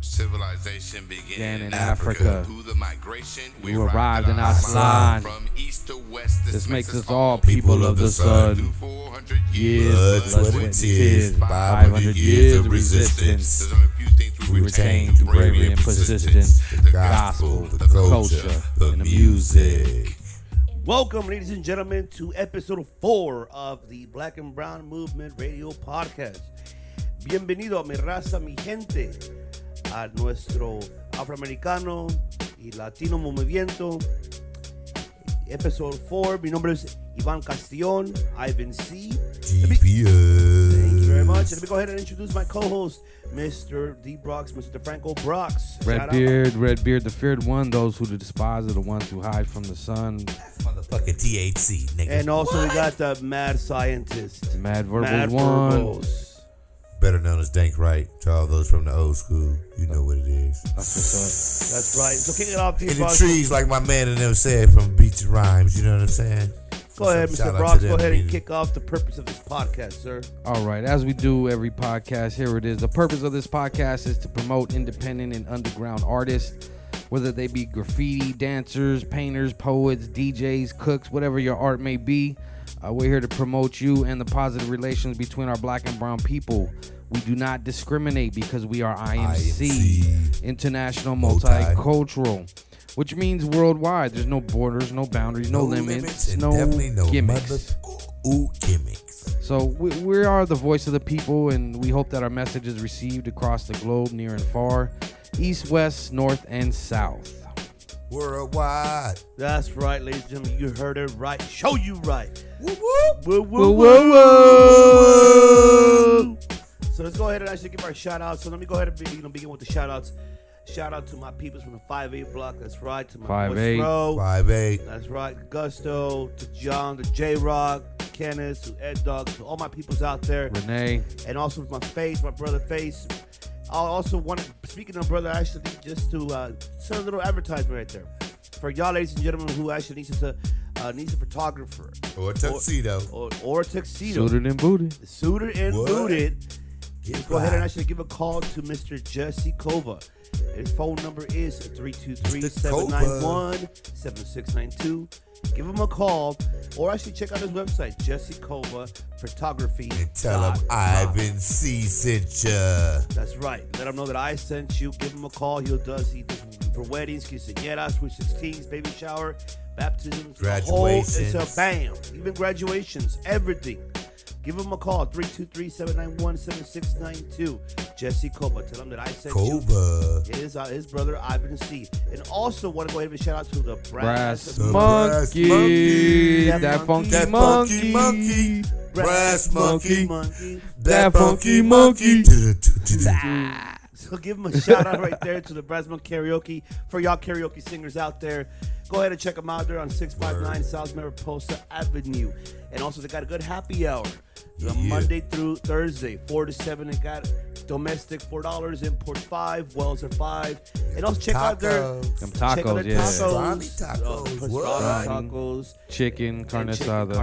Civilization began in Africa. Through the migration, we arrived in Aslan. From east to west, this makes us all people of the sun. 400 years, blood, sweat, and tears. 500 years of resistance. There's only a few things We retain through bravery and persistence. The gospel, the culture, and the music. Welcome, ladies and gentlemen, to episode 4 of the Black and Brown Movement Radio Podcast. Bienvenido, mi raza, mi gente, a nuestro afroamericano y latino movimiento. Episode 4. Mi nombre es Iván Castellón, I.M.C. Thank you very much. Let me go ahead and introduce my co-host, Mr. D. Brox, Mr. Franco Brox. Redbeard, the feared one. Those who despise are the ones who hide from the sun. Motherfucking THC, nigga. And also we got the mad scientist. Mad Verbals one. Verbals. Better known as Dank Wright. To all those from the old school, you know what it is. That's right. So kick it off, in the trees, like my man and them said from Beats and Rhymes. You know what I'm saying? Go ahead, Mr. Brox. Go ahead and kick off the purpose of this podcast, sir. All right. As we do every podcast, here it is. The purpose of this podcast is to promote independent and underground artists, whether they be graffiti, dancers, painters, poets, DJs, cooks, whatever your art may be. We're here to promote you and the positive relations between our black and brown people. We do not discriminate because we are I.M.C. International Multicultural, which means worldwide. There's no borders, no boundaries, no limits, no gimmicks. Gimmicks. So we are the voice of the people, and we hope that our message is received across the globe, near and far, east, west, north, and south. Worldwide. That's right, ladies and gentlemen. You heard it right. Show you right. Woo woo. Woo woo woo woo. So let's go ahead and actually give our shout outs. So let me go ahead and begin with the shout outs. Shout out to my peoples from the 5-8 block. That's right. To my boy Fro. 5-8. That's right. Gusto, to John, to J-Rock, to Kenneth, to Ed Dog, to all my peoples out there. Renee. And also my brother Face. I also want to, speaking of brother, actually, just to send a little advertisement right there. For y'all, ladies and gentlemen, who actually needs a photographer. Or a tuxedo. Or a tuxedo. Suited and booted. Suited and booted. Go ahead and actually give a call to Mr. Jesse Kova. His phone number is 323-791-7692. Give him a call, or actually check out his website, Jesse Kova Photography. And tell him I.M.C sent ya. That's right. Let him know that I sent you. Give him a call. He does for weddings, quinceañeras, Sweet 16s, baby shower, baptisms, graduations. It's a bam. Even graduations, everything. Give him a call, 323-791-7692. Jesse Kova. Tell him that I sent you. His brother, I.M.C. And also want to go ahead and shout out to the Brass Monkey. That funky monkey. Brass monkey. That funky monkey. So give him a shout out right there to the Brass Monkey Karaoke. For y'all karaoke singers out there, go ahead and check them out there on 659 South Mariposa Avenue. And also, they got a good happy hour. Monday through Thursday, 4 to 7. They got domestic $4, import $5, wells are $5. And also check out their tacos, tacos, chicken, carne asada.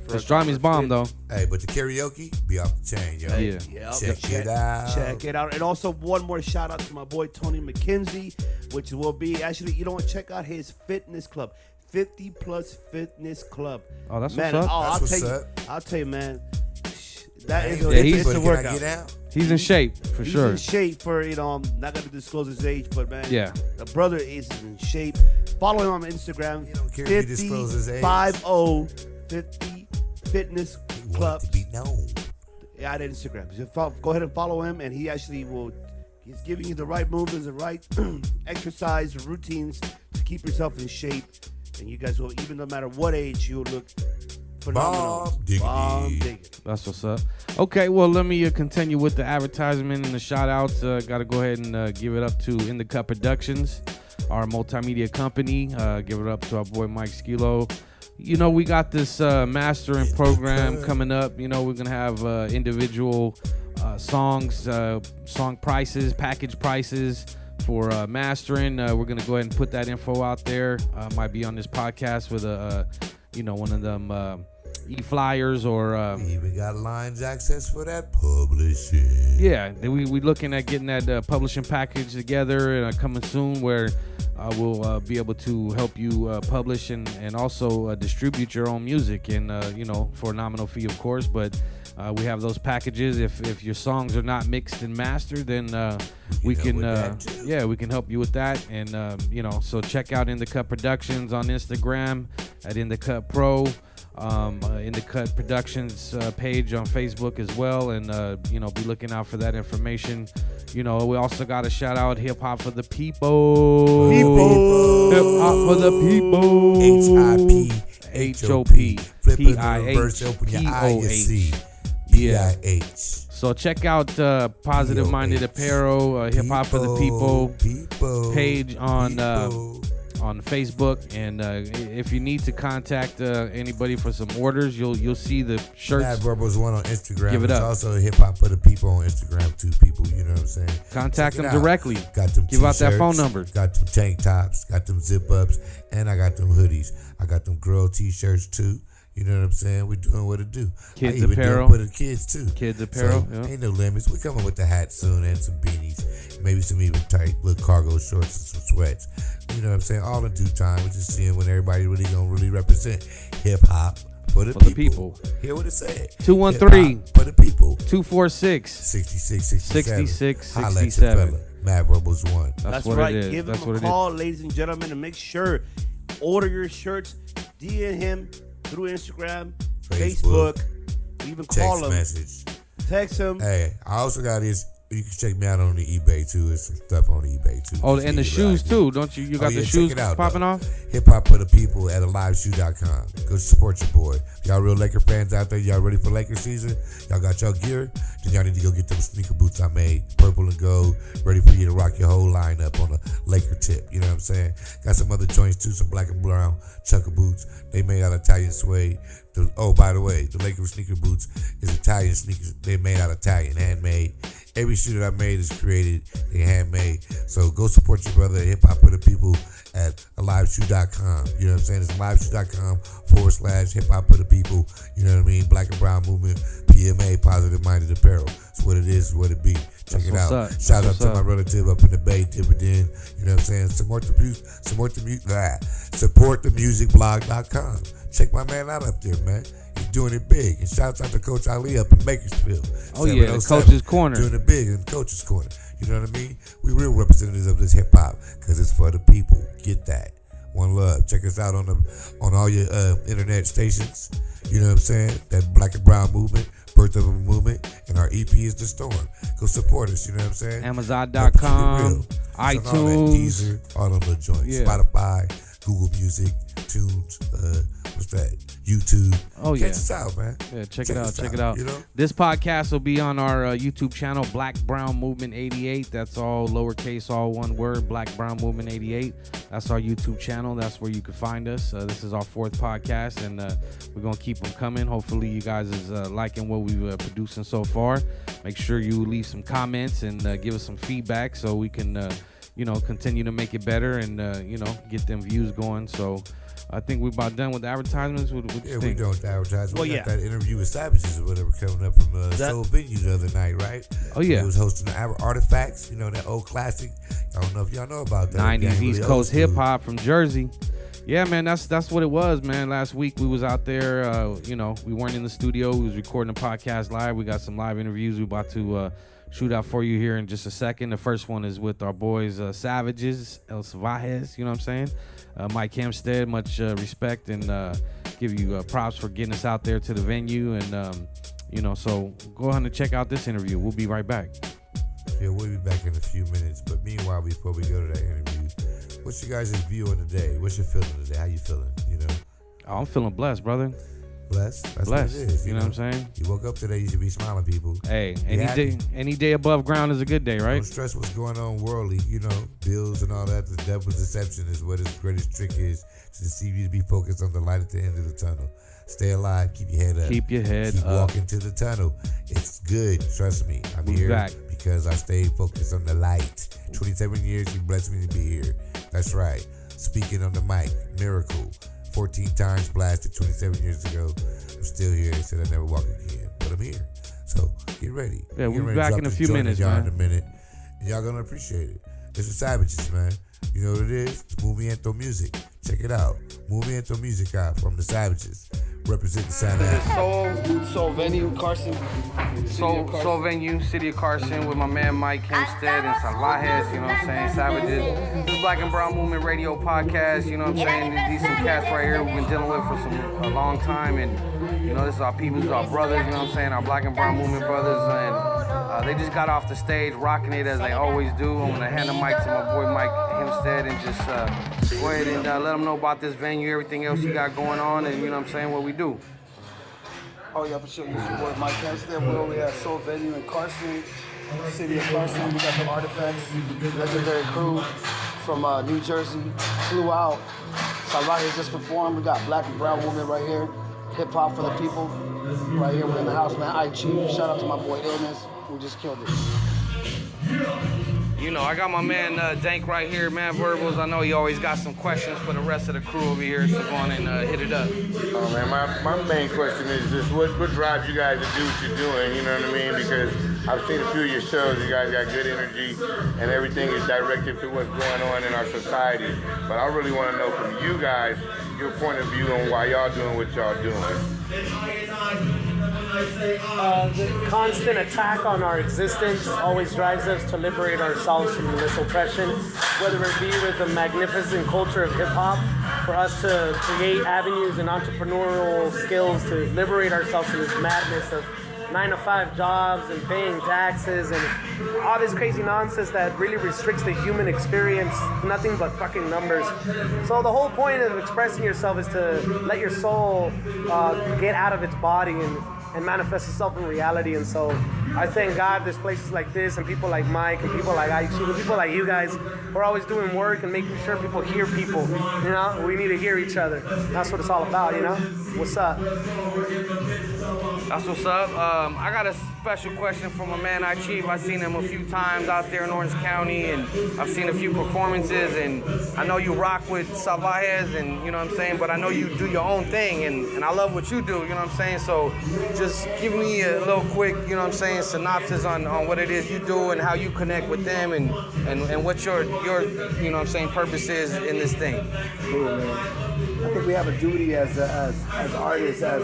Pastrami's bomb though. Hey, but the karaoke be off the chain, yo. Yeah. Check it out. Check it out. And also one more shout out to my boy Tony McKenzie, which will be actually, you know what? Check out his fitness club. 50 Plus Fitness Club. Oh, that's what's up. I'll tell you, man. That is a workout. He's in shape for sure. He's in shape for, I'm not going to disclose his age, but man, the brother is in shape. Follow him on Instagram. 50 Fitness Club. To be known. Yeah, on Instagram. So go ahead and follow him, and he actually he's giving you the right movements, the right exercise, the routines to keep yourself in shape. And you guys will, even no matter what age, you'll look phenomenal. Bomb diggity. That's what's up. Okay, well, let me continue with the advertisement and the shout-outs. Got to go ahead and give it up to In the Cut Productions, our multimedia company. Give it up to our boy Mike Skilo. You know, we got this mastering program coming up. You know, we're going to have individual songs, song prices, package prices for mastering. We're going to go ahead and put that info out there. Might be on this podcast with one of them e-flyers or We even got lines access for that publishing. yeah, we looking at getting that publishing package together coming soon, where we'll be able to help you publish and also distribute your own music, and for a nominal fee, of course. But we have those packages. If your songs are not mixed and mastered, then we can we can help you with that. And so check out In the Cut Productions on Instagram at In the Cut Pro. In the Cut Productions page on Facebook as well, and be looking out for that information. We also got to shout out Hip Hop for the People. Hip Hop for the People. HIPHOP. Flip it in reverse, open your eye, you see. Yeah. PIH. So check out Positive Minded Apparel, Hip Hop for the People page on Facebook, and if you need to contact anybody for some orders, you'll see the shirts. Mad Rebels one on Instagram. Give it up. Also Hip Hop for the People on Instagram too, people. You know what I'm saying? Contact them directly. Got them Give out that t-shirts, phone number. Got them tank tops. Got them zip ups, and I got them hoodies. I got them girl t-shirts too. You know what I'm saying? We're doing what it do. Kids I even apparel. do it for the kids too. Kids apparel. So, ain't no limits. We coming with the hats soon and some beanies. Maybe some even tight little cargo shorts and some sweats. You know what I'm saying? All in due time. We're just seeing when everybody really gonna really represent hip hop for the people. Hear what it said. 213 for the people. 246 6667. 66 Holla at your 67. fella. Mad Rebels 1. That's what what it it is. is. Give That's him what a it is. call, ladies and gentlemen, and make sure order your shirts. DM him through Instagram, Facebook. Even call Text him. message. Text him. Hey, I also got this. You can check me out on the eBay too. There's some stuff on the eBay too. Oh, Just and the get it shoes right. too, don't you? You got the check shoes it out, popping though. off? Hip Hop for the People at aliveshoe.com. Go support your boy. Y'all real Laker fans out there, y'all ready for Laker season? Y'all got y'all gear? Then y'all need to go get them sneaker boots I made, purple and gold, ready for you to rock your whole lineup on a Laker tip. You know what I'm saying? Got some other joints too, some black and brown chucker boots. They made out of Italian suede. By the way, the Laker sneaker boots is Italian sneakers. They made out of Italian, handmade. Every shoe that I made is created and handmade. So go support your brother at Hip Hop for the People at aliveshoe.com. You know what I'm saying? It's aliveshoe.com/Hip Hop for the People. You know what I mean? Black and Brown Movement, PMA, Positive Minded Apparel. It's what it is, what it be. Check it out. Shout out to my relative up in the Bay, Dividend. You know what I'm saying? Support themusicblog.com. Check my man out up there, man. He's doing it big. And shouts out to Coach Ali up in Bakersfield. Oh yeah, the Coach's Corner. Doing it big in the Coach's Corner. You know what I mean? We real representatives of this hip hop because it's for the people. Get that. One love. Check us out on all your internet stations. You know what I'm saying? That Black and Brown Movement, Birth of a Movement, and our EP is The Storm. Go support us. You know what I'm saying? Amazon.com, iTunes, Deezer, all them little joints. Yeah. Spotify, Google Music, Tunes, what's that? YouTube. Oh, yeah. Catch us out, man. Yeah, check it out. You know? This podcast will be on our YouTube channel, Black Brown Movement 88. That's all lowercase, all one word, Black Brown Movement 88. That's our YouTube channel. That's where you can find us. This is our 4th podcast, and we're going to keep them coming. Hopefully you guys is liking what we're producing so far. Make sure you leave some comments and give us some feedback so we can, continue to make it better and, get them views going. So I think we're about done with the advertisements. What you think? We're done with the advertisement. Well, we yeah. got that interview with Savajes or whatever coming up from Soul Venue the other night, right? Oh, yeah. He was hosting the Artifacts, that old classic. I don't know if y'all know about that. 90s Really East old Coast school. hip hop from Jersey. Yeah, man, that's what it was, man. Last week we was out there. We weren't in the studio. We was recording a podcast live. We got some live interviews. We about to shoot out for you here in just a second. The first one is with our boys Savajes, Savajes. You know what I'm saying? Mike Hempstead, much respect and give you props for getting us out there to the venue. And so go ahead and check out this interview. We'll be right back. Yeah, we'll be back in a few minutes. But meanwhile, before we go to that interview, what's your guys' view on the day? What's your feeling today? How you feeling? Oh, I'm feeling blessed, brother. Blessed. That's Blessed. what it is. You know what I'm saying? You woke up today, you should be smiling, people. Hey, happy. any day above ground is a good day, right? Don't stress what's going on worldly, bills and all that. The devil's deception is what his greatest trick is, to deceive you to be focused on the light at the end of the tunnel. Stay alive, keep your head up. Keep your head keep up. walking to the tunnel. It's good, trust me. I'm Move here back. because I stayed focused on the light. 27 years, he blessed me to be here. That's right. Speaking on the mic, miracle. 14 times blasted 27 years ago. I'm still here. They said I'd never walk again, but I'm here. So get ready. Yeah, we'll be ready to back drop in a this few joint minutes, on y'all man. in a minute, and y'all gonna appreciate it. It's the Savajes, man. You know what it is? It's Movimiento Music. Check it out. Movimiento Musica from the Savajes. Represent the Savajes. Soul venue, Carson. Soul venue, City of Carson, with my man Mike Hempstead and Savajes, you know what I'm saying, Savajes. This is Black and Brown Movement Radio Podcast, you know what I'm saying, these some cats right here we've been dealing with for a long time, and you know, this is our people, this is our brothers, you know what I'm saying, our Black and Brown Movement brothers, and they just got off the stage rocking it as they always do. I'm gonna hand the mic to my boy Mike Hempstead and just go ahead and let them know about this venue, everything else you got going on, and you know what I'm saying, what we do. Oh yeah, for sure. It's your boy Mike Hempstead. We're over here at Soul Venue in Carson, City of Carson. We got the Artifacts, legendary crew from New Jersey. Flew out. Savajes just performed. We got Black and Brown Movement right here. Hip hop for the people. Right here, we're in the house, man. I.M.C. Shout out to my boy Illness. We just killed it. You know, I got my man Dank right here, man, Verbals. I know he always got some questions for the rest of the crew over here, so go on and hit it up. Oh man, my main question is just what drives you guys to do what you're doing, you know what I mean? Because I've seen a few of your shows, you guys got good energy and everything is directed to what's going on in our society. But I really want to know from you guys, your point of view on why y'all doing what y'all doing. The constant attack on our existence always drives us to liberate ourselves from this oppression, whether it be with the magnificent culture of hip-hop, for us to create avenues and entrepreneurial skills to liberate ourselves from this madness of 9-to-5 jobs and paying taxes and all this crazy nonsense that really restricts the human experience, nothing but fucking numbers. So the whole point of expressing yourself is to let your soul get out of its body and manifest itself in reality. And so I thank God there's places like this and people like Mike and people like I.M.C. and people like you guys who are always doing work and making sure people hear people. You know, we need to hear each other. That's what it's all about, you know? What's up? That's what's up. I got a special question from my man I.M.C. I've seen him a few times out there in Orange County, and I've seen a few performances, and I know you rock with Savajes, and you know what I'm saying, but I know you do your own thing, and I love what you do, you know what I'm saying? So just give me a little quick, you know what I'm saying, synopsis on what it is you do and how you connect with them and what your you know what I'm saying, purpose is in this thing. Cool, man. I think we have a duty as artists, as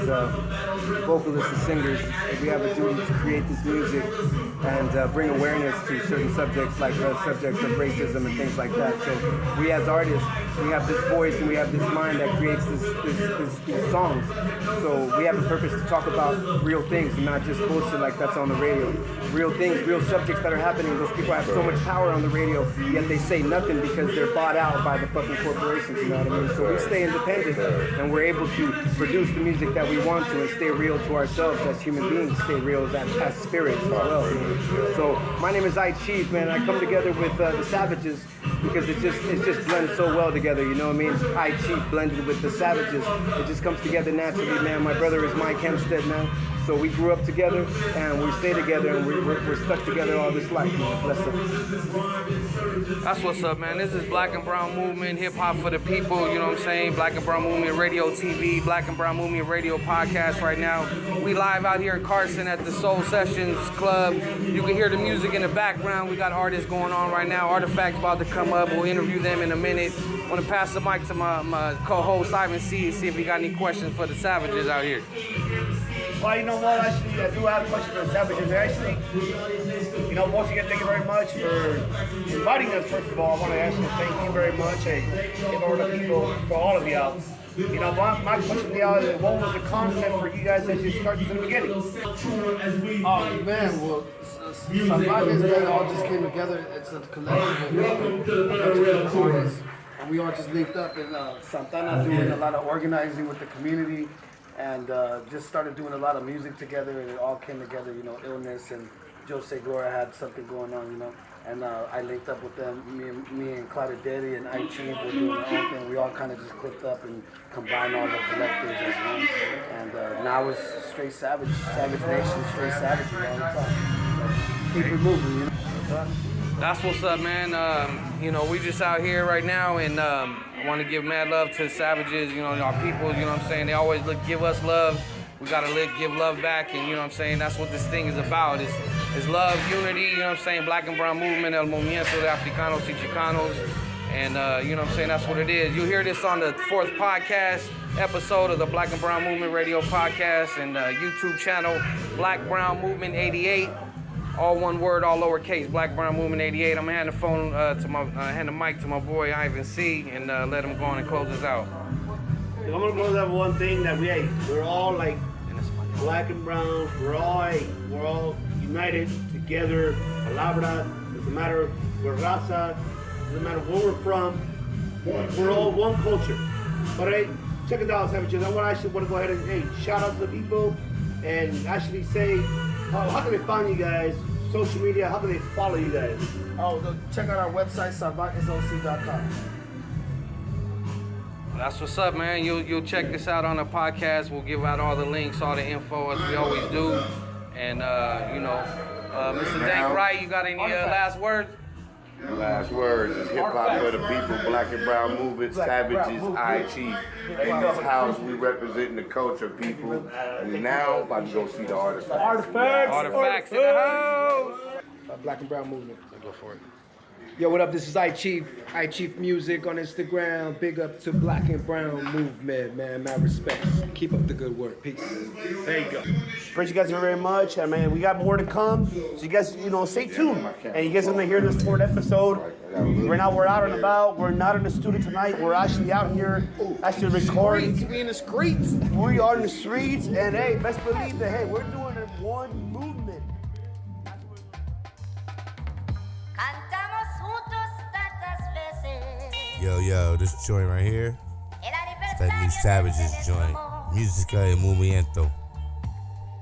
vocalists and singers. We have a duty to create this music and bring awareness to certain subjects like the subjects of racism and things like that. So we as artists, we have this voice and we have this mind that creates these songs. So we have a purpose to talk about real things and not just bullshit like that's on the radio. Real things, real subjects that are happening. Those people have so much power on the radio, yet they say nothing because they're bought out by the fucking corporations, you know what I mean? So we stay independent and we're able to produce the music that we want to and stay real to ourselves as human beings, stay real as spirits as well. So my name is I.M.C, man. I come together with the Savajes because it just blends so well together, you know what I mean? I.M.C blended with the Savajes. It just comes together naturally, man. My brother is Mike Hempstead, man. So we grew up together and we stay together and we're stuck together all this life, man. Bless up. That's what's up, man. This is Black and Brown Movement, hip hop for the people, you know what I'm saying? Black and Brown Movement Radio TV, Black and Brown Movement Radio Podcast right now. We live out here in Carson at the Soul Sessions Club. You can hear the music in the background. We got artists going on right now. Artifacts about to come up. We'll interview them in a minute. I want to pass the mic to my co-host, I.M.C, see if he got any questions for the Savajes out here. Well, you know what, actually, I do have a question for the Savajes. Actually, you know, once again, thank you very much for inviting us, first of all. I want to actually thank you very much. I give over to people, for all of y'all. You know, my question to y'all is, what was the concept for you guys as you started in the beginning? Oh man, well, Savajes, man, all just came together. It's a collective of artists. And we all just linked up in Santana doing a lot of organizing with the community. And just started doing a lot of music together, and it all came together, you know, Illness and Jose Gloria had something going on, you know, and I linked up with them, me and Claudia Daddy and I.M.C were doing our own thing. We all kind of just clicked up and combined all the collectives as one, and now it's straight Savage Nation, straight Savage all the time. So keep it moving, you know. That's what's up, man. You know, we just out here right now, and I want to give mad love to Savajes, you know, our people, you know what I'm saying? They always give us love. We got to give love back, and you know what I'm saying? That's what this thing is about. It's love, unity, you know what I'm saying? Black and brown movement, el movimiento de africanos y chicanos. And you know what I'm saying? That's what it is. You'll hear this on the 4th podcast episode of the Black and Brown Movement Radio Podcast and YouTube channel, Black Brown Movement 88. All one word, all lowercase, Black Brown Movement 88. I'm gonna hand the phone hand the mic to my boy I.M.C. and let him go on and close us out. I'm gonna close out with one thing that we're all like black and brown. We're all united together. Palabra, doesn't matter where raza, doesn't matter where we're from. We're all one culture. But hey, check it out, Savages. I actually want to go ahead and shout out to the people and actually say how can they find you guys? Social media, how can they follow you guys? Oh, check out our website, savajesolc.com. That's what's up, man. You'll check this out on the podcast. We'll give out all the links, all the info as we always do. And Mr. Dank Wright, you got any last words? Last words is hip hop for the people, Black and Brown Movement, Savajes, I.Chief. In this house, we representing the culture, people. And now, about to go see the artifacts. Artifacts in the house. Black and Brown Movement. Go for it. Yo, what up? This is I.Chief Music on Instagram. Big up to Black and Brown Movement, man. Mad respect. Keep up the good work. Peace. There you go. Appreciate you guys very much. And man, we got more to come. So you guys, stay tuned. And you guys are gonna hear this 4th episode. Right now we're out and about. We're not in the studio tonight. We're actually out here, actually recording. We in the streets. We are in the streets. And hey, best believe that, hey, we're doing it one movement. Yo, this joint right here, it's that new Savages joint, Música y Movimiento.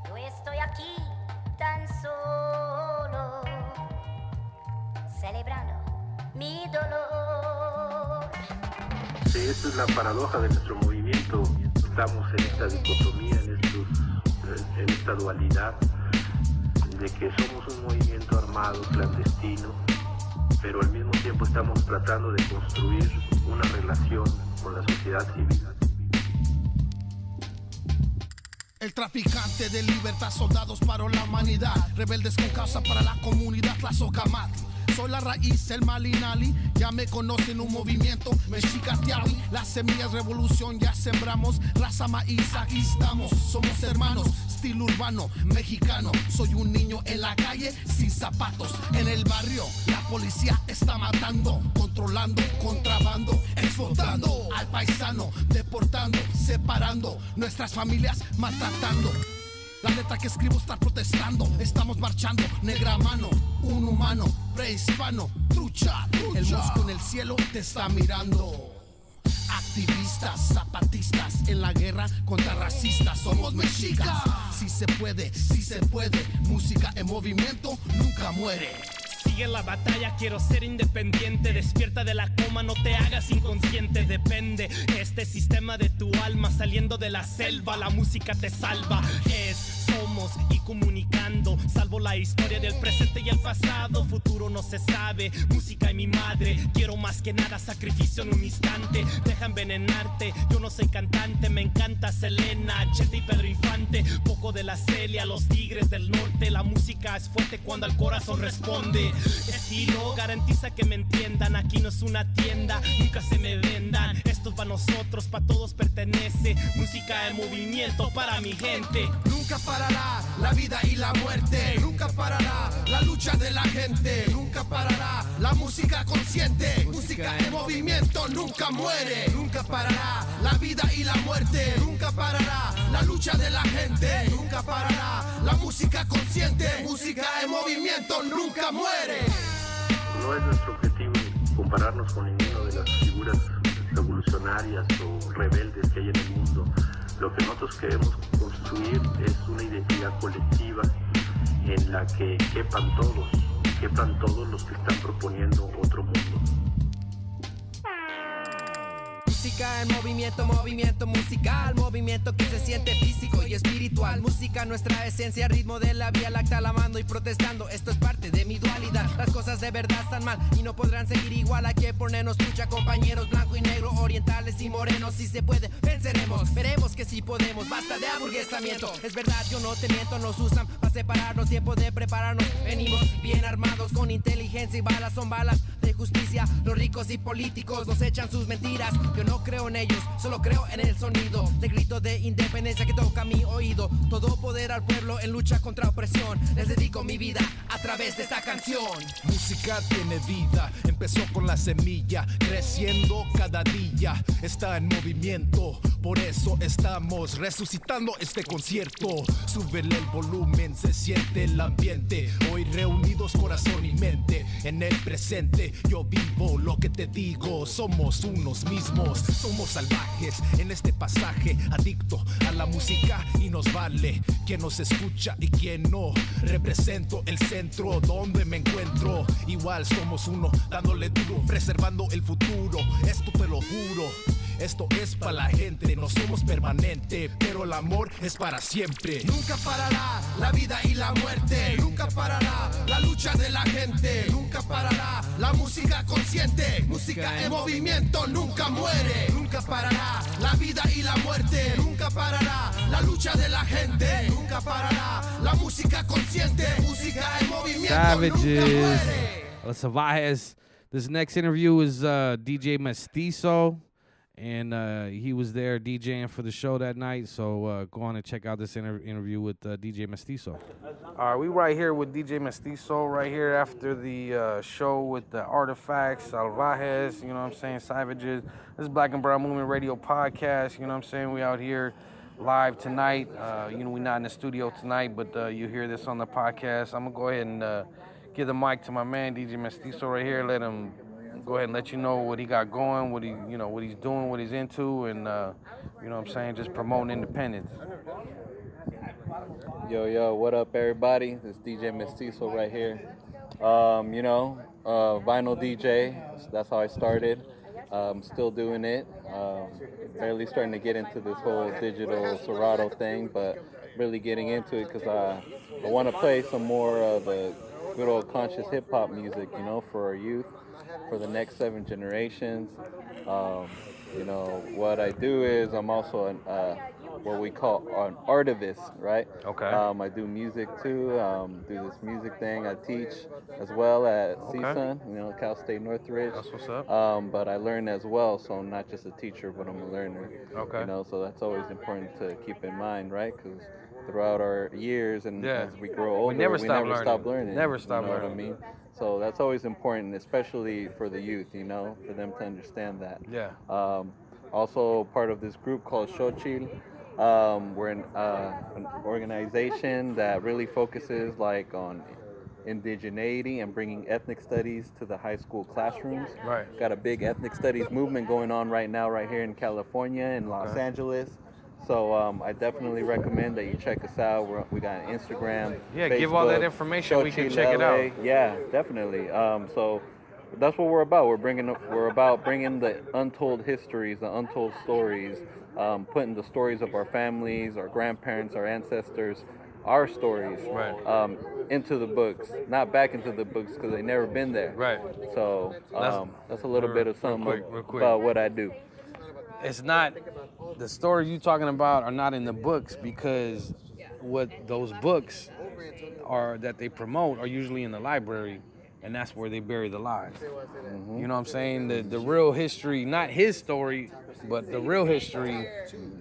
Yo estoy aquí tan solo, celebrando mi dolor. Sí, esa es la paradoja de nuestro movimiento. Estamos en esta dicotomía, en esta dualidad, de que somos un movimiento armado, clandestino, pero al mismo tiempo estamos tratando de construir una relación con la sociedad civil. El traficante de libertad, soldados para la humanidad, rebeldes con causa para la comunidad, la Socamatl. Soy la raíz, el Malinali, ya me conocen, un movimiento mexicatiawi. Las semillas revolución ya sembramos, raza maíz, aquí estamos, somos hermanos, estilo urbano, mexicano. Soy un niño en la calle, sin zapatos, en el barrio, la policía está matando, controlando, contrabando, explotando al paisano, deportando, separando, nuestras familias maltratando. La letra que escribo está protestando, estamos marchando, negra mano, un humano, prehispano, trucha, el mosco en el cielo te está mirando. Activistas, zapatistas, en la guerra contra racistas, somos mexicas. Si se puede, música en movimiento nunca muere. Sigue la batalla, quiero ser independiente. Despierta de la coma, no te hagas inconsciente. Depende este sistema de tu alma. Saliendo de la selva, la música te salva. Somos y comunicando. Salvo la historia del presente y el pasado. Futuro no se sabe, música y mi madre. Quiero más que nada sacrificio en un instante. Deja envenenarte, yo no soy cantante. Me encanta Selena, Chete y Pedro Infante. Poco de la Celia, los Tigres del Norte. La música es fuerte cuando al corazón responde. Estilo garantiza que me entiendan. Aquí no es una tienda, nunca se me vendan. Esto es para nosotros, para todos pertenece. Música en movimiento para mi gente. Nunca parará la vida y la muerte. Nunca parará la lucha de la gente. Nunca parará la música consciente. Música en movimiento nunca muere. Nunca parará la vida y la muerte. Nunca parará la lucha de la gente. Nunca parará la música consciente. Música en movimiento nunca muere. No es nuestro objetivo compararnos con ninguna de las figuras revolucionarias o rebeldes que hay en el mundo. Lo que nosotros queremos construir es una identidad colectiva en la que quepan todos los que están proponiendo otro mundo. Música en movimiento, movimiento musical, movimiento que se siente físico y espiritual. Música, nuestra esencia, ritmo de la vía láctea, lamando y protestando. Esto es parte de mi dualidad. Las cosas de verdad están mal y no podrán seguir igual. Hay que ponernos lucha, compañeros, blanco y negro, orientales y morenos. Si se puede, venceremos, veremos que sí podemos. Basta de aburguesamiento, es verdad, yo no te miento. Nos usan para separarnos, tiempo de prepararnos. Venimos bien armados con inteligencia y balas, son balas de justicia. Los ricos y políticos nos echan sus mentiras. Yo no creo en ellos, solo creo en el sonido de grito de independencia que toca mi oído. Todo poder al pueblo en lucha contra opresión. Les dedico mi vida a través de esta canción. Música tiene vida, empezó con la semilla, creciendo cada día, está en movimiento. Por eso estamos resucitando este concierto. Súbele el volumen, se siente el ambiente. Hoy reunidos corazón y mente. En el presente yo vivo lo que te digo. Somos unos mismos, somos salvajes en este pasaje. Adicto a la música y nos vale quien nos escucha y quien no. Represento el centro donde me encuentro. Igual somos uno, dándole duro, preservando el futuro. Esto te lo juro. Esto es para la gente, no somos permanente, pero el amor es para siempre. Nunca parará la vida y la muerte, nunca parará la lucha de la gente, nunca parará la música consciente, música en movimiento nunca muere, nunca parará la vida y la muerte, nunca parará la lucha de la gente, nunca parará la música consciente, música en movimiento nunca muere. Savajes. This next interview is DJ Mestizo. And he was there DJing for the show that night. So go on and check out this interview with DJ Mestizo. All right, we right here with DJ Mestizo right here after the show with the Artifacts, Savajes, you know what I'm saying, Savajes. This is Black and Brown Movement Radio Podcast, you know what I'm saying. We out here live tonight. You know, we're not in the studio tonight, but you hear this on the podcast. I'm going to go ahead and give the mic to my man, DJ Mestizo right here. Let him go ahead and let you know what he got going, what he's doing, what he's into, and you know what I'm saying, just promoting independence. Yo, what up, everybody? This is DJ Mestizo right here. Vinyl DJ, that's how I started. Still doing it. Barely starting to get into this whole digital Serato thing, but really getting into it because I want to play some more of the good old conscious hip-hop music, you know, for our youth, for the next 7 generations. What I do is I'm also what we call an artivist, right? Okay. I do music too, do this music thing. I teach as well at CSUN, Cal State Northridge. That's what's up. But I learn as well, so I'm not just a teacher, but I'm a learner. Okay. So that's always important to keep in mind, right? Because throughout our years and as we grow older, we never stop learning. Never stop you know learning. What I mean? So that's always important, especially for the youth, for them to understand that. Yeah. Also part of this group called Xochitl. We're an organization that really focuses on indigeneity and bringing ethnic studies to the high school classrooms. Right. Got a big ethnic studies movement going on right now right here in California and Los Angeles. So I definitely recommend that you check us out. We got an Instagram, Yeah, Facebook, give all that information. We can check it LA. out. Yeah, definitely. So that's what we're about. We're about bringing the untold histories, the untold stories, putting the stories of our families, our grandparents, our ancestors, our stories into the books, not back into the books because they've never been there. Right. So that's a little bit of something real quick. about what I do. It's not, the stories you're talking about are not in the books because what those books are that they promote are usually in the library, and that's where they bury the lies. Mm-hmm. You know what I'm saying? The real history, not his story, but the real history,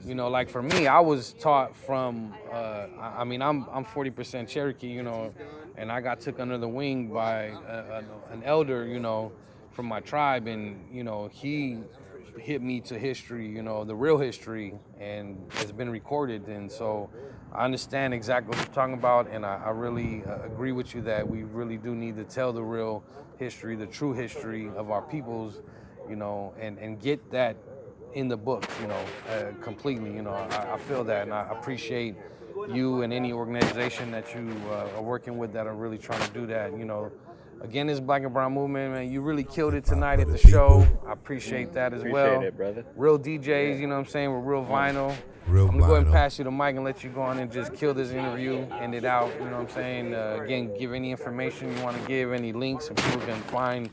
like for me, I was taught from, I'm 40% Cherokee, and I got took under the wing by an elder, from my tribe, and, he hit me to history, the real history, and it's been recorded. And so I understand exactly what you're talking about, and I really agree with you that we really do need to tell the real history, the true history of our peoples, and get that in the books, completely. I feel that, and I appreciate you and any organization that you are working with that are really trying to do that, Again, this Black and Brown Movement, man. You really killed it tonight at the show. I appreciate that as well. Appreciate it, brother. Real DJs, you know what I'm saying, with real vinyl. Real I'm gonna go ahead and vinyl. pass you the mic and let you go on and just kill this interview, end it out. You know what I'm saying? Again, give any information you want to give, any links, so people can find,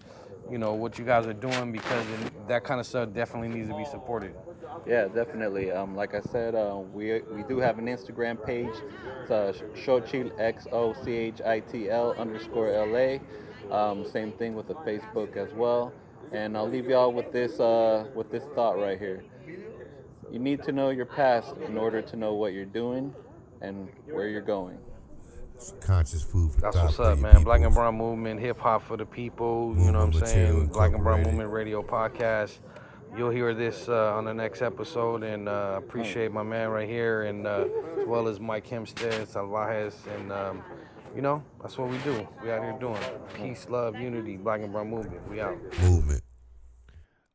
you know, what you guys are doing, because that kind of stuff definitely needs to be supported. Yeah, definitely. Like I said, we do have an Instagram page. It's Xochitl, XOCHITL_LA. Same thing with the Facebook as well. And I'll leave y'all with this thought right here. You need to know your past in order to know what you're doing and where you're going. It's conscious food for That's thought what's for up, you man. people. Black and Brown Movement, hip hop for the people. You know what I'm Movement saying? Material Black and Brown Incorporated. Movement Radio Podcast. You'll hear this on the next episode, and appreciate my man right here, and as well as Mike Hempstead, Savajes, and you know, that's what we do. We out here doing peace, love, unity, Black and Brown Movement. We out. Movement.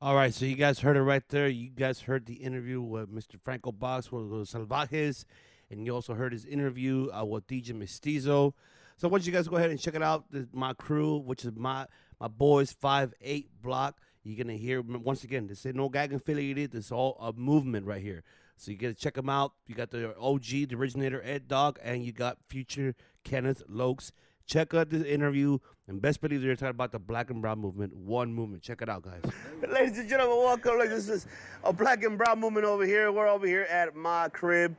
All right, so you guys heard it right there. You guys heard the interview with Mr. Franco Box with Savajes, and you also heard his interview with DJ Mestizo. So once you guys go ahead and check it out, my crew, which is my boys 5-8 block. You're going to hear, once again, this ain't no gag affiliated. This is all a movement right here. So you got to check them out. You got the OG, the originator, Ed Dog, and you got future Kenneth Lokes. Check out this interview. And best believe they're talking about the Black and Brown Movement, one movement. Check it out, guys. Ladies and gentlemen, welcome. This is a Black and Brown Movement over here. We're over here at my crib.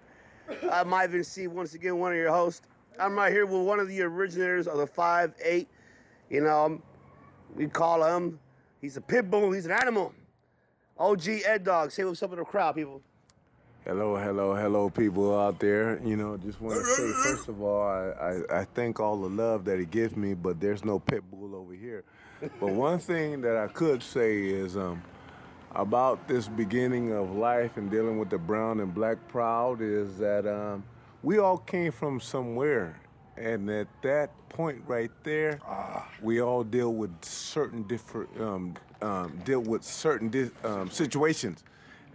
I'm I.M.C, once again, one of your hosts. I'm right here with one of the originators of the 5-8. You know, we call him. He's a pit bull. He's an animal. OG Ed Dog. Say what's up to the crowd, people. Hello, people out there. You know, just want to say, first of all, I thank all the love that he gives me, but there's no pit bull over here. But one thing that I could say is about this beginning of life and dealing with the brown and black proud is that we all came from somewhere. And at that point right there, we all deal with certain different situations.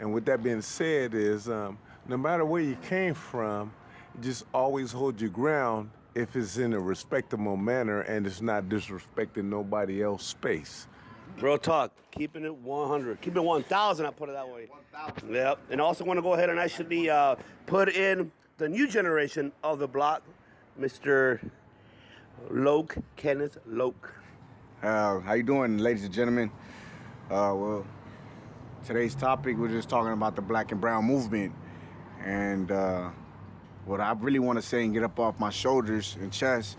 And with that being said is, no matter where you came from, just always hold your ground if it's in a respectable manner and it's not disrespecting nobody else's space. Real talk. Keeping it 100. Keeping it 1,000, I put it that way. 1,000. Yep. And I also want to go ahead and actually put in the new generation of the block, Mr. Loke, Kenneth Loke. How you doing, ladies and gentlemen? Well, today's topic, we're just talking about the Black and Brown movement. And what I really want to say and get up off my shoulders and chest,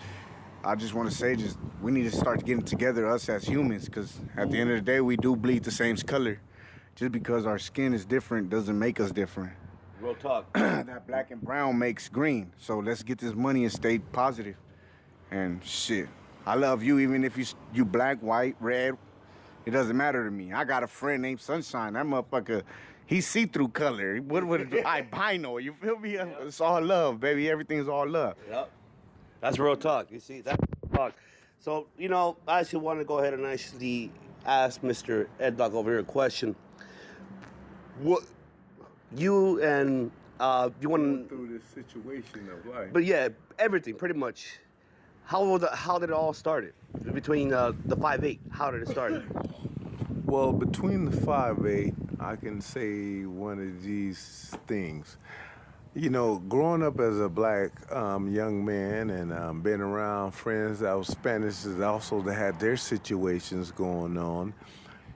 I just want to say we need to start getting together, us as humans, because at the end of the day, we do bleed the same color. Just because our skin is different doesn't make us different. Real talk. That black and brown makes green. So let's get this money and stay positive. And shit, I love you even if you black, white, red. It doesn't matter to me. I got a friend named Sunshine. That motherfucker, he's see-through color. What would it do? Albino, you feel me? It's all love, baby. Everything's all love. Yep. That's real talk. You see, that's real talk. So, you know, I actually want to go ahead and actually ask Mr. Ed Dog over here a question. What you and you want through this situation of life. But yeah, everything pretty much. How did it all start? Between the 5-8, how did it start? Well, between the 5-8, I can say one of these things. You know, growing up as a black young man and being around friends that were Spanish that also had their situations going on,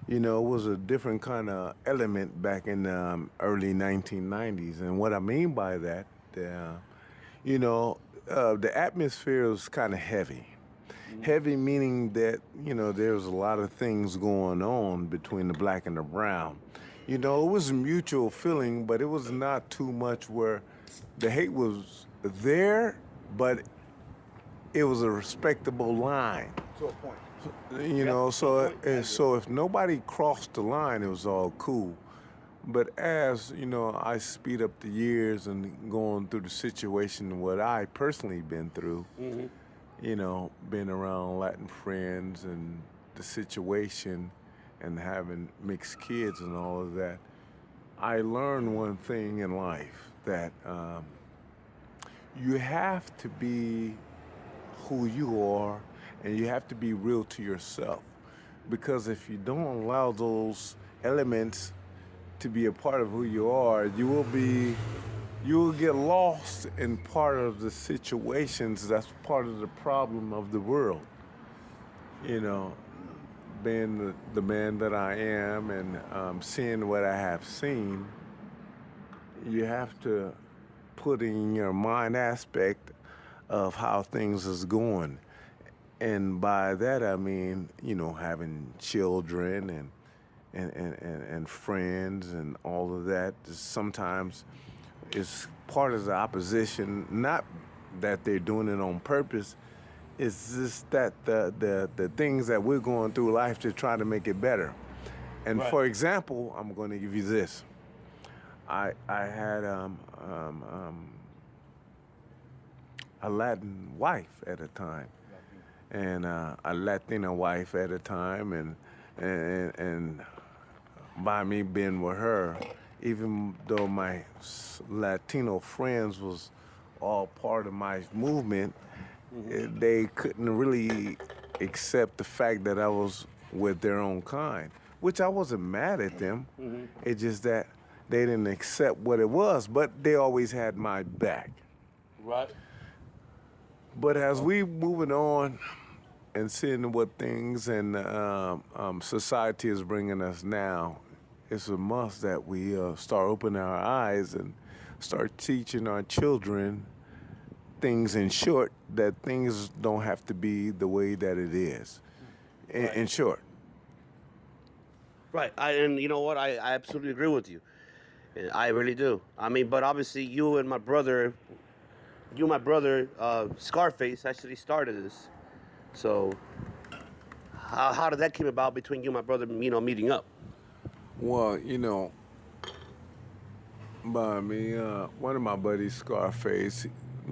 you know, it was a different kind of element back in the early 1990s. And what I mean by that, you know, the atmosphere was kind of heavy. Heavy meaning that, you know, there was a lot of things going on between the black and the brown. You know, it was a mutual feeling, but it was not too much where the hate was there, but it was a respectable line. To a point. You know, so if nobody crossed the line, it was all cool. But as, you know, I speed up the years and going through the situation, what I personally been through, you know, being around Latin friends and the situation and having mixed kids and all of that, I learned one thing in life, that you have to be who you are and you have to be real to yourself. Because if you don't allow those elements to be a part of who you are, you will get lost in part of the situations that's part of the problem of the world. You know, being the man that I am and seeing what I have seen, you have to put in your mind aspect of how things is going. And by that I mean, you know, having children and friends and all of that. Sometimes it's part of the opposition, not that they're doing it on purpose. It's just that the things that we're going through life to try to make it better. And Right. for example, I'm going to give you this. I had a Latin wife at a time, and a Latina wife at a time, and by me being with her, even though my Latino friends was all part of my movement, they couldn't really accept the fact that I was with their own kind, which I wasn't mad at them. It's just that they didn't accept what it was, but they always had my back. Right. But as we moving on and seeing what things and society is bringing us now, it's a must that we start opening our eyes and start teaching our children things in short, that things don't have to be the way that it is. In short. Right. And you know what? I absolutely agree with you. I really do. I mean, but obviously you and my brother, Scarface, actually started this. So how did that come about between you and my brother, you know, meeting up? Well, you know, by me, one of my buddies, Scarface,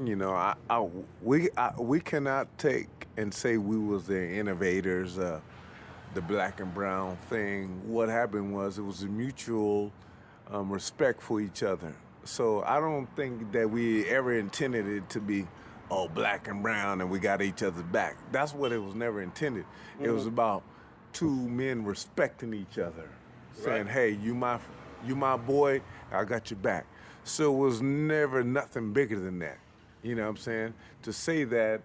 you know, we cannot take and say we was the innovators, the black and brown thing. What happened was it was a mutual respect for each other. So I don't think that we ever intended it to be, oh, black and brown and we got each other's back. That's what it was never intended. It was about two men respecting each other, saying, hey, you my boy, I got your back. So it was never nothing bigger than that. You know what I'm saying? To say that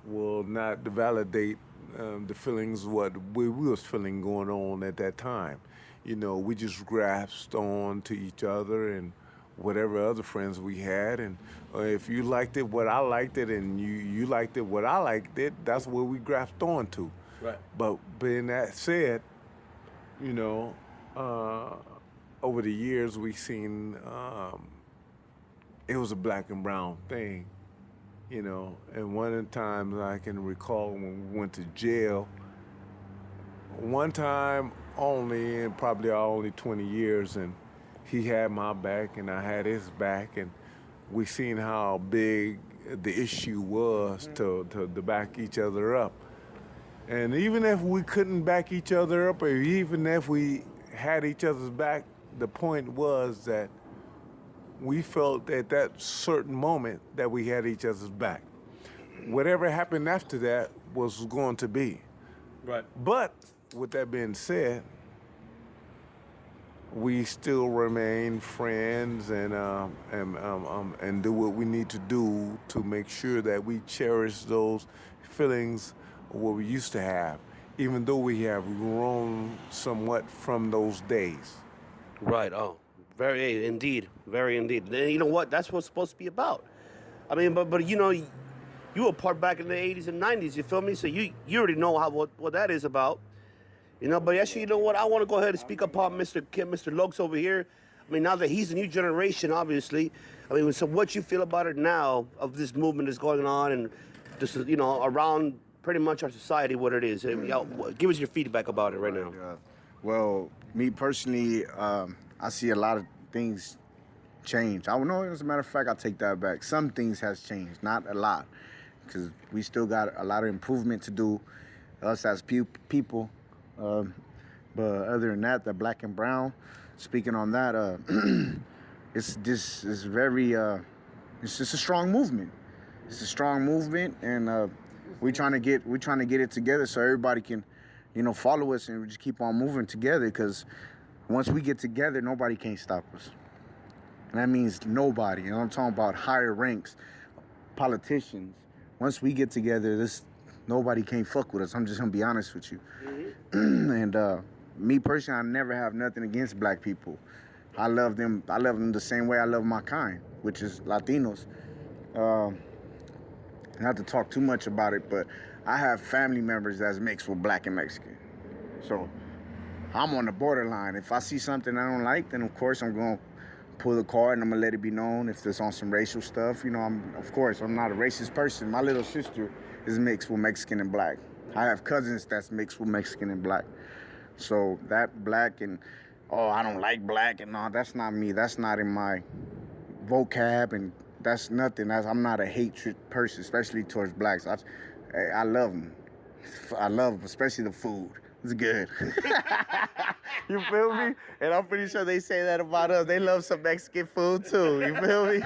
will not validate the feelings what we was feeling going on at that time. You know, we just grasped on to each other and whatever other friends we had, and if you liked it what I liked it, and you liked it what I liked it, that's what we grasped on to. Right. But being that said, you know, over the years we seen it was a black and brown thing, you know. And one of the times I can recall when we went to jail, one time only, in probably only 20 years, and he had my back and I had his back, and we seen how big the issue was to back each other up. And even if we couldn't back each other up, or even if we had each other's back, the point was that we felt at that certain moment that we had each other's back. Whatever happened after that was going to be. Right. But with that being said, we still remain friends and do what we need to do to make sure that we cherish those feelings of what we used to have, even though we have grown somewhat from those days. Right. Oh, very indeed. Very indeed. And you know what? That's what it's supposed to be about. I mean, but you know, you were part back in the 80s and 90s, you feel me? So you already know what that is about. You know, but actually, you know what? I want to go ahead and speak upon Mr. Kim, Mr. Lokes over here. I mean, now that he's the new generation, obviously. I mean, so what you feel about it now, of this movement that's going on and this is, you know, around pretty much our society, what it is. Give us your feedback about it right now. Well, me personally, I see a lot of things change. I don't know, as a matter of fact, I'll take that back. Some things has changed, not a lot, because we still got a lot of improvement to do, us as people. But other than that, the black and brown, speaking on that, it's just a strong movement. It's a strong movement, and we're trying to get it together so everybody can, follow us and we just keep on moving together. Because once we get together, nobody can stop us. And that means nobody. I'm talking about higher ranks, politicians. Once we get together, nobody can fuck with us. I'm just gonna be honest with you. And me personally, I never have nothing against black people. I love them the same way I love my kind, which is Latinos. Not to talk too much about it, but I have family members that's mixed with black and Mexican. So I'm on the borderline. If I see something I don't like, then of course I'm gonna pull the card and I'm gonna let it be known. If there's on some racial stuff, I'm not a racist person. My little sister is mixed with Mexican and black. I have cousins that's mixed with Mexican and black. So that black and, I don't like black and all, that's not me. That's not in my vocab, and that's nothing. I'm not a hatred person, especially towards blacks. I love them. I love especially the food. It's good. You feel me? And I'm pretty sure they say that about us. They love some Mexican food too. You feel me?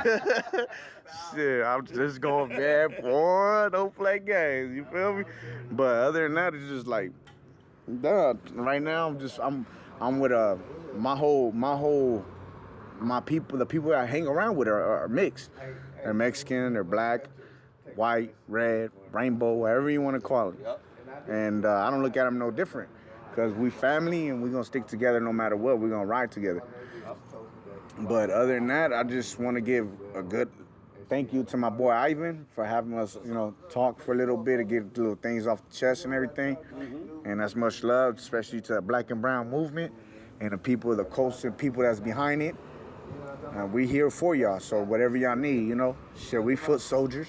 Shit, I'm just going, man, boy, don't play games. You feel me? But other than that, it's just like, right now I'm with my people, the people I hang around with are mixed. They're Mexican, they're black, white, red, rainbow, whatever you want to call it. And I don't look at them no different, because we family and we're going to stick together no matter what. We're going to ride together. But other than that, I just want to give a good thank you to my boy Ivan for having us, talk for a little bit and get little things off the chest and everything. And that's much love, especially to the Black and Brown movement and the people of the coast and people that's behind it. We here for y'all, so whatever y'all need, shit, we foot soldiers.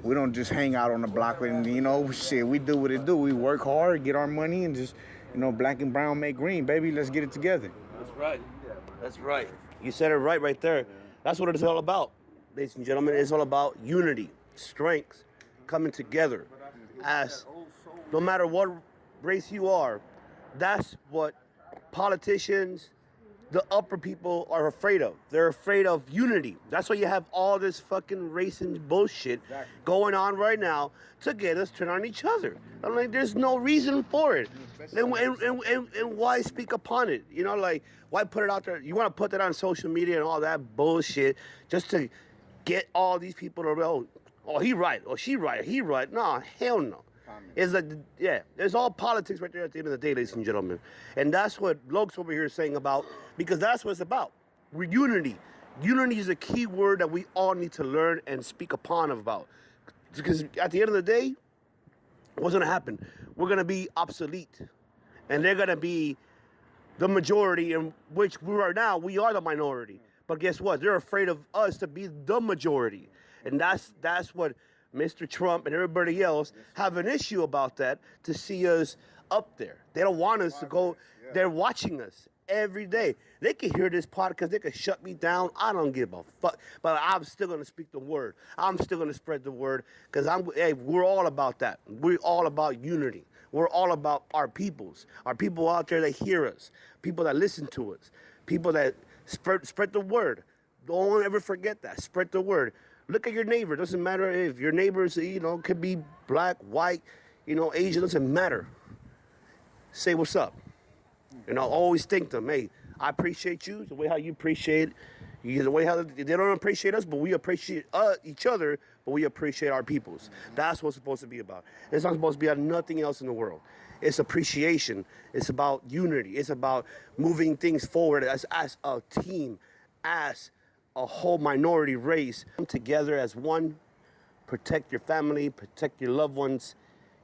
We don't just hang out on the block and, shit, we do what it do. We work hard, get our money, and just, black and brown make green, baby. Let's get it together. That's right. That's right. You said it right there. That's what it's all about, ladies and gentlemen. It's all about unity, strength, coming together. As no matter what race you are, that's what politicians, the upper people are afraid of. They're afraid of unity. That's why you have all this fucking racing bullshit going on right now to get us turned on each other. I'm like, there's no reason for it. And why speak upon it? Why put it out there? You want to put that on social media and all that bullshit just to get all these people to, oh, he right, or she right, he right. No, hell no. It's like, there's all politics right there at the end of the day, ladies and gentlemen. And that's what Lokes over here is saying about, because that's what it's about. We're unity. Unity is a key word that we all need to learn and speak upon about. Because at the end of the day, what's going to happen? We're going to be obsolete. And they're going to be the majority, in which we are now. We are the minority. But guess what? They're afraid of us to be the majority. And that's what Mr. Trump and everybody else have an issue about, that to see us up there. They don't want us to go. They're watching us every day. They can hear this podcast. They can shut me down. I don't give a fuck. But I'm still going to speak the word. I'm still going to spread the word, because we're all about that. We're all about unity. We're all about our peoples. Our people out there that hear us. People that listen to us. People that spread the word. Don't ever forget that. Spread the word. Look at your neighbor. Doesn't matter if your neighbors, could be black, white, Asian. Doesn't matter. Say what's up. Always thank them. Hey, I appreciate you. The way how you appreciate, the way how they don't appreciate us, but we appreciate each other. But we appreciate our peoples. That's what it's supposed to be about. It's not supposed to be about nothing else in the world. It's appreciation. It's about unity. It's about moving things forward as a team, as a whole minority race. Come together as one. Protect your family. Protect your loved ones.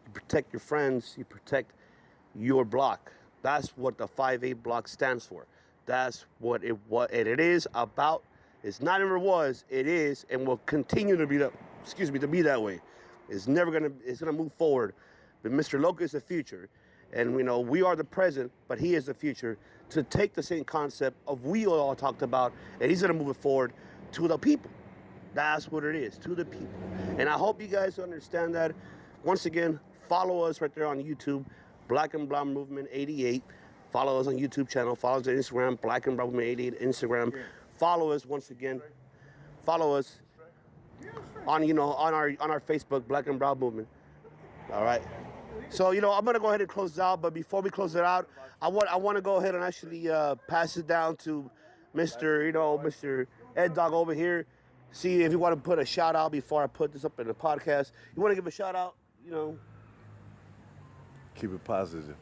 You protect your friends. You protect your block. That's what the 5-8 block stands for. That's what it is about. It's not ever was. It is and will continue to be that way. It's gonna move forward. But Mr. Loco is the future, and we are the present, but he is the future. To take the same concept of we all talked about, and he's gonna move it forward to the people. That's what it is, to the people. And I hope you guys understand that. Once again, follow us right there on YouTube, Black and Brown Movement 88. Follow us on YouTube channel. Follow us on Instagram, Black and Brown Movement 88 Instagram. Follow us once again. Follow us on our Facebook, Black and Brown Movement. All right. So, you know, I'm going to go ahead and close it out. But before we close it out, I want to go ahead and actually pass it down to Mr. Ed Dog over here. See if you want to put a shout out before I put this up in the podcast. You want to give a shout out, you know? Keep it positive.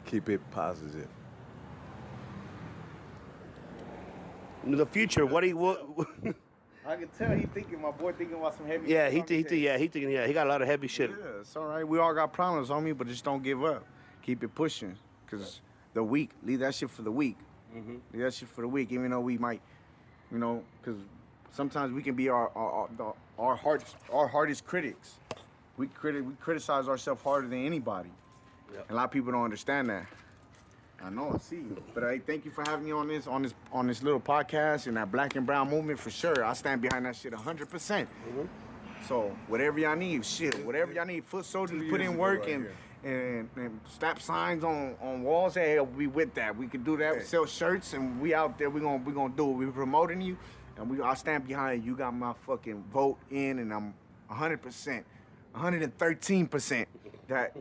Keep it positive. In the future, what do you... I can tell my boy thinking about some heavy Yeah, shit. he got a lot of heavy shit. Yeah, it's all right. We all got problems, homie, but just don't give up. Keep it pushing, because the weak, leave that shit for the weak. Leave that shit for the weak, even though we might, you know, because sometimes we can be our hardest critics. We criticize ourselves harder than anybody. Yep. And a lot of people don't understand that. I know, I see you. But I thank you for having me on this little podcast and that Black and Brown movement for sure. I stand behind that shit 100%. So whatever y'all need, whatever y'all need, foot soldiers, put in work and slap signs on walls. Hey, we with that. We can do that. We sell shirts and we out there. We gonna do it. We promoting you, and I stand behind you. You got my fucking vote in, and I'm 100%, 113%. That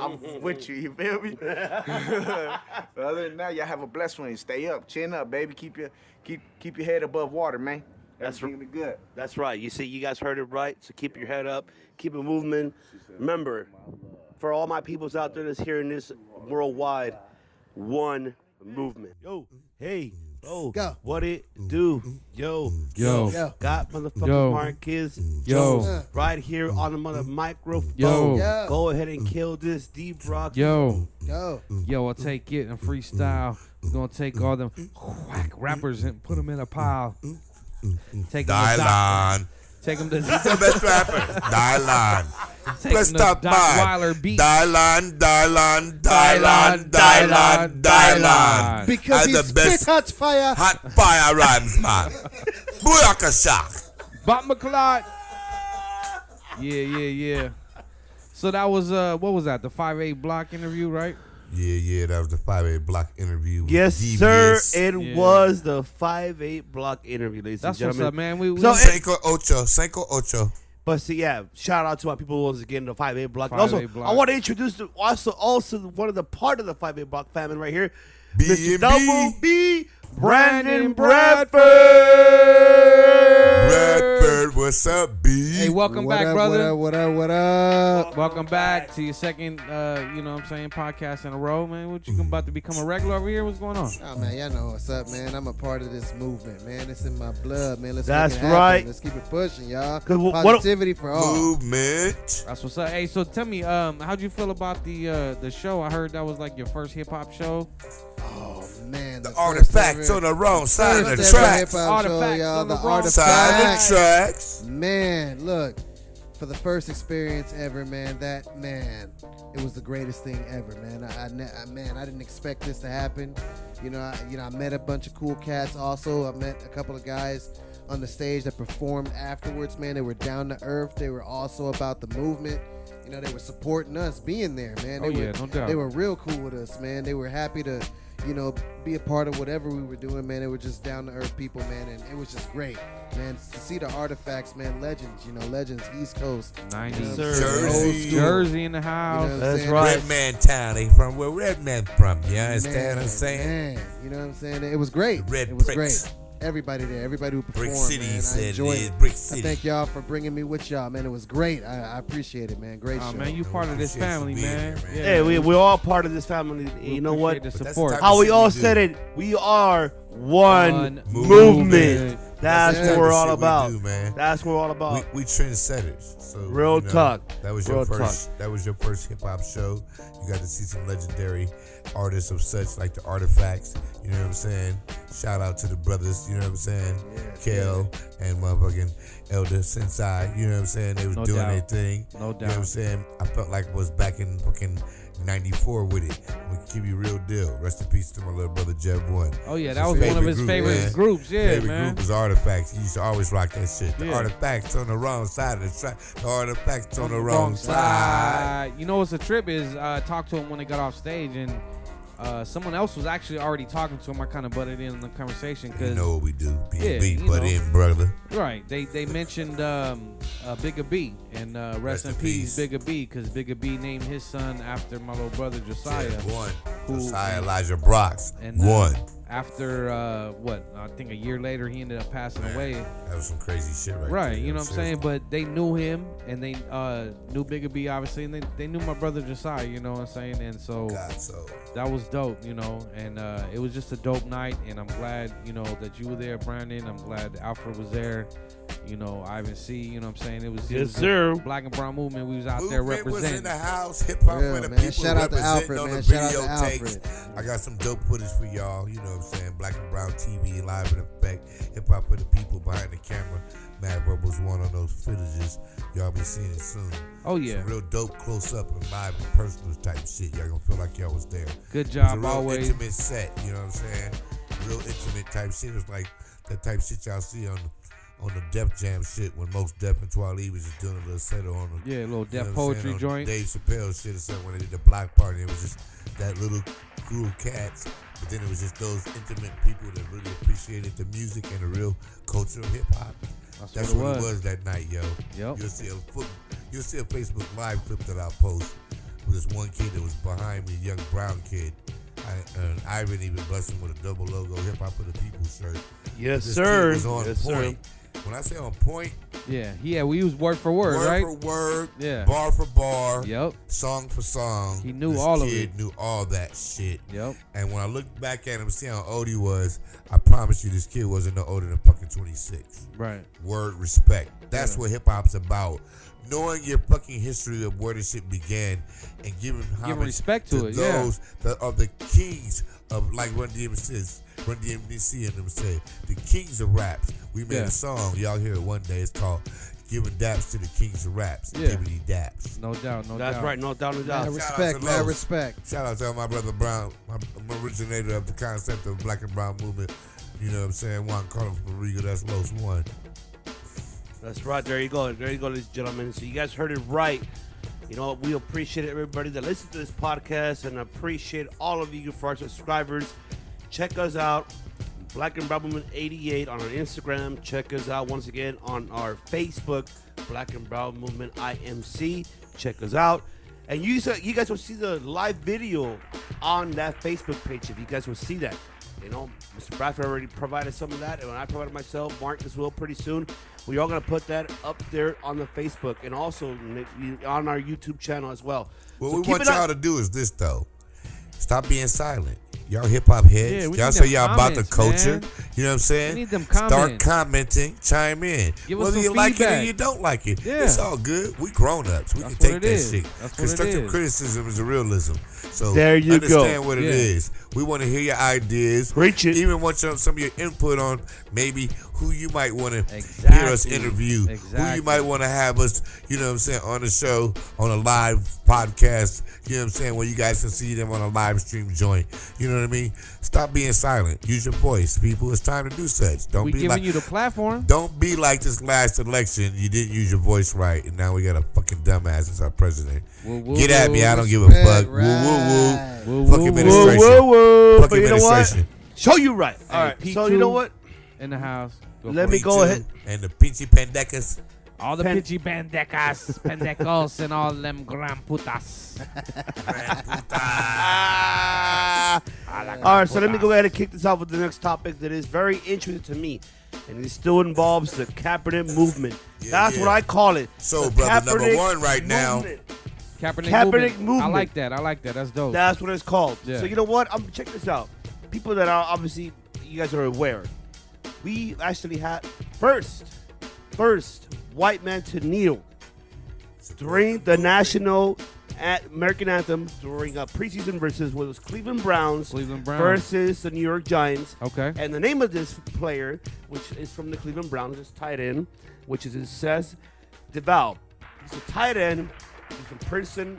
I'm with you feel me? But other than that, y'all have a blessed one. Stay up, chin up, baby. Keep your head above water, man. That's gonna be good. That's right. You see, you guys heard it right. So keep your head up, keep it moving. Remember, for all my peoples out there that's hearing this worldwide, one movement. Yo, hey, go. What it do? Yo. Got motherfucking Yo. Marcus Yo. Jones right here on the mother microphone. Yo. Go ahead and kill this D-Brock. Yo, Go. I'll take it and freestyle. We're gonna take all them whack rappers and put them in a pile. Take them to Dylon. Take them to He's the best rapper. Dylon. Take Let's them to stop Doc by. Weiler beat. Dylon. Because As he's the best spit hot fire. hot fire rhymes, man. Booyaka shock. Bob McClot. Yeah. So that was what was that? The 5-8 block interview, right? Yeah, that was the 5-8 block interview. With Yes, Devious. sir. It was the 5-8 block interview, ladies That's and what's gentlemen. up, man. We So Cinco Ocho. But see, yeah, shout out to my people once again, the 5-8 block. 5-8 Also, block. I want to introduce also one of the part of the 5-8 block family right here, B&B. Mr. Double B, Brandon Bradford. Bradford, what's up, B? Hey, welcome What back, up, brother. What up? Welcome back to your second, you know what I'm saying, podcast in a row, man. What you about to become a regular over here? What's going on? Oh, man, y'all know what's up, man. I'm a part of this movement, man. It's in my blood, man. Let's That's make it happen. right. Let's keep it pushing, y'all. 'Cause Positivity for all. Movement. That's what's up. Hey, so tell me, how'd you feel about the show? I heard that was like your first hip hop show. Oh, man. The artifacts on the wrong side of the tracks. Artifacts y'all. on the The wrong Side of artifacts. the tracks. Man, look, for the first experience ever, man, it was the greatest thing ever, man. I didn't expect this to happen. I met a bunch of cool cats also. I met a couple of guys on the stage that performed afterwards, man. They were down to earth. They were also about the movement. They were supporting us being there, man. No doubt. They were real cool with us, man. They were happy to, be a part of whatever we were doing, man. They were just down to earth people, man, and it was just great, man. To see the artifacts, man, legends, legends, East Coast, 90s, Jersey in the house. That's right. Red Man town. They from where Red Man from? You understand what I'm saying? Man, you know what I'm saying? It was great. Red It was bricks. great. Everybody there, everybody who performed, Brick City man. said I it enjoyed is. it. Brick I City. thank y'all for bringing me with y'all, man. It was great. I appreciate it, man. Great Oh, show. man, you part of this family, man. Yeah, Hey, we're all part of this family. And you know what? appreciate the support. How we all said it, we are one movement. That's what we're all about. That's what we're all about. We trendsetters. So Real talk. That was Real your first. That was your first hip hop show. You got to see some legendary artists of such like the Artifacts. You know what I'm saying? Shout out to the brothers. You know what I'm saying? Kel and motherfucking Elder Sensei. You know what I'm saying? They was doing their thing. No You know what I'm doubt. saying? I felt like I was back in fucking 94 with it. We give you real deal. Rest in peace to my little brother Jeb One. Oh, yeah, that was one of his favorite groups. Yeah, favorite man. group was Artifacts. He used to always rock that shit. The Yeah. Artifacts on the wrong side of the track. The Artifacts on the wrong side. You know what's a trip is talk to him when they got off stage, and Someone else was actually already talking to him. I kind of butted in on the conversation because You know what we do. Yeah, B&B, you butt know. in, brother. Right. They mentioned Bigga B and rest in peace Bigga B, because Bigga B named his son after my little brother Josiah. Yeah, one. who- Josiah Elijah Brox. And one. After I think a year later he ended up passing away. That was some crazy shit right Right, there. you know what I'm saying? But they knew him, and they knew Bigga B, obviously, and they knew my brother Josiah, you know what I'm saying? And so, that was dope, you know, and it was just a dope night, and I'm glad, you know, that you were there, Brandon. I'm glad Alfred was there, you know, I.M.C, you know what I'm saying? It was Yes, sir. Black and Brown Movement. We was out there Movement was representing. in the house. Hip hop Yeah, for the man. people. Shout out to representing Alfred, on man. the Shout out to video Alfred. tapes. I got some dope footage for y'all. You know what I'm saying? Black and Brown TV, live in effect. Hip hop for the people behind the camera. Mad Rebels one on those footages. Y'all be seeing it soon. Oh, yeah. Some real dope close up and live and personal type shit. Y'all gonna feel like y'all was there. Good It job, was a real always. intimate set. You know what I'm saying? Real intimate type shit. It was like that type shit y'all see on the Def Jam shit when Most Def and Twali was just doing a little set on them. Yeah, a little You know Def what I'm Poetry saying? On joint. Dave Chappelle shit or something when they did the block party. It was just that little crew of cats. But then it was just those intimate people that really appreciated the music and the real culture of hip hop. That's what it was that night, yo. Yep. You'll see a Facebook Live clip that I'll post with this one kid that was behind me, young brown kid. Ivan even blessed him with a double logo Hip Hop for the People shirt. Yes, this sir. Kid was on Yes, point. When I say on point, Yeah, we used word for word, right? word for word, Yeah. bar for bar, Yep. song for song. He knew this all of kid it. knew all that shit. Yep. And when I look back at him, see how old he was, I promise you this kid wasn't no older than fucking 26. Right. Word, respect. That's Yeah. what hip hop's about. Knowing your fucking history of where this shit began and giving homage respect to it, yeah. those that are the kings of, like Run DMC and them said, the kings of raps. We made Yeah. a song, y'all hear it one day. It's called "Giving Daps to the Kings of Raps." Yeah. Gibbity Daps. No doubt, no doubt. That's right, no doubt, no doubt. Mad respect, mad respect. Shout out to my brother Brown. I'm originator of the concept of Black and Brown movement. You know what I'm saying? Juan Carlos Rodriguez, that's Los One. That's right. There you go. There you go, ladies and gentlemen. So you guys heard it right. You know, we appreciate everybody that listens to this podcast and appreciate all of you for our subscribers. Check us out, Black and Brown Movement 88 on our Instagram. Check us out once again on our Facebook, Black and Brown Movement I.M.C. Check us out. And you guys will see the live video on that Facebook page if you guys will see that. You know, Mr. Bradford already provided some of that, and when I provided myself, Mark as well pretty soon. We're all going to put that up there on the Facebook and also on our YouTube channel as well. What So we keep want it up. y'all to do is this, though. Stop being silent. Y'all hip hop heads. Yeah, we y'all need say them y'all about the comments, culture. man. You know what I'm saying? We need them Start comments. commenting, chime in. Give us Whether some you like it or feedback. you don't like it, Yeah. it's all good. We grown ups. We That's can take what it that is. shit. That's what it Constructive is. criticism is a realism. So There you understand go. what Yeah. it is. We want to hear your ideas. Preach it. Even want some of your input on maybe who you might want to hear us Exactly. interview. Who Exactly. you might want to have us, you know what I'm saying, on the show, on a live podcast. You know what I'm saying, where you guys can see them on a live stream joint. You know what I mean? Stop being silent. Use your voice, people. It's time to do such. Don't We be giving like you the platform. Don't be like this last election. You didn't use your voice right, and now we got a fucking dumbass as our president. Woo, woo, Get at me. woo. I don't give a Respect, fuck. right. Woo, woo, Woo, woo. Fuck woo, administration. Whoa, whoa. Fuck But you know what? administration. Show you right. All Hey, right. P2 So you know what? In the house. Go Let for me it. go ahead. And the pinchy pendecas. All the Pen- pitchy pendecas, pendecos, and all them gran putas. All right, so let me go ahead and kick this off with the next topic that is very interesting to me, and it still involves the Kaepernick movement. Yeah, That's yeah. what I call it. So, the brother, number Kaepernick one right now. movement. Kaepernick, Kaepernick movement. I movement. like that. I like that. That's dope. That's what it's called. Yeah. So you know what? Check this out. People that are obviously you guys are aware. We actually had first white man to kneel during the national American anthem during a preseason versus what was Cleveland Browns versus the New York Giants. Okay. And the name of this player, which is from the Cleveland Browns, is tight end, which is it says DeVal. He's a tight end. He's from Princeton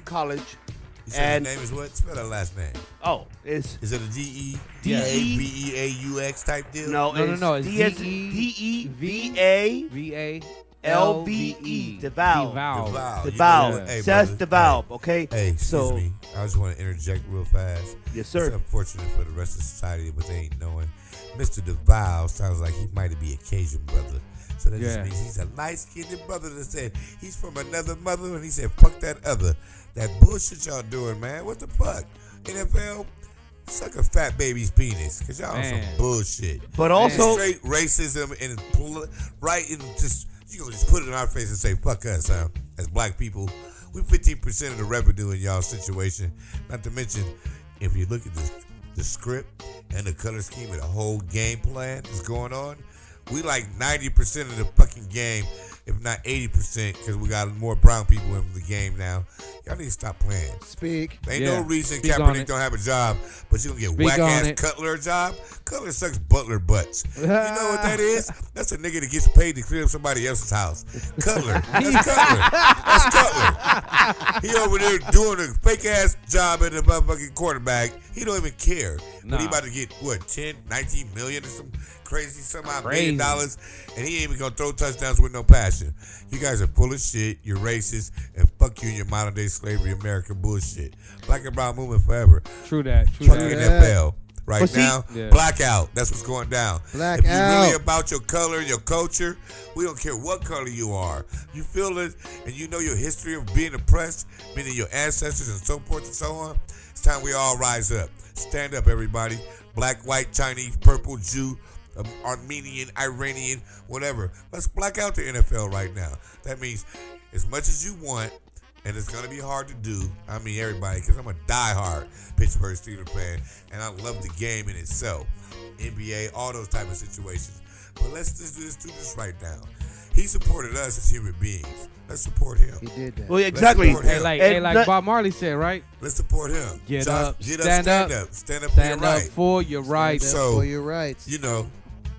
College. You said his name is what? Spell that last name. Oh, is it a D-E-B-E-A-U-X type deal? No, No. It's D-E-V-A. V-A. LVE. DeValve. DeValve. DeValve. Hey, Says brother. DeValve, okay? Hey, excuse So- me. I just want to interject real fast. Yes, sir. It's unfortunate for the rest of society, but they ain't knowing. Mr. DeVal sounds like he might be a Cajun brother. So that just means he's a light-skinned brother that said he's from another mother, and he said, fuck that other. That bullshit y'all doing, man. What the fuck? NFL, suck a fat baby's penis, because y'all on some bullshit. But also- straight racism and right in just, you gonna just put it in our face and say, fuck us, huh? As black people, we 15% of the revenue in y'all situation. Not to mention, if you look at the script and the color scheme and the whole game plan that's going on, we like 90% of the fucking game, if not 80%, because we got more brown people in the game now. Y'all need to stop playing. Speak. Ain't no reason Speak on Kaepernick it. don't have a job, but you gonna get Speak on whack-ass it. Cutler a job? Cutler sucks butler butts. You know what that is? That's a nigga that gets paid to clean up somebody else's house. Cutler. That's Cutler. That's Cutler. He over there doing a fake-ass job at the motherfucking quarterback. He don't even care. But he Nah. about to get, 10, 19 million or some crazy somehow $1 Crazy. million, and he ain't even gonna throw touchdowns with no passion. You guys are full of shit. You're racist, and fuck you and your modern day slavery American bullshit. Black and brown movement forever. True that. Fuck NFL. Right But see- now, Yeah. blackout. That's what's going down. If you're really Blackout. about your color and your culture, we don't care what color you are. You feel it, and you know your history of being oppressed, meaning your ancestors and so forth and so on. It's time we all rise up. Stand up, everybody. Black, white, Chinese, purple, Jew, Armenian, Iranian, whatever. Let's black out the NFL right now. That means as much as you want, and it's going to be hard to do. I mean, everybody, because I'm a diehard Pittsburgh Steelers fan, and I love the game in itself. NBA, all those type of situations. But let's just do this right now. He supported us as human beings. Let's support him. He did that. Well, exactly. Let's support him. Hey, like Bob Marley said, right? Let's support him. Get Josh, up, get stand up, up, stand up for your stand up right. for your rights. So, For your rights. you know,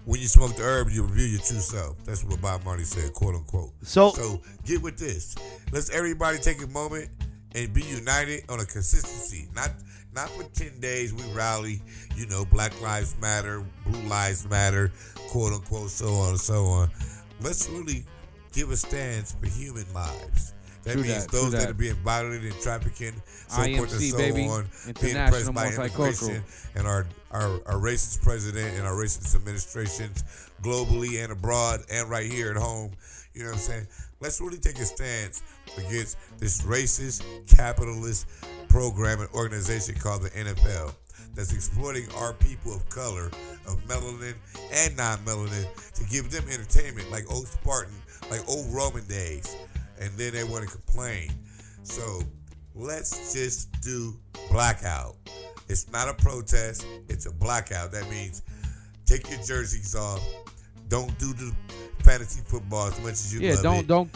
when you smoke the herb, you reveal your true self. That's what Bob Marley said, quote unquote. So get with this. Let's everybody take a moment and be united on a consistency. Not for 10 days we rally, you know, Black Lives Matter, Blue Lives Matter, quote unquote, so on and so on. Let's really give a stance for human lives. That True means that, those true that that. are being violated and trafficking, so forth and I.M.C, so baby. on, being International oppressed by multicultural. immigration and our racist president and our racist administrations globally and abroad and right here at home. You know what I'm saying? Let's really take a stance against this racist, capitalist program and organization called the NFL that's exploiting our people of color, of melanin and non-melanin, to give them entertainment like old Spartan, like old Roman days. And then they want to complain. So let's just do blackout. It's not a protest, it's a blackout. That means take your jerseys off. Don't do the fantasy football as much as you love it. Don't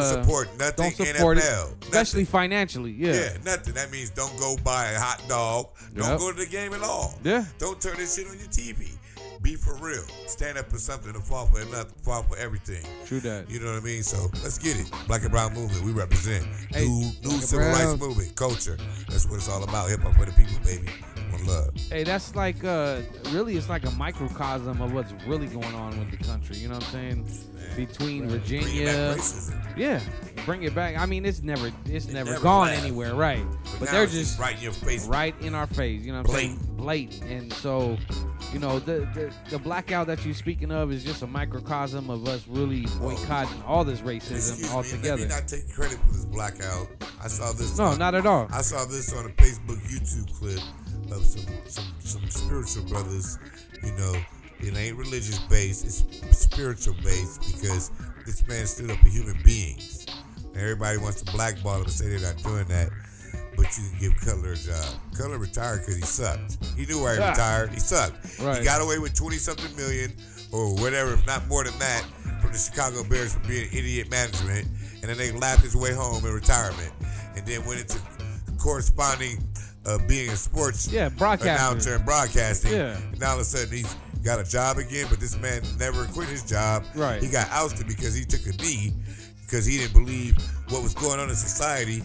support nothing Don't support NFL. it, especially financially. Yeah, Nothing. That means don't go buy a hot dog. Don't Yep. go to the game at all. Yeah. Don't turn this shit on your TV. Be for real. Stand up for something and fall for nothing. Fall for everything. True that. You know what I mean? So let's get it. Black and brown movement. We represent Hey, new Black civil and rights brown. movement, culture. That's what it's all about. Hip hop for the people, baby. One love. Hey, that's like really, it's like a microcosm of what's really going on with the country. You know what I'm saying? Between Virginia, yeah, bring it back. I mean, it's never never gone left. anywhere, right? But But now they're it's just just right in your face. right in our face. You know what I'm saying? Blatant. And so, you know, the blackout that you're speaking of is just a microcosm of us really boycotting all this racism Excuse altogether. me, let me not take credit for this blackout. I saw this. No, not at all. I saw this on a Facebook YouTube clip of some spiritual brothers. You know, it ain't religious based, it's spiritual based, because this man stood up for human beings. And everybody wants to blackball him and say they're not doing that. But you can give Cutler a job. Cutler retired because he sucked. He knew why he retired. He sucked. Right. He got away with 20-something million or whatever, if not more than that, from the Chicago Bears for being idiot management. And then they laughed his way home in retirement. And then went into corresponding being a sports announcer and broadcasting. Yeah. And now all of a sudden he's got a job again, but this man never quit his job. Right. He got ousted because he took a knee because he didn't believe what was going on in society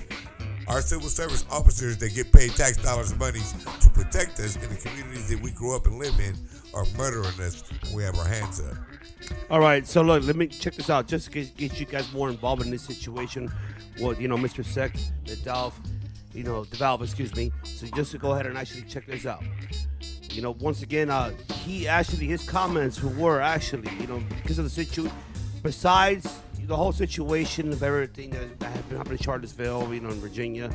Our civil service officers that get paid tax dollars monies to protect us in the communities that we grew up and live in are murdering us when we have our hands up. All right, so look, let me check this out. Just to get you guys more involved in this situation, well, Mr. Sex, DeValve, excuse me. So just to go ahead and actually check this out. Once again, his comments were actually, because of the situation, besides the whole situation of everything that has been happening in Charlottesville, in Virginia,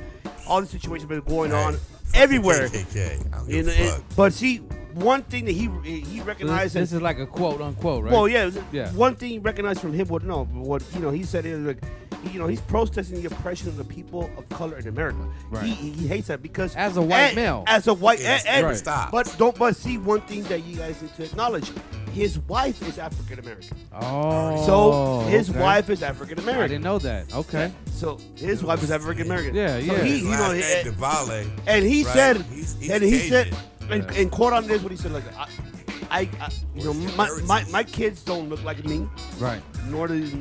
all the situations have been going on everywhere. But see, one thing that he recognized. This is like a quote unquote, right? Well, yeah. One thing he recognized from him, he said is like, he's protesting the oppression of the people of color in America. Right. He hates that because as a white male, but see, one thing that you guys need to acknowledge. His wife is African American. Oh. So his wife is African American. I didn't know that. Okay. So his wife is African American. Yeah. So he said, and quote on this, what he said, like, my kids don't look like me. Right. Nor does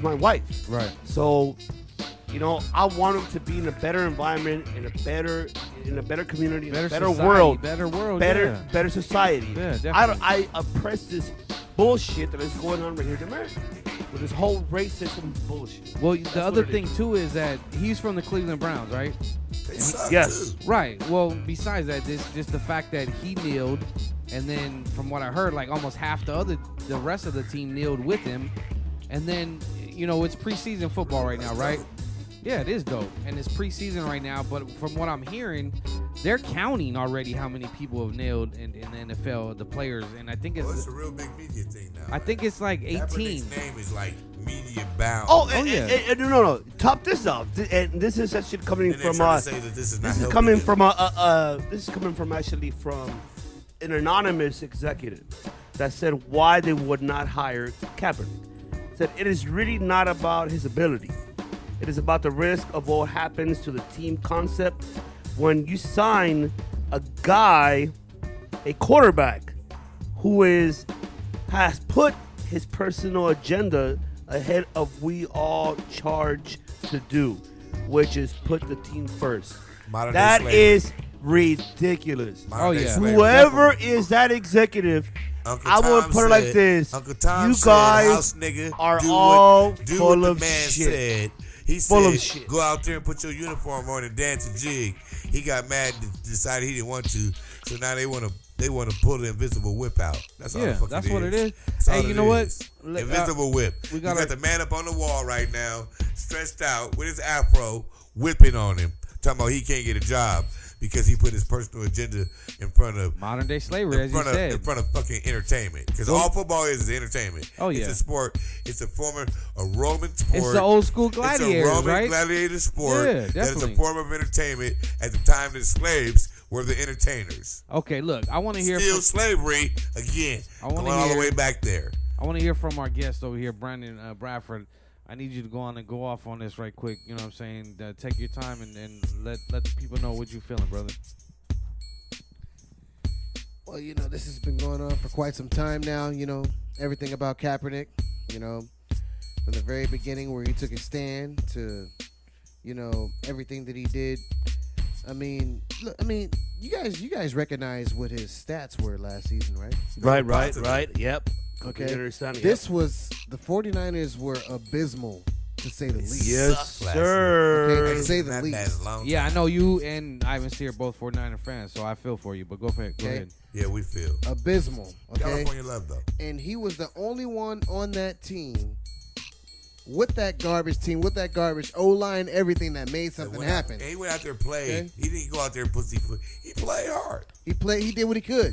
my wife. Right. So, I want them to be in a better environment, in a better community, in a better world, better society. Yeah, definitely. I oppress this bullshit that is going on right here in America with this whole racism bullshit. Well, the other thing too is that he's from the Cleveland Browns, right? Yes. Right. Well, besides that, just the fact that he kneeled, and then from what I heard, like almost half the rest of the team kneeled with him, and then it's preseason football right now, right? Yeah, it is dope, and it's preseason right now. But from what I'm hearing, they're counting already how many people have nailed in the NFL, the players, and I think it's a real big media thing now. I think it's like 18. Kaepernick's name is like media bound. No. Top this up, and this is actually coming from. This is coming from actually from an anonymous executive that said why they would not hire Kaepernick. Said it is really not about his ability. It is about the risk of what happens to the team concept when you sign a quarterback who has put his personal agenda ahead of we all charge to do, which is put the team first. That is ridiculous. Whoever is that executive, I would put it like this: Uncle Tom you said, guys house nigga, are do all what full of the man shit. said. He full said, of shit. Go out there and put your uniform on and dance a jig. He got mad and decided he didn't want to, so now they want to pull the invisible whip out. That's all the fuck that's it is. what it is. That's all Hey, you it know is. what? Invisible whip. We you got the man up on the wall right now, stretched out with his afro, whipping on him, talking about he can't get a job because he put his personal agenda in front of modern day slavery, as you said, in front of fucking entertainment. Because all football is entertainment. Oh yeah, it's a sport. It's a Roman sport. It's the old school gladiators, it's a Roman right? gladiator sport. Yeah, that is definitely. a form of entertainment. At the time, the slaves were the entertainers. Okay, look, I want to hear still slavery again. Going all the way back there. I want to hear from our guest over here, Brandon Bradford. I need you to go on and go off on this right quick. You know what I'm saying? Take your time and let the people know what you're feeling, brother. Well, this has been going on for quite some time now. Everything about Kaepernick, from the very beginning where he took a stand to, everything that he did. I mean, you guys recognize what his stats were last season, right? Right. Yep. Okay. Understand. This was the 49ers were abysmal, to say the least. Yes, sir. Okay, to say the least. Yeah, I know you and I.M.C are both 49er fans, so I feel for you. But go ahead. Yeah, we feel abysmal. Okay. California love though. And he was the only one on that team, with that garbage team, with that garbage O-line, everything that made something happen. And he went out there and played. Okay? He didn't go out there and pussyfoot. He played hard. He did what he could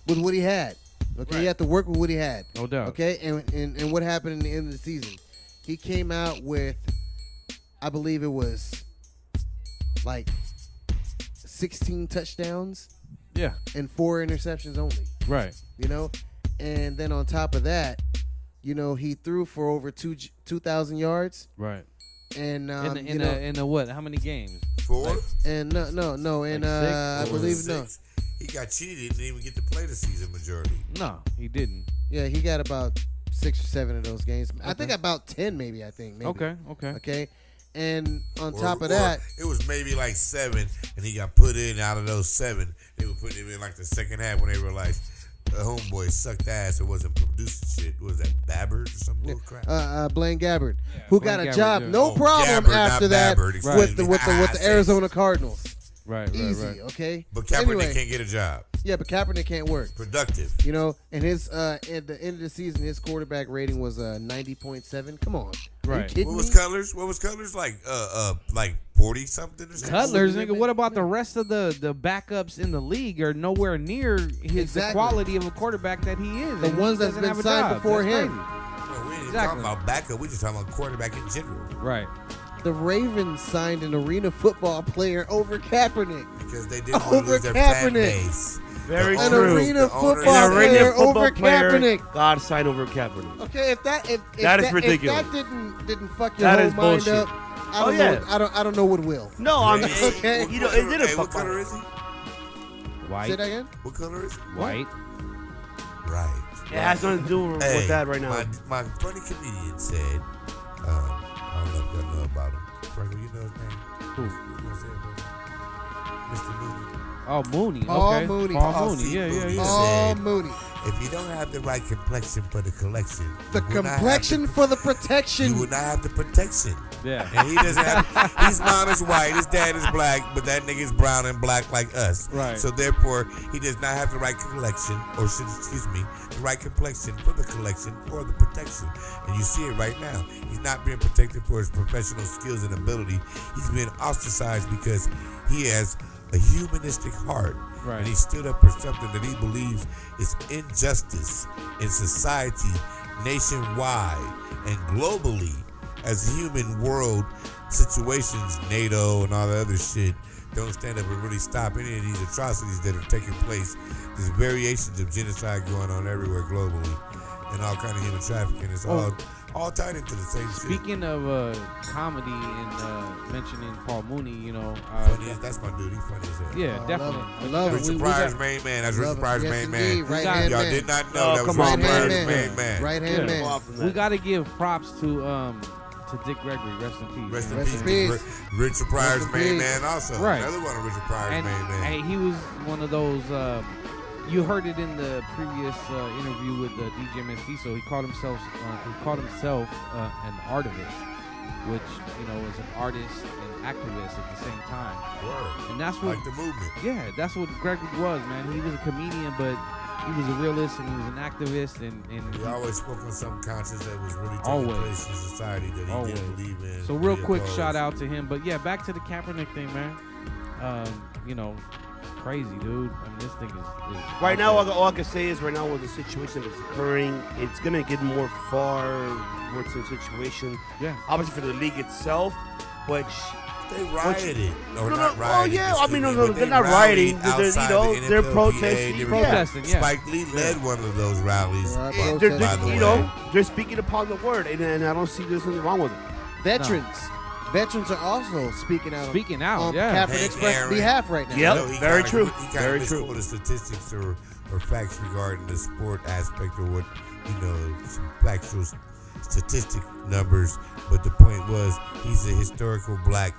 with what he had. Okay, right. He had to work with what he had. No doubt. Okay, and what happened in the end of the season? He came out with, I believe it was like 16 touchdowns. Yeah. And 4 interceptions only. Right. And then on top of that, he threw for over 2,000 yards. Right. And in the what? How many games? 4. And no. And I believe no. He got cheated and didn't even get to play the season majority. No, he didn't. Yeah, he got about 6 or 7 of those games. Okay. I think about 10, maybe. Okay. Okay. And on top Or of that, it was maybe like 7, and he got put in. Out of those 7, they were putting him in like the second half when they realized the homeboy sucked ass and wasn't producing shit. What was that, Babbard or some bull crap? Blaine Gabbert, who Blaine got a Gabbert, job, yeah. no problem Gabbert, after not that Babbard, with the Arizona Cardinals. Right, Easy, right. okay. But Kaepernick Anyway, can't get a job. Yeah, but Kaepernick can't work. Productive. You know, and his at the end of the season, his quarterback rating was 90.7. Come on, Are you kidding What was me? Colors? What was Colors like? Like 40 something or something. Cutler's, nigga. What about the rest of the backups in the league are nowhere near the quality of a quarterback that he is. The and ones he that's doesn't been have a signed job. before That's him. crazy. Well, we ain't Exactly. talking about backup. We just talking about quarterback in general. Right. The Ravens signed an arena football player over Kaepernick. Because they didn't want to lose their fan base. Very An true. arena The football An arena player football over player Kaepernick. God signed over Kaepernick. Okay, if that That is ridiculous. If that didn't fuck your That whole is mind bullshit. up, I don't know what will. No, I'm okay. You know, it didn't What fuck color up. is he? White. Say that again. What color is he? White. Right. It has nothing to do with that right now. My funny comedian said, I don't know if y'all know about him. Franklin, you know his name? Who? You know what I'm saying, Mr. Mooney. Oh, Mooney. Paul Okay. Mooney. Paul Paul Mooney. C. Yeah, Mooney yeah. Paul said, Mooney. If you don't have the right complexion for the collection, The you will not have complexion for the protection. You will not have the protection. Yeah. And he doesn't have. His mom is white, his dad is black, but that nigga is brown and black like us. Right. So therefore, he does not have the right collection, or should, excuse me, the right complexion for the collection or the protection. And you see it right now. He's not being protected for his professional skills and ability. He's being ostracized because he has a humanistic heart. Right. And he stood up for something that he believes is injustice in society, nationwide, and globally as human world situations, NATO and all the other shit, don't stand up and really stop any of these atrocities that are taking place. There's variations of genocide going on everywhere globally, and all kind of human trafficking. It's all tied into the same shit. Speaking of comedy and mentioning Paul Mooney, you know, That's my dude. He's funny as hell. yeah, definitely. I love it. Richard Pryor's main man. That's Richard Pryor's main man. Right hand Y'all man. did not know that was come Richard on, Pryor's man. main man. Right hand man. We got to give props to Dick Gregory. Rest in peace. Rest in Rest peace. in peace. Richard Pryor's Rest in main peace. man also. Right. Another one of Richard Pryor's main man. And he was one of those. You heard it in the previous interview with DJ Mestizo. He called himself an artivist, which is an artist and activist at the same time. Word. And that's what Like the movement. Yeah, that's what Gregory was, man. He was a comedian, but he was a realist and he was an activist, and He always spoke on some conscience that was really taking Always. place in society that he Always. didn't believe in. So real he quick opposed. shout out to him. But yeah, back to the Kaepernick thing, man. Crazy, dude. I mean, this thing is Right now, all I can say is right now with the situation that's occurring, it's going to get far worse in the situation. Yeah. Obviously for the league itself, but They rioted. Or No, not no, rioting. yeah, excuse I mean, me, no, but they're they not rallied rioting, they're, outside the they're NFLPA. protesting. They were Protesting, yeah. Spike Lee led one of those rallies, Yeah, by the way. They're speaking upon the word, and I don't see there's anything wrong with it. Veterans are also speaking out. On yeah. Kaepernick's Hank Aaron. behalf right now. Yep. You know, he Very kinda- true. He kind Very of true. misquoted statistics or facts regarding the sport aspect of what, some factual statistic numbers. But the point was, he's a historical black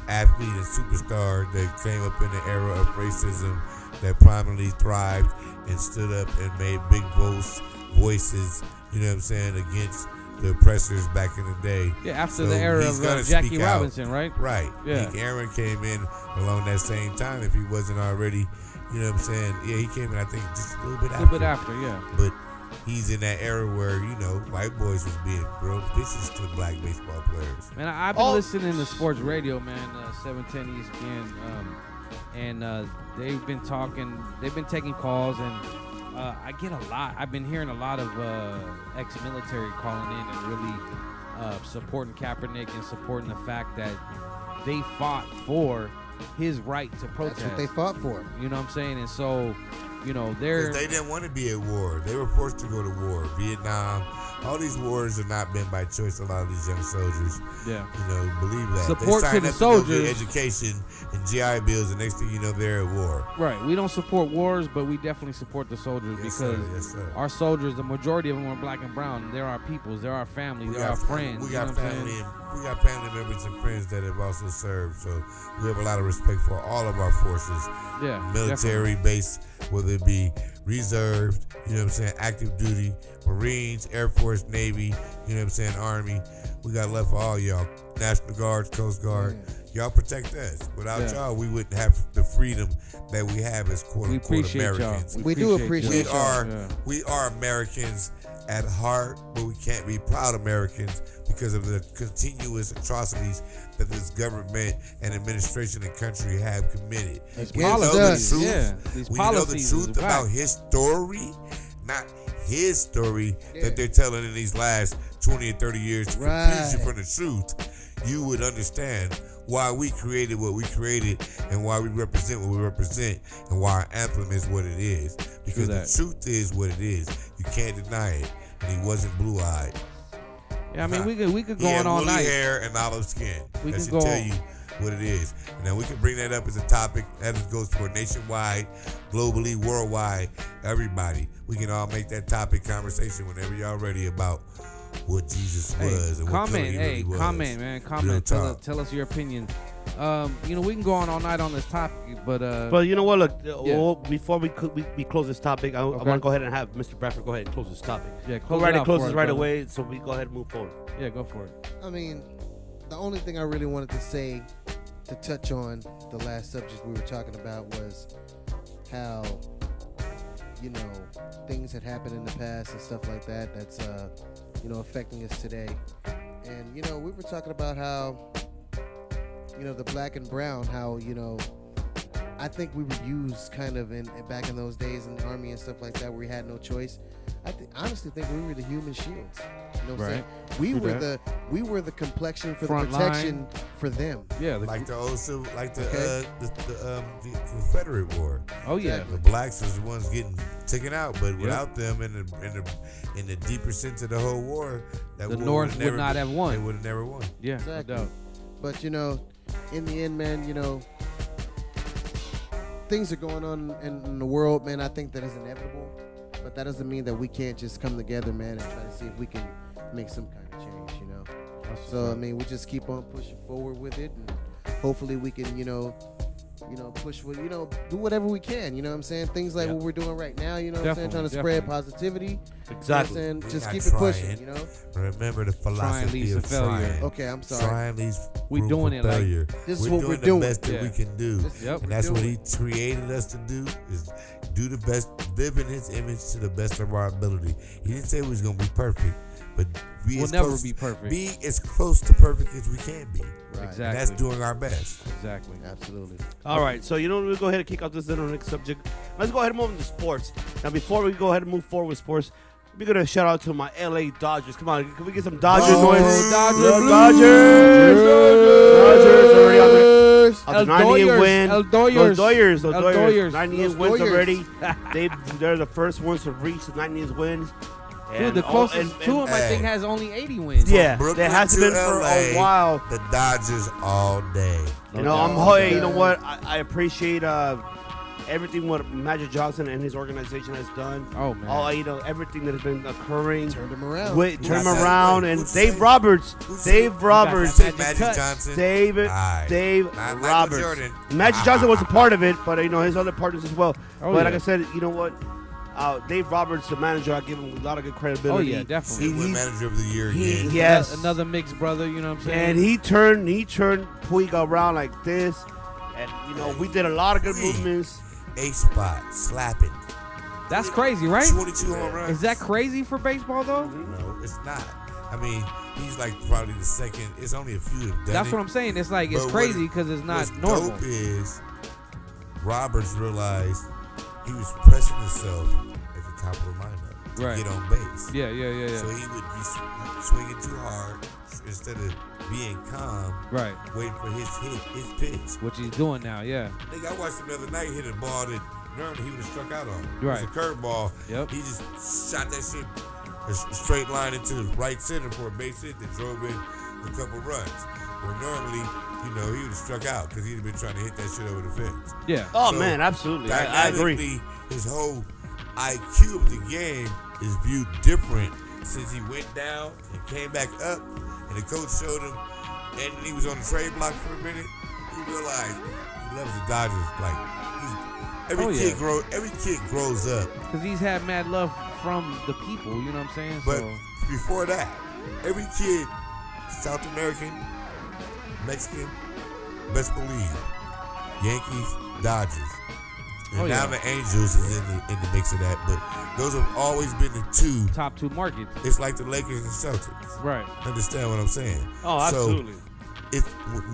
athlete and superstar that came up in the era of racism that prominently thrived and stood up and made big voices, against the oppressors back in the day. Yeah, after So the era he's of gonna Jackie speak out. Robinson, right? Right. Yeah. Hank Aaron came in along that same time if he wasn't already, Yeah, he came in, I think, just a little bit after. A little bit after, yeah. But he's in that era where, white boys was being real vicious to black baseball players. Man, I've been listening to sports radio, man, 710 ESPN, and they've been taking calls, and I get a lot. I've been hearing a lot of ex-military calling in and really supporting Kaepernick and supporting the fact that they fought for his right to protest. That's what they fought for. You know what I'm saying? And so You know, they're Because they didn't want to be at war. They were forced to go to war. Vietnam, all these wars have not been by choice. A lot of these young soldiers, yeah, you know, believe that. Support they to signed the up to go soldiers. get education and GI bills, and next thing you know, they're at war. Right. We don't support wars, but we definitely support the soldiers because Yes, sir. our soldiers, the majority of them are black and brown. They're our peoples. They're our family. They're our friends. We you know got what I'm family. saying? We got family members and friends that have also served. So we have a lot of respect for all of our forces. Yeah, Military base, whether it be reserved, you know what I'm saying, active duty, Marines, Air Force, Navy, you know what I'm saying, Army. We got love for all y'all. National Guards, Coast Guard. Y'all protect us. Without y'all, we wouldn't have the freedom that we have as quote unquote Americans. We do appreciate y'all. We are Americans at heart, but we can't be proud Americans because of the continuous atrocities that this government and administration and country have committed. We know the truth. We know the truth about his story, not his story that they're telling in these last 20 or 30 years to confuse you from the truth. You would understand why we created what we created and why we represent what we represent and why our anthem is what it is. Because the truth is what it is. You can't deny it. And he wasn't blue-eyed. Yeah, I mean, we could go he had on all woolly night. hair and olive skin. We That can should go tell on. you what it is. And then we can bring that up as a topic. That goes for nationwide, globally, worldwide, everybody. We can all make that topic conversation whenever y'all ready about what Jesus was and what comment, he really was. comment, man, Real comment. talk. Tell us your opinion. You know, we can go on all night on this topic, but you know what? Look, yeah. before we close this topic, I want to go ahead and have Mr. Bradford go ahead and close this topic. Yeah, go right and close this right away, so we go ahead and move forward. Yeah, go for it. I mean, the only thing I really wanted to say to touch on the last subject we were talking about was how, you know, things had happened in the past and stuff like that that's, you know, affecting us today. And, you know, we were talking about how, you know, the black and brown, how, you know, I think we were used kind of back in those days in the army and stuff like that where we had no choice. I honestly think we were the human shields. You know what I'm saying? We were the complexion for Front the protection line. for them. Yeah, like the Confederate War. Oh yeah, the blacks was the ones getting taken out, but without them in the deeper sense of the whole war, that the war North would not have won. They would have never won. Yeah, exactly. No doubt. But you know, in the end, man, you know, things are going on in the world, man. I think that is inevitable, but that doesn't mean that we can't just come together, man, and try to see if we can make some kind of change, you know. So I mean, we just keep on pushing forward with it, and hopefully we can, you know, push for, you know, do whatever we can, you know what I'm saying? Things like what we're doing right now, you know what I'm saying? Trying to spread positivity. Exactly. You know what I'm saying? We're Just not keep it pushing, you know? Remember the philosophy leads of to failure. trying. Okay, I'm sorry. Trying leads We doing it like- failure. This is we're what we're doing doing. the best that we can do. Yep. And that's what he created us to do, is do the best, live in his image to the best of our ability. He didn't say we was going to be perfect, but We'll never be perfect. Be as close to perfect as we can be. Right. Exactly. And that's doing our best. Exactly. Absolutely. All right, so you know, we'll go ahead and kick off this then on the next subject. Let's go ahead and move into sports. Now, before we go ahead and move forward with sports, we're going to shout out to my LA Dodgers. Come on, can we get some Dodger noise? Dodgers already on the 90th win. El Doyers. 90th wins already. They're the first ones to reach the 90th wins. Dude, the closest to him, I think, has only 80 wins. Yeah, Brooklyn there hasn't to been for LA, a while. The Dodgers all day. You know, you know what? I appreciate everything what Magic Johnson and his organization has done. Oh man, you know, everything that has been occurring. Turned him around. Turn him around, and Dave Roberts. Magic Johnson. Dave Not Roberts. Jordan. Magic Johnson was a part of it, but you know his other partners as well. Oh, but yeah. like I said, you know what? Dave Roberts, the manager, I give him a lot of good credibility. Oh yeah, definitely. He won manager of the year again. Yes, another mixed brother. You know what I'm saying? and he turned Puig around like this, and you know we did a lot of good movements. A spot slapping. That's crazy, right? 22 home runs. Is that crazy for baseball though? No, it's not. I mean, he's like probably the second. It's only a few have done That's it. what I'm saying. It's like it's But crazy because it's not what's normal. Dope is Roberts realized he was pressing himself at the top of the lineup to Right. get on base. Yeah. So he would be swinging too hard instead of being calm, Right. waiting for his pitch. Which he's doing now. Yeah. Nigga, I watched him the other night hit a ball that normally he would have struck out on. Right. It was a curveball. Yep. He just shot that shit a straight line into the right center for a base hit that drove in a couple runs. Where normally, he would have struck out because he'd have been trying to hit that shit over the fence. Yeah. Oh, man, absolutely. I agree. His whole IQ of the game is viewed different since he went down and came back up, and the coach showed him, and he was on the trade block for a minute. He realized he loves the Dodgers. Like every kid grows up. Because he's had mad love from the people. You know what I'm saying? But before that, every kid, South American, Mexican, best believe, Yankees, Dodgers. And now the Angels is in the mix of that, but those have always been the top two markets. It's like the Lakers and Celtics. Right. Understand what I'm saying? Oh, absolutely. So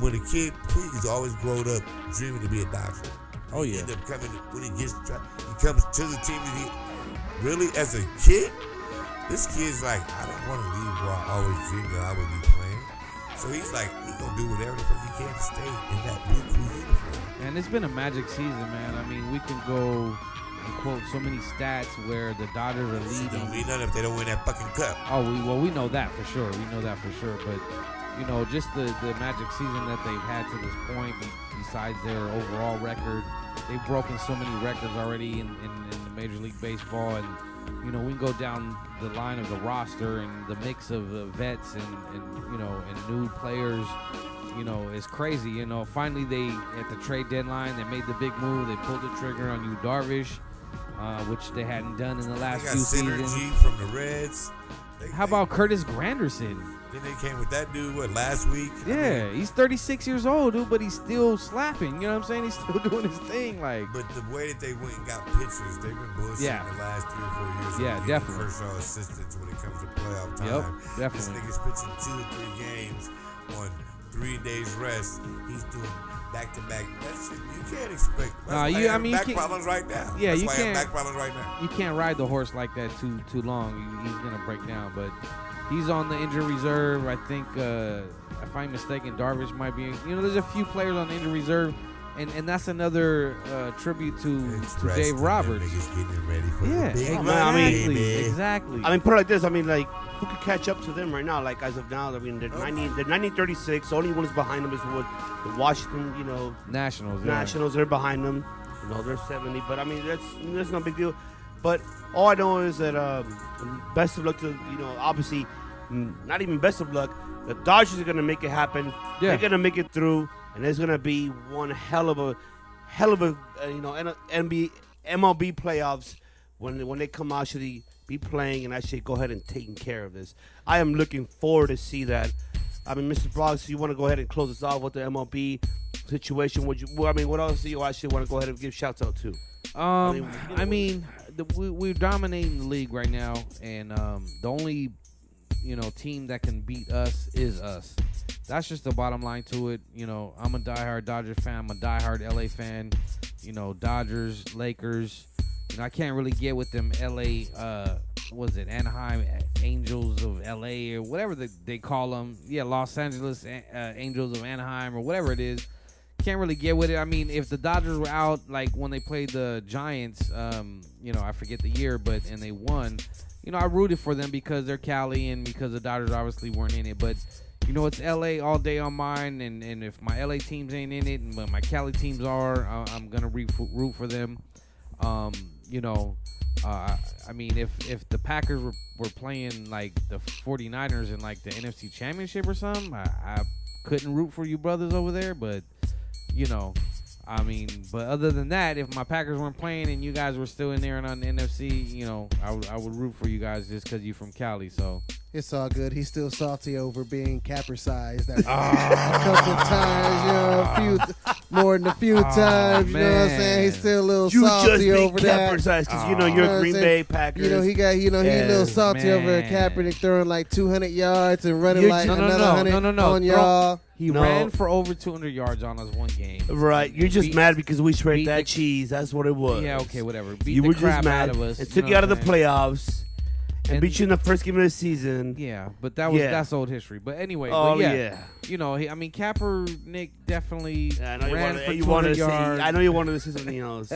when a kid, he's always grown up dreaming to be a Dodger. Oh, yeah. He end up coming, when he comes to the team that he, really as a kid, this kid's like, I don't want to leave where I always dreamed that I would be playing. So he's like, he's going to do whatever the fuck he can to stay in that blue crew uniform. And it's been a magic season, man. I mean, we can go and quote so many stats where the Dodgers are leading. Don't mean nothing if they don't win that fucking cup. Oh, we know that for sure. We know that for sure. But, just the magic season that they've had to this point, besides their overall record, they've broken so many records already in the Major League Baseball. And, we can go down the line of the roster and the mix of vets and new players. It's crazy. Finally they, at the trade deadline, they made the big move. They pulled the trigger on Yu Darvish, which they hadn't done in the last few seasons. Synergy from the Reds. How about Curtis Granderson? Then they came with that dude, last week? Yeah, he's 36 years old, dude, but he's still slapping. You know what I'm saying? He's still doing his thing. But the way that they went and got pitchers, they've been bullshitting the last 3 or 4 years. Yeah, definitely. Kershaw assistants when it comes to playoff time. Yep, definitely. This nigga's pitching 2 or 3 games on 3 days rest. He's doing back-to-back. That shit, you can't expect. Back problems right now. Yeah, That's why I have back problems right now. You can't ride the horse like that too long. He's gonna break down. But he's on the injury reserve. I think, if I'm mistaken, Darvish might be. There's a few players on the injury reserve, and that's another tribute to Dave Roberts. Getting ready for exactly. I mean, put it like this. I mean, like, who could catch up to them right now? Like, as of now, I mean, they're 1936. The only one is behind them is the Washington, Nationals. Nationals, they're behind them. They're 70. But I mean, that's no big deal. But all I know is that best of luck to obviously, not even best of luck. The Dodgers are gonna make it happen. Yeah. They're gonna make it through, and there's gonna be one hell of a MLB playoffs when they come out. Should be playing and actually go ahead and taking care of this. I am looking forward to see that. I mean, Mr. Broggs, you want to go ahead and close us off with the MLB situation? What else do you actually want to go ahead and give shouts out to? We're dominating the league right now, and the only team that can beat us is us. That's just the bottom line to it. I'm a diehard Dodgers fan. I'm a diehard LA fan. Dodgers, Lakers. I can't really get with them LA, Anaheim Angels of LA or whatever they call them. Yeah, Los Angeles Angels of Anaheim or whatever it is. Can't really get with it. I mean, if the Dodgers were out, like when they played the Giants, I forget the year, and they won, I rooted for them because they're Cali and because the Dodgers obviously weren't in it. But, it's LA all day on mine, and if my LA teams ain't in it and my Cali teams are, I'm going to root for them. If the Packers were playing like the 49ers in like the NFC Championship or something, I couldn't root for you brothers over there. But, but other than that, if my Packers weren't playing and you guys were still in there and on the NFC, I would root for you guys just because you're from Cali. So it's all good. He's still salty over being capper-sized. A couple of times, more than a few times. You know what I'm saying? He's still a little salty over that. Capper-sized because you're Green Bay Packers. He a little salty over Kaepernick throwing like 200 yards and running another 100 on y'all. He ran for over 200 yards on us one game. Right. You're just mad because we shred that cheese. That's what it was. Yeah, okay, whatever. You were just mad out of us. and took you out of the playoffs. and beat you in the first game of the season. Yeah, but that's old history. But anyway, you know, I mean, Kaepernick definitely ran for 200 yards. I know you wanted to say something else.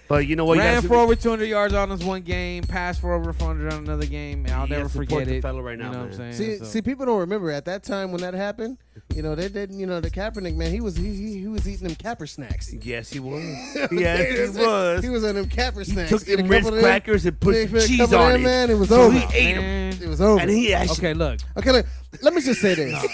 But you know what? Ran for over 200 yards on this one game, passed for over 400 on another game. And I'll never forget it. Fellow right now, you know man. what I'm saying? See, people don't remember at that time when that happened. You know, they didn't. You know, the Kaepernick man, he was eating them Capper snacks. Yes, he was. Yes, he was. He was on them Capper snacks. He took them Ritz crackers and put cheese on it. Man, it was so over. He ate them. It was over. And he actually. Okay, look. Let me just say this.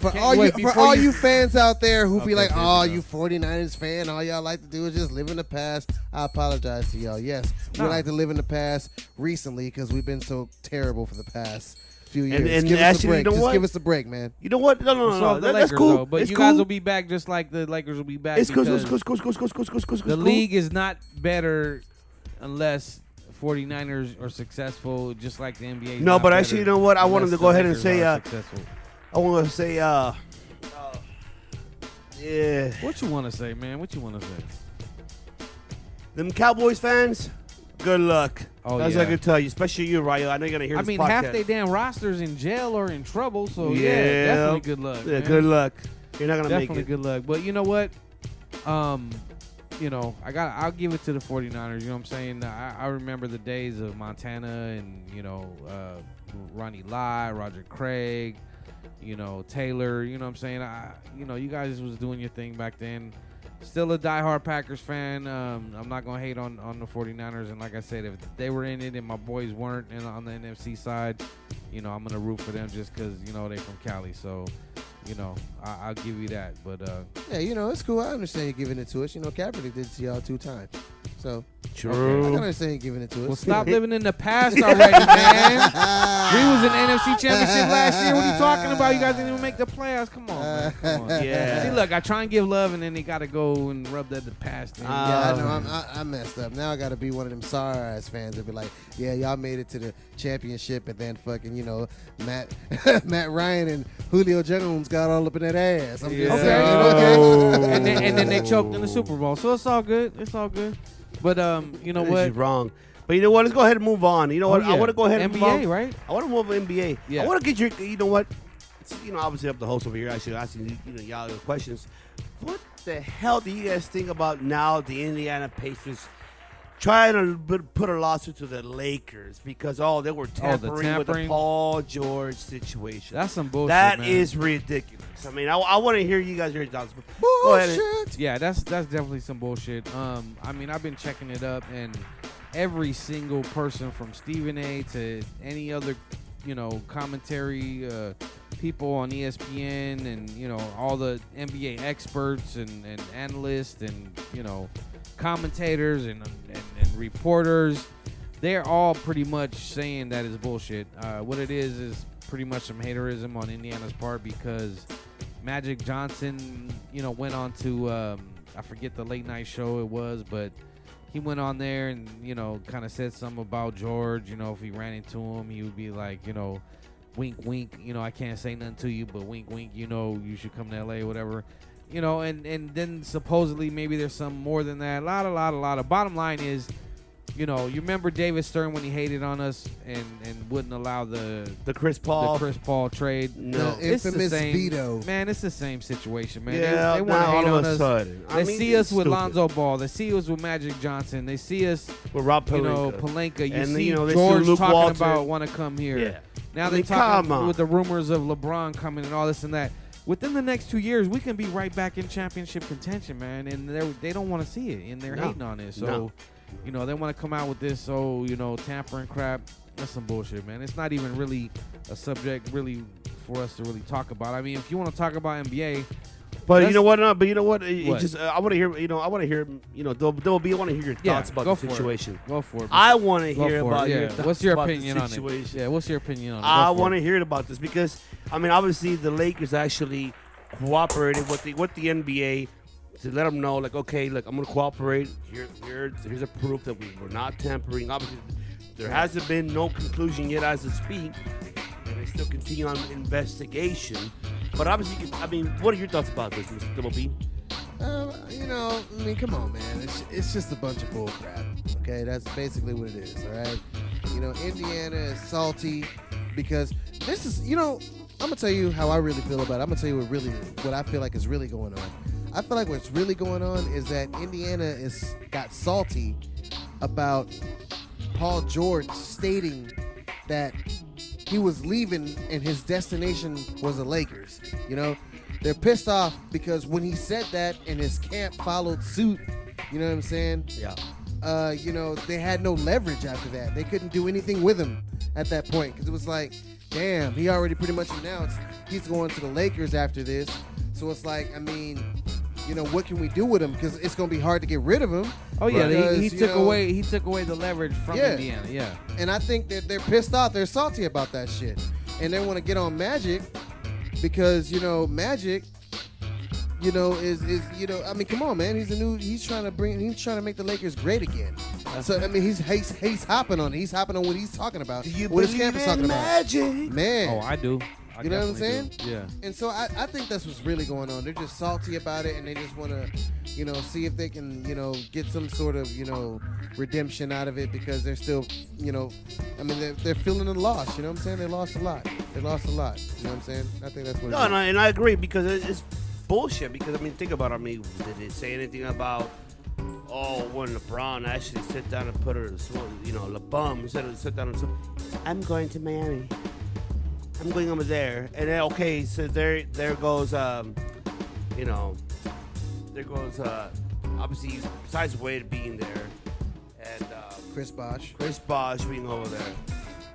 For all you fans out there who be like, oh, you 49ers fan, all y'all like to do is just live in the past. I apologize to y'all. Yes, we like to live in the past recently because we've been so terrible for the past few years. And give us a break. You know just what? give us a break, man. You know what? No. That's cool. Though, but it's you cool. guys will be back just like the Lakers will be back. It's cool. The league is not better unless 49ers are successful, just like the NBA. No, but actually, you know what? I wanted to go ahead and say. Successful. I want to say. Yeah. What you want to say, man? What you want to say? Them Cowboys fans, good luck. Oh, That's what I can tell you, especially you, Ryo. I know you're gonna hear this podcast. half they damn rosters in jail or in trouble, so yeah definitely good luck. Yeah, man. good luck. You're not gonna make it. Definitely good luck. But you know what? You know, I'll give it to the 49ers. You know what I'm saying? I remember the days of Montana and, you know, Ronnie Lott, Roger Craig, you know, Taylor. You know what I'm saying? You know, you guys was doing your thing back then. Still a diehard Packers fan. I'm not going to hate on the 49ers. And like I said, if they were in it and my boys weren't on the NFC side, you know, I'm going to root for them just because, you know, they from Cali. So, you know, I'll give you that. But yeah, you know, it's cool. I understand you giving it to us. You know, Kaepernick did it to y'all 2 times. So true. I can understand you giving it to us. Well, stop living in the past already, man. We was in NFC Championship last year. What are you talking about? You guys didn't even make the playoffs. Come on, man. Come on. Yeah. See, look, I try and give love, and then they got to go and rub that the past in. Yeah, I know. I messed up. Now I got to be one of them sorry-ass fans that be like, yeah, y'all made it to the championship, and then fucking, you know, Matt Ryan and Julio Jones got all up in that ass. I'm just saying, okay. And then they choked in the Super Bowl. So it's all good. It's all good. But you know what? You're wrong. But you know what? Let's go ahead and move on. You know what? Yeah. I want to go ahead and move on. NBA, right? I want to move on NBA. Yeah. I want to get your. You know what? It's, you know, obviously, I'm the host over here. I should asking y'all the questions. What the hell do you guys think about now the Indiana Pacers trying to put a lawsuit to the Lakers because they were tampering with the Paul George situation? That's some bullshit. That man. is ridiculous. I mean, I want to hear you guys your thoughts. Go ahead. Yeah, that's definitely some bullshit. I mean, I've been checking it up, and every single person from Stephen A. to any other, you know, commentary people on ESPN, and you know, all the NBA experts and analysts, and you know, commentators and reporters, they're all pretty much saying that is bullshit. What it is pretty much some haterism on Indiana's part because Magic Johnson, you know, went on to I forget the late night show it was, but he went on there and, you know, kind of said something about George. You know, if he ran into him, he would be like, you know, wink, wink. You know, I can't say nothing to you, but wink, wink. You know, you should come to LA or whatever. You know, and then supposedly maybe there's some more than that. A lot of. Bottom line is, you know, you remember David Stern when he hated on us and wouldn't allow the Chris Paul trade. No, it's the infamous same, veto. Man, it's the same situation, man. Yeah, they want to hate on us. Sudden. They see us with Lonzo Ball. They see us with Magic Johnson. They see us with Rob Pelinka. You know, Pelinka. You and see you know, George Luke talking Walton. about want to come here. Yeah. Now they're talking with the rumors of LeBron coming and all this and that. Within the next 2 years, we can be right back in championship contention, man. And they don't want to see it, and they're hating on it. So, you know, they want to come out with this, you know, tampering crap. That's some bullshit, man. It's not even really a subject really for us to really talk about. I mean, if you want to talk about NBA, but you know what? But you know what? What? Just I want to hear. You know, I want to hear. You know, there'll be. I want to hear your thoughts about the situation. Go for it. I want to hear about your thoughts. What's your about opinion the on situation. it? Yeah, what's your opinion on it? I want to hear about this because I mean, obviously, the Lakers actually cooperated with the NBA to let them know, like, okay, look, I'm gonna cooperate. Here's a proof that we were not tampering. Obviously, there hasn't been no conclusion yet as to speak, and they still continue on investigation. But obviously, I mean, what are your thoughts about this, Mr. Double B? You know, I mean, come on, man. It's just a bunch of bull crap. Okay, that's basically what it is. All right. You know, Indiana is salty because this is, you know, I'm gonna tell you how I really feel about it. I'm gonna tell you what I feel like is really going on. I feel like what's really going on is that Indiana got salty about Paul George stating that he was leaving and his destination was the Lakers. You know, they're pissed off because when he said that and his camp followed suit, you know what I'm saying? Yeah. You know, they had no leverage after that. They couldn't do anything with him at that point because it was like, damn, he already pretty much announced he's going to the Lakers after this. So it's like, I mean, you know, what can we do with him? Because it's going to be hard to get rid of him. Oh yeah, because, he took away the leverage from Indiana. Yeah, and I think that they're pissed off. They're salty about that shit, and they want to get on Magic because you know Magic, you know is you know I mean come on man, he's trying to make the Lakers great again. So I mean he's hopping on it. He's hopping on what he's talking about. Do you what his believe camp is in talking magic? about. Man, oh I do. You know what I'm saying? Do. Yeah. And so I think that's what's really going on. They're just salty about it, and they just want to, you know, see if they can, you know, get some sort of, you know, redemption out of it because they're still, you know, I mean, they're feeling the loss. You know what I'm saying? They lost a lot. You know what I'm saying? I think that's what. No, and I agree because it's bullshit. Because I mean, think about it. I mean, did it say anything about? When LeBron actually sit down and put her, you know, the bum instead of sit down and say, I'm going to Miami. I'm going over there, and then okay, so there goes, you know, there goes obviously besides Wade being there, and Chris Bosh being over there.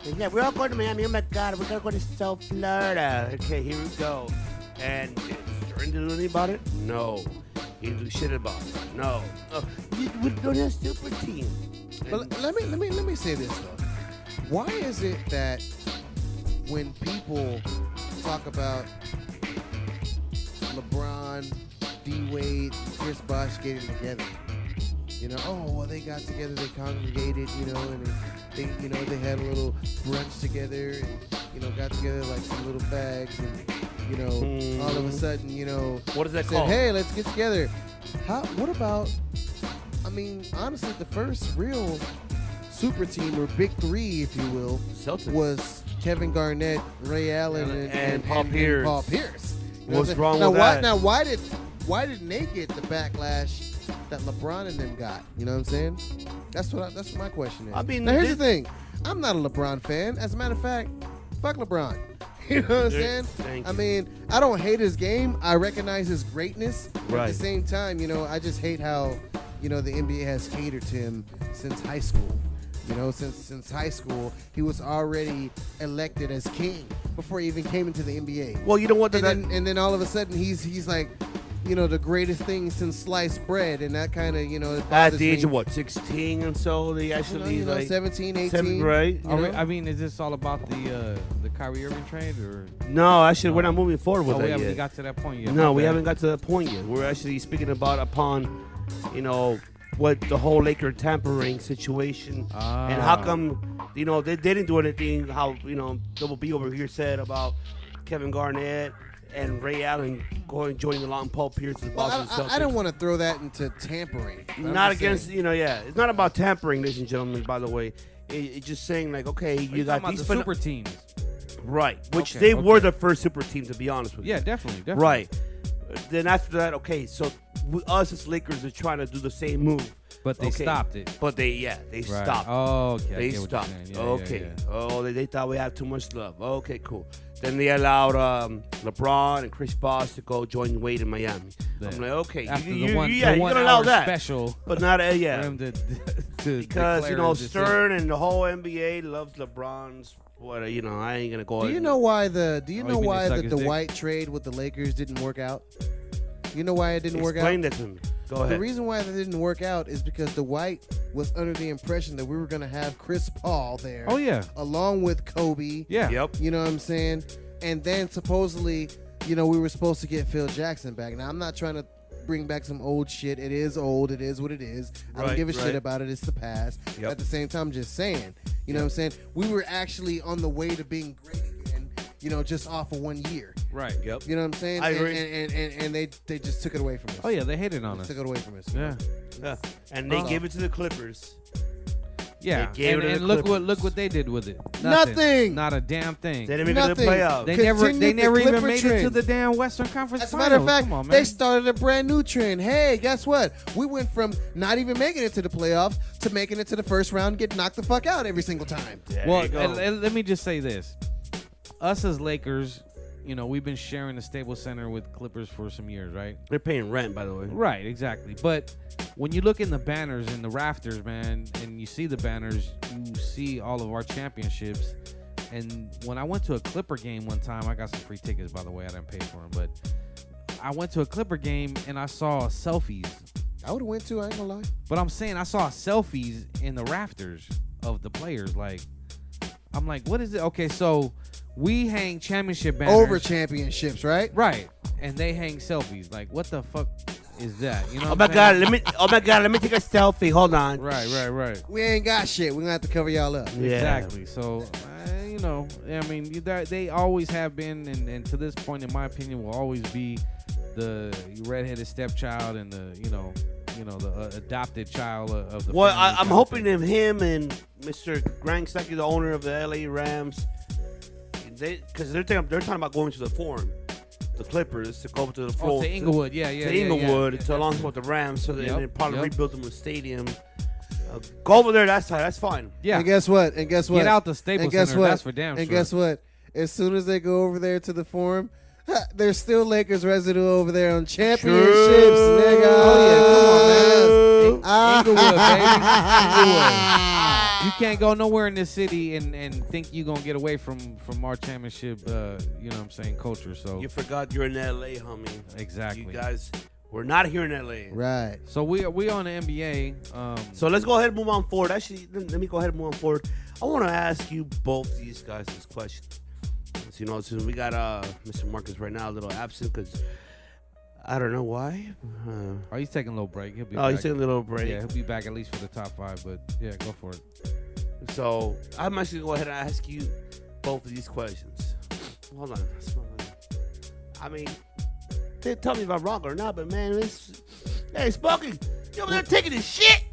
And yeah, we're all going to Miami. Oh my God, we're gonna go to South Florida. Okay, here we go. And did Stern do anything about it? No. He didn't do shit about it. No. We don't have a super team. But let me say this though. Why is it that when people talk about LeBron, D Wade, and Chris Bosh getting together, you know, oh well, they got together, they congregated, you know, and they you know, they had a little brunch together, and you know, got together like some little bags, and you know, all of a sudden, you know, what is that said, called? Hey, let's get together. What about? I mean, honestly, the first real super team or big three, if you will, Celtics. was Kevin Garnett, Ray Allen, and Paul Pierce. Paul Pierce. You know What's what wrong now, with that? Now, why didn't they get the backlash that LeBron and them got? You know what I'm saying? That's what my question is. I mean, now here's the thing: I'm not a LeBron fan. As a matter of fact, fuck LeBron. You know what I'm saying? Thank I you. mean, I don't hate his game. I recognize his greatness. But at Right. the same time, you know, I just hate how, you know, the NBA has catered to him since high school. You know, since high school, he was already elected as king before he even came into the NBA. Well, you know what? And then all of a sudden, he's like, you know, the greatest thing since sliced bread, and that kind of, you know, it At bothers the age me. of what, 16 and so they actually you know, like 17, 18. seventh grade. You know? I mean, is this all about the Kyrie Irving trade or? No, actually, we're not moving forward with Oh, that we haven't yet. got to that point yet. No, My we bad. haven't got to that point yet. We're actually speaking upon, you know, what the whole Laker tampering situation and how come, you know, they didn't do anything. How, you know, Double B over here said about Kevin Garnett and Ray Allen joining along Paul Pierce's Boston Celtics. I don't want to throw that into tampering. But I'm Not just against, saying. you know, yeah. It's not about tampering, ladies and gentlemen, by the way. It's just saying, like, okay, you got these the super teams. Right, which Okay, they were okay. the first super team, to be honest with you. Yeah, definitely. Right. Then after that, okay, so us as Lakers are trying to do the same move. But they stopped it. But they Right. stopped. Oh, okay, I They get what you're stopped. saying. Yeah, Okay. yeah. Oh, they thought we had too much love. Okay, cool. Then they allowed LeBron and Chris Bosh to go join Wade in Miami. I'm like, okay, After you the one can allow hour that. special, But not, yeah. for him to Because, you declare know, his decision. Stern and the whole NBA loves LeBron's. What, you know, I ain't going to go. Do you know why the you mean they suck his the dick? White trade with the Lakers didn't work out? You know why it didn't work out? Explain that to me. Go ahead. The reason why that didn't work out is because the White was under the impression that we were going to have Chris Paul there. Oh, yeah. Along with Kobe. Yeah. Yep. You know what I'm saying? And then supposedly, you know, we were supposed to get Phil Jackson back. Now, I'm not trying to bring back some old shit. It is old. It is what it is. I don't Right, give a shit right. about it. It's the past. Yep. At the same time, I'm just saying. You know what I'm saying? We were actually on the way to being great again, you know, just off of 1 year. Right. Yep. You know what I'm saying? I agree. And they just took it away from us. Oh yeah, they hated on They us. took it away from us. Yeah. Yeah. And they gave it to the Clippers. Yeah, They gave it to and the look Clippers. what they did with it. Nothing. Not a damn thing. They didn't make it to the playoffs. They Continued never the even Clipper made it to trend. the damn Western Conference As a Finals. matter of fact, Come on, man. they started a brand new trend. Hey, guess what? We went from not even making it to the playoffs to making it to the first round and get knocked the fuck out every single time. Well, let me just say this. Us as Lakers, you know, we've been sharing the Staples Center with Clippers for some years, right? They're paying rent, by the way. Right, exactly. But when you look in the banners and the rafters, man, and you see the banners, you see all of our championships. And when I went to a Clipper game one time, I got some free tickets, by the way. I didn't pay for them. But I went to a Clipper game, and I saw selfies. I would have went too, I ain't gonna lie. But I'm saying I saw selfies in the rafters of the players. Like, I'm like, what is it? Okay, so we hang championship banners. Over championships, right? Right. And they hang selfies. Like, what the fuck is that? You know Oh what my I'm god, saying? let me take a selfie. Hold on. Right. We ain't got shit. We're gonna have to cover y'all up. Yeah. Exactly. So, you know, I mean, they always have been, and to this point, in my opinion, will always be the redheaded stepchild and the, you know, the adopted child of the. Well, family I'm kind of hoping thing. that him and Mr. Grant Stuckey, the owner of the LA Rams, because they're talking about going to the Forum, the Clippers, to go to the Forum. to Inglewood, yeah, to Inglewood, yeah. to along with the Rams, so they Yep, probably yep. rebuild them a stadium. Go over there. That's fine. Yeah. And guess what? Get out the Staples And guess Center. what? That's for damn And sure. guess what? As soon as they go over there to the Forum, there's still Lakers residue over there on championships, nigga. Oh, yeah, come on, man. Ah. Inglewood, baby. Inglewood. You can't go nowhere in this city and think you're going to get away from our championship, you know what I'm saying, culture. So You forgot you're in LA, homie. Exactly. You guys, we're not here in LA. Right. So we on the NBA. So let's go ahead and move on forward. Actually, let me go ahead and move on forward. I want to ask you both these guys this question. So, you know, since we got Mr. Marcus right now a little absent because I don't know why. He's taking a little break. He'll be Oh, back. he's taking a little break. Yeah, he'll be back at least for the top 5. But yeah, go for it. So I'm actually going to go ahead and ask you both of these questions. Hold on. I mean, they tell me if I'm wrong or not, but man, hey, Smokey, you over there taking this shit?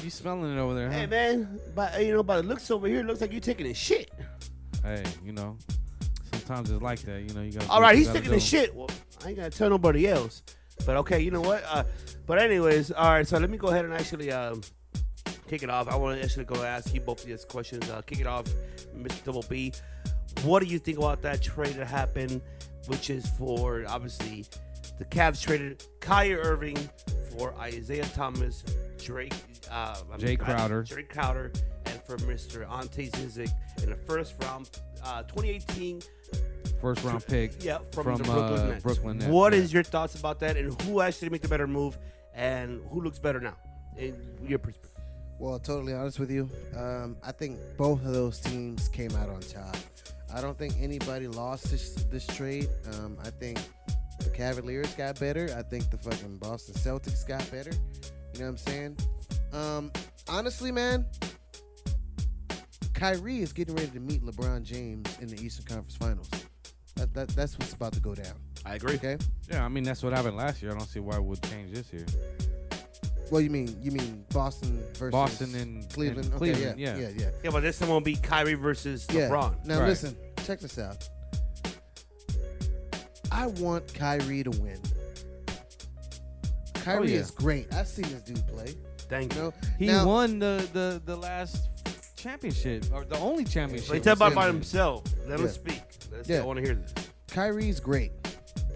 You smelling it over there, huh? Hey, man, by the looks over here, it looks like you're taking this shit. Hey, you know, sometimes it's like that. You know, you got. All right, he's taking this shit. Well, I ain't gonna tell nobody else. But okay, you know what? But anyways, all right. So let me go ahead and actually kick it off. I want to actually go ask you both of these questions. Kick it off, Mr. Double B. What do you think about that trade that happened, which is for obviously the Cavs traded Kyrie Irving for Isaiah Thomas, Jay Crowder, and for Mr. Ante Zizic in the first round, 2018. First round pick. Yeah, from the Brooklyn Nets. Brooklyn Nets. What is your thoughts about that, and who actually made the better move, and who looks better now, in your perspective? Well, totally honest with you, I think both of those teams came out on top. I don't think anybody lost this trade. I think the Cavaliers got better. I think the fucking Boston Celtics got better. You know what I'm saying? Honestly, man, Kyrie is getting ready to meet LeBron James in the Eastern Conference Finals. That's what's about to go down. I agree. Okay. Yeah, I mean that's what happened last year. I don't see why it would change this year. Well, you mean Boston versus Boston and Cleveland? and Okay, Cleveland, yeah. Yeah, but this time won't be Kyrie versus Yeah. LeBron. Now Right. listen, check this out. I want Kyrie to win. Kyrie yeah. is great. I've seen this dude play. Thank you. He Now- won the last championship or the only championship. But he talked about himself. Let him Yeah. speak. Yeah. I want to hear this. Kyrie's great.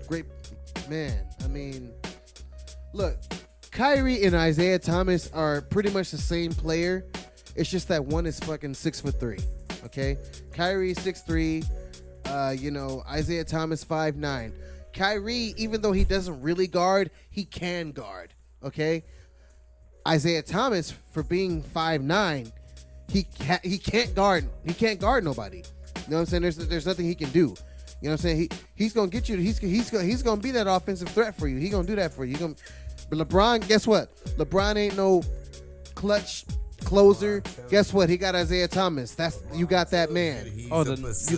Great man. I mean, look, Kyrie and Isaiah Thomas are pretty much the same player. It's just that one is fucking 6'3". Okay? Kyrie 6'3". Isaiah Thomas 5'9". Kyrie, even though he doesn't really guard, he can guard. Okay? Isaiah Thomas, for being 5'9", he can't guard. He can't guard nobody. You know what I'm saying? There's nothing he can do. You know what I'm saying? He's gonna get you. He's gonna be that offensive threat for you. He's gonna do that for you. But LeBron, guess what? LeBron ain't no clutch closer. Guess what? He got Isaiah Thomas. You got that man. You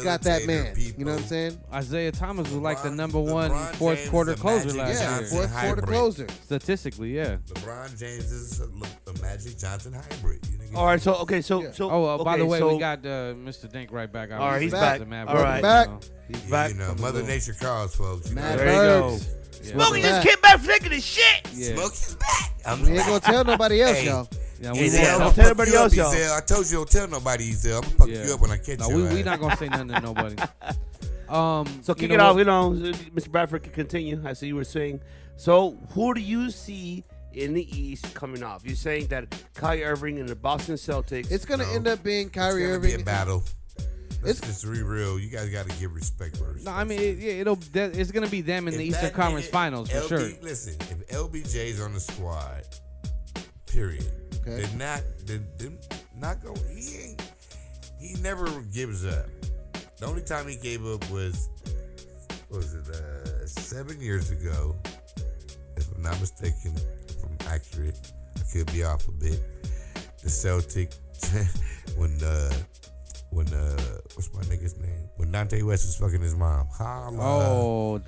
got that man. You know what I'm saying? Isaiah Thomas was like the number one fourth quarter closer last year. Yeah, fourth quarter closer. Statistically, yeah. LeBron James is a Magic Johnson hybrid. All right, so by the way, we got Mr. Dink right back. All right, he's back. All right, back. He's back. You know, Mother Nature calls, folks. Matt There you go. Yeah. Smokey just came back flicking his shit. Yeah. Smokey's back. We ain't gonna tell nobody else, y'all. Yeah, don't tell everybody else, y'all. I told you don't tell nobody, Ezel. I'm gonna fuck you up when I catch you. No, we not gonna say nothing to nobody. So kick it off. You know, Mr. Bradford can continue. I see you were saying. So who do you see in the East coming off? You're saying that Kyrie Irving and the Boston Celtics. It's gonna end up being Kyrie Irving. Be a battle. Let's just be real. You guys got to give respect for respect. No, I mean, it's gonna be them in the Eastern Conference Finals for sure. Listen, if LBJ's on the squad, period. Okay. They're not going. He never gives up. The only time he gave up was 7 years ago, if I'm not mistaken, if I'm accurate. I could be off a bit. The Celtic when what's my nigga's name? When Dante West was fucking his mom. Delonte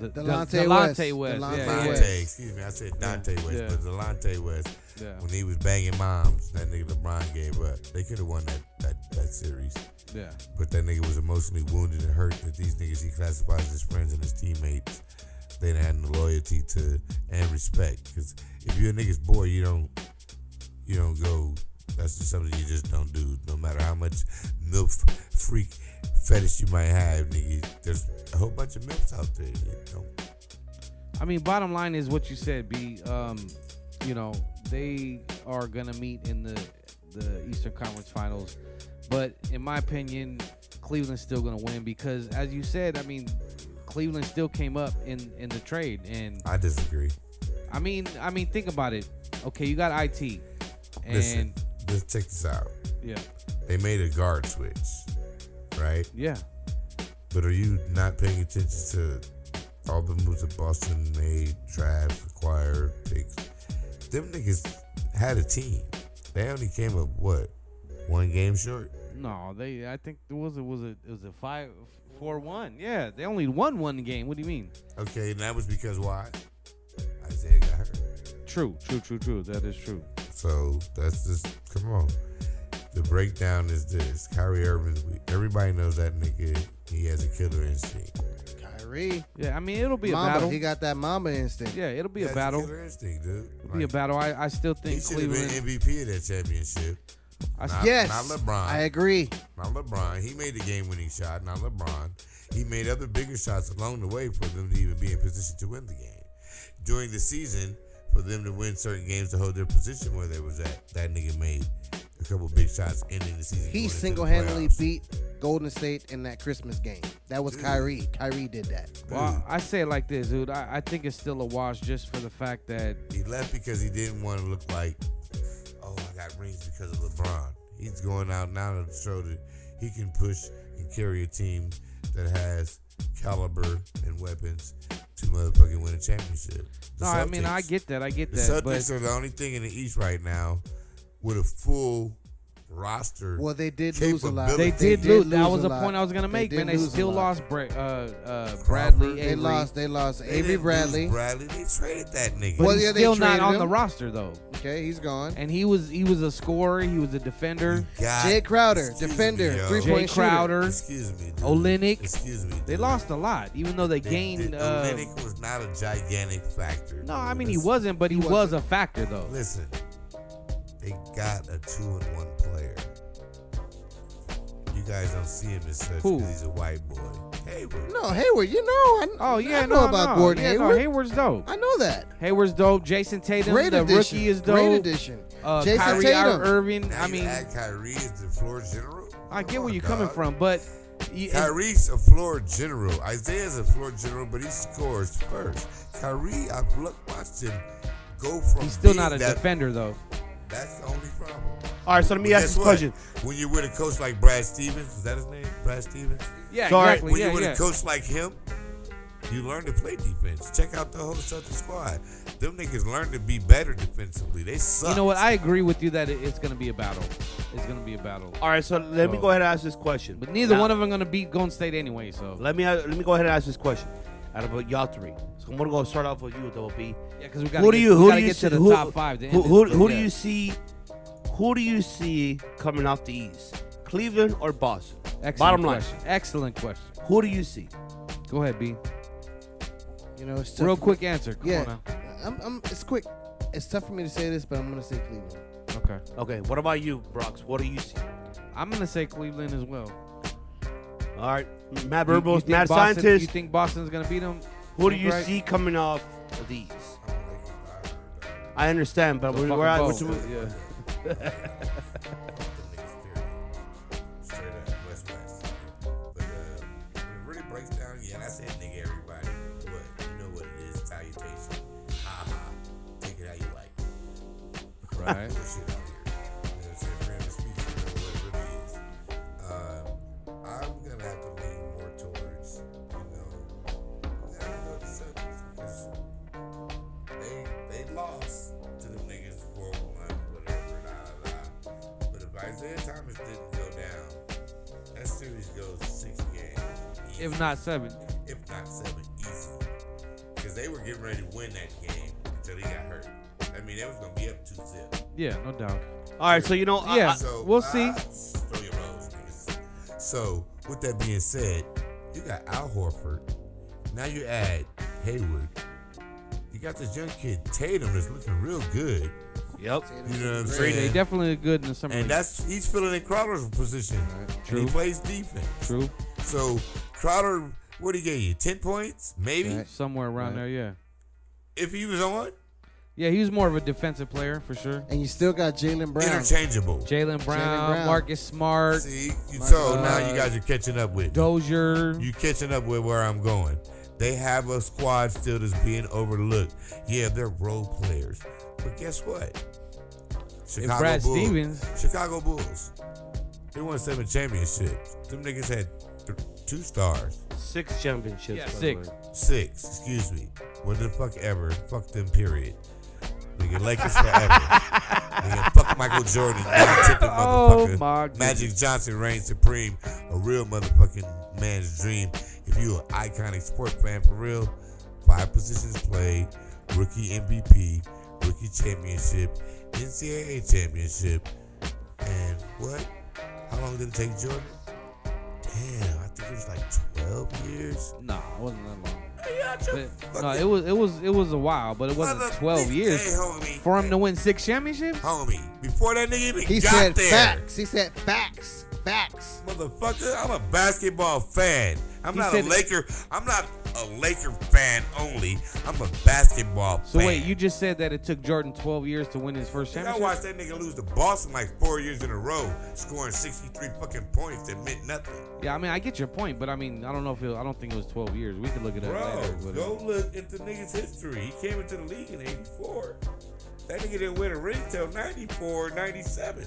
West. Delonte, excuse me, I said Dante West, but Delonte West. Yeah. When he was banging moms, that nigga LeBron gave up. They could have won that series. Yeah. But that nigga was emotionally wounded and hurt that these niggas he classifies as his friends and his teammates. They didn't have no loyalty to and respect. Because if you're a nigga's boy, you don't go. That's just something you just don't do. No matter how much MILF freak fetish you might have, nigga, there's a whole bunch of MILFs out there. You don't. I mean, bottom line is what you said, B. They are gonna meet in the Eastern Conference Finals, but in my opinion, Cleveland's still gonna win because, as you said, I mean, Cleveland still came up in the trade, and I disagree. I mean, think about it. Okay, you got IT, and listen, let's check this out. Yeah, they made a guard switch, right? Yeah. But are you not paying attention to all the moves that Boston made, drafts, acquired, picks? Them niggas had a team. They only came up one game short? No, I think it was a 5-4-1. Yeah, they only won one game. What do you mean? Okay, and that was because why? Isaiah got hurt. True. That is true. So that's just come on. The breakdown is this: Kyrie Irving. Everybody knows that nigga. He has a killer instinct. Kyrie. Yeah, I mean it'll be Mama, a battle. He got that mama instinct. Yeah, it'll be a He battle. has a killer instinct, dude. It'll be a battle. I still think he should Cleveland have been MVP of that championship. Not LeBron. I agree. Not LeBron. He made the game-winning shot. Not LeBron. He made other bigger shots along the way for them to even be in position to win the game. During the season, for them to win certain games to hold their position where they was at, that nigga made a couple big shots ending the season. He single-handedly beat Golden State in that Christmas game. That was Kyrie. Kyrie did that. Well, I say it like this, dude. I think it's still a wash just for the fact that he left because he didn't want to look like, oh, I got rings because of LeBron. He's going out now to show that he can push and carry a team that has caliber and weapons to motherfucking win a championship. No, I mean, I get that. The Celtics are the only thing in the East right now with a full roster. Well, they did lose a lot. They did lose. That was the point I was gonna make, man. They still lost Bradley. They lost Avery Bradley. They traded that nigga. But he's still not on the roster though. Okay, he's gone. And he was a scorer. He was a defender. Jay Crowder, defender, 3-point Jay Crowder. Excuse me. Dude. Olynyk. Excuse me. They lost a lot, even though they gained. Olynyk was not a gigantic factor. No, I mean he wasn't, but he was a factor though. Listen, they got a 2-and-1 player. You guys don't see him as such because he's a white boy. Hayward. No, Hayward. I know about Gordon Hayward. No, Hayward's dope. I know that. Hayward's dope. Jason Tatum, Great the addition. rookie, is dope. Great addition. Jason Kyrie Tatum. Irving. Now I mean, you add Kyrie as the floor general. I get where you're coming from, but Kyrie's a floor general. Isaiah's a floor general, but he scores first. Kyrie, I've watched him go from. He's still not a defender though. That's the only problem. All right, so let me ask this question. When you're with a coach like Brad Stevens, is that his name? Brad Stevens? Yeah, so exactly. When you're with a coach like him, you learn to play defense. Check out the whole Celtics squad. Them niggas learn to be better defensively. They suck. You know what? I agree with you that it's going to be a battle. It's gonna be a battle. All right, so let me go ahead and ask this question. But neither one of them gonna beat Golden State anyway. So let me go ahead and ask this question. Out of y'all three, so I'm gonna go start off with you, Double B. Yeah, because we gotta get to the top five. Who do you see? Who do you see coming off the East? Cleveland or Boston? Excellent Bottom question. line. Excellent question. Who do you see? Go ahead, B. You know, it's tough Real for quick me. answer. Come on now. It's quick. It's tough for me to say this, but I'm gonna say Cleveland. Okay. Okay. What about you, Brox? What do you see? I'm gonna say Cleveland as well. All right, Matt You Burbos, think Mad Boston- Scientist. You think Boston's gonna beat them? Who do you Right? see coming off of these? I understand, but The we're fucking at Bulls. yeah. Straight up, West. But when it really breaks down, yeah, and I said nigga everybody, but you know what it is, salutation. Ha ha. Take it how you like. Right. Bullshit out here. You know what I'm saying? Freedom of speech, you know what it really is. I'm gonna have to lean more towards, the Celtics because they lost to the niggas 4-1, whatever, But if Isaiah Thomas didn't go down, that series goes 6 games. Easy. If not 7. If not 7, easy. Because they were getting ready to win that game until he got hurt. I mean, they was gonna be up 2-0. Yeah, no doubt. All right, so we'll see. Throw your rolls, niggas. So, with that being said, you got Al Horford. Now you add Hayward. You got this young kid Tatum that's looking real good. Yep. You know what I'm They saying? definitely good in the summer. And he's filling in Crowder's position. True. And he plays defense. True. So Crowder, what did he get you? 10 points? Maybe? Somewhere around there, yeah. If he was on? Yeah, he was more of a defensive player for sure. And you still got Jaylen Brown. Interchangeable. Jaylen Brown, Marcus Smart. See, so now you guys are catching up with me. Dozier. You catching up with where I'm going. They have a squad still that's being overlooked. Yeah, they're role players. But guess what? Brad Stevens. Chicago Bulls. They won 7 championships. Them niggas had 2 stars. 6 championships. Yeah, by the 6. way. 6, excuse me. What the fuck ever. Fuck them, period. Nigga, Lakers forever. Nigga, fuck Michael Jordan. Tipping motherfucker. my goodness. Magic Johnson reigns supreme. A real motherfucking man's dream. If you an iconic sport fan for real, 5 positions played, rookie MVP, rookie championship, NCAA championship, and what? How long did it take Jordan? Damn, I think it was like 12 years. Nah, it wasn't that long. But, No, it was a while, but it wasn't 12 years Hey, homie. for him to win 6 championships. Homie, before that nigga even He got said there. facts. He said facts. Facts. Motherfucker, I'm a basketball fan. I'm He not said- a Laker. I'm not a Laker fan only. I'm a basketball So fan. wait, you just said that it took Jordan 12 years to win his first I championship? watched that nigga lose to Boston like 4 years in a row, scoring 63 fucking points that meant nothing. Yeah, I mean, I get your point, but I mean, I don't know if I don't think it was 12 years. We could look it up later. Bro, But, go look at the nigga's history. He came into the league in 84. That nigga didn't win a ring till 94, 97,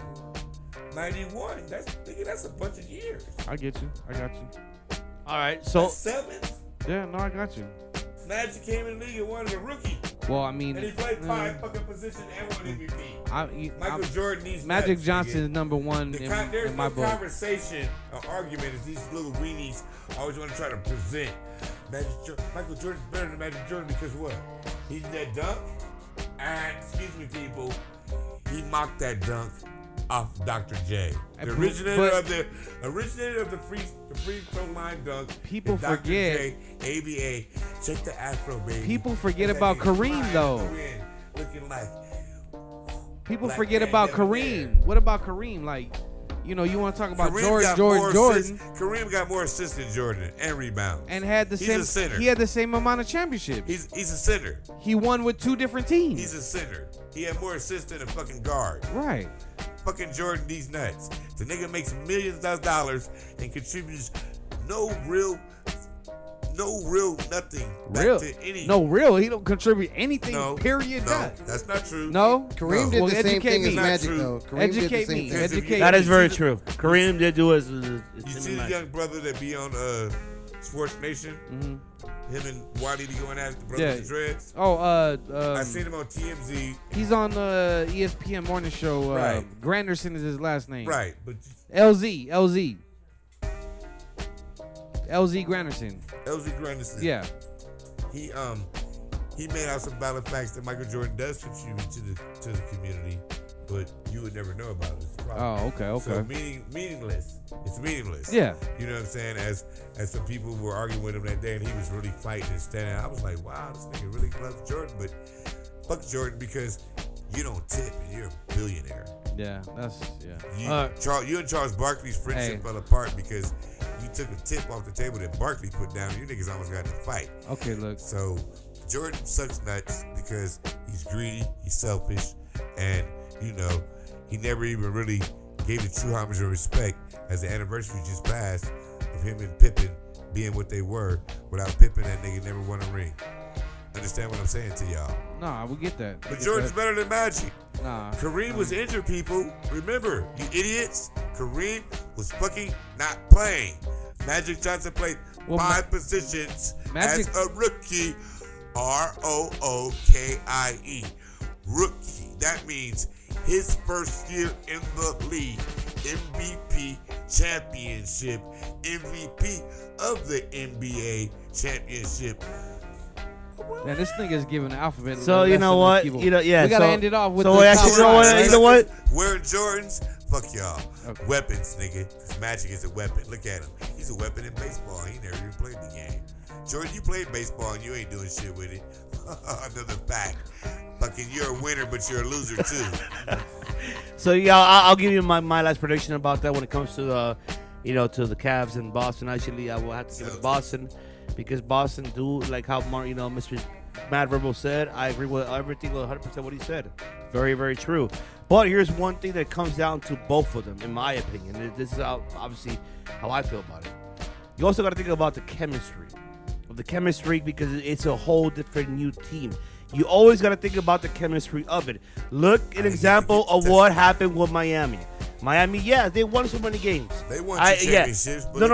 91. That's a bunch of years. I get you. I got you. All right, so That's 7. Yeah, no, I got you. Magic came in the league and won as a rookie. Well, I mean, And he played 5 fucking positions and won MVP. Michael Jordan needs Magic nuts, Johnson nigga. is number one There's in my no book. conversation or argument as these little weenies always want to try to present. Michael Jordan's better than Magic Jordan because what? He did that dunk, and excuse me, people, he mocked that dunk off Dr. J. The originator of the free throw line dunk. People is Dr. forget. J, ABA. Check the afro, baby. People forget That about nigga Kareem, flying though. in, looking like People Black forget man about never Kareem. there. What about Kareem? Like, you know, you want to talk about Kareem Jordan. Kareem got more assists than Jordan and rebounds. And had the He's same. a center. He had the same amount of championships. He's a center. He won with 2 different teams. He's a center. He had more assists than a fucking guard. Right. Fucking Jordan, these nuts. The nigga makes millions of dollars and contributes no real nothing back to any. No, real. He don't contribute anything. No, period. no, None. that's not true. No. Kareem did Well, the same educate thing me. as Not Magic, true. though. Kareem Educate did the me. same thing. Educate that me. is very true. Kareem did do his You see the young brother that be on Sports Nation. Mm-hmm. Him and Wiley be going at it, the Brothers and Dreads. Oh, I seen him on TMZ. He's on the ESPN morning show. Right. Granderson is his last name. Right, but LZ Granderson. LZ Granderson. Yeah. He made out some valid facts that Michael Jordan does contribute to the community, but you would never know about it. It's a problem. Oh, okay. So meaningless. It's meaningless. Yeah. You know what I'm saying? As some people were arguing with him that day, and he was really fighting and standing. I was like, wow, this nigga really loves Jordan, but fuck Jordan because you don't tip and you're a billionaire. Yeah, that's You and Charles Barkley's friendship fell apart because you took a tip off the table that Barkley put down. And you niggas almost got in a fight. Okay, look. So Jordan sucks nuts because he's greedy, he's selfish, and he never even really gave the true homage and respect as the anniversary just passed of him and Pippen being what they were. Without Pippen, that nigga never won a ring. Understand what I'm saying to y'all? Nah, we get that. But Jordan's better than Magic. Nah. Kareem was injured, people. Remember, you idiots. Kareem was fucking not playing. Magic Johnson played 5 positions as a rookie. ROOKIE. Rookie. That means his first year in the league. MVP championship. MVP of the NBA championship. Man, this nigga's giving the alphabet. So you know what? We gotta end it off with. So you know what? Wearing Jordans, fuck y'all. Okay. Weapons, nigga. Cause Magic is a weapon. Look at him. He's a weapon in baseball. He never even played the game. Jordan, you played baseball and you ain't doing shit with it. Another fact. Fucking, you're a winner, but you're a loser too. So yeah, I'll give you my last prediction about that when it comes to to the Cavs and Boston. Actually, I will have to give it to Boston because Boston do like how Mr. Mad Verbal said. I agree with everything 100% what he said. Very, very true. But here's one thing that comes down to both of them, in my opinion. This is obviously how I feel about it. You also got to think about the chemistry because it's a whole different new team. You always got to think about the chemistry of it. Look, an example of what happened with Miami. Miami, they won so many games. They won 2 championships, but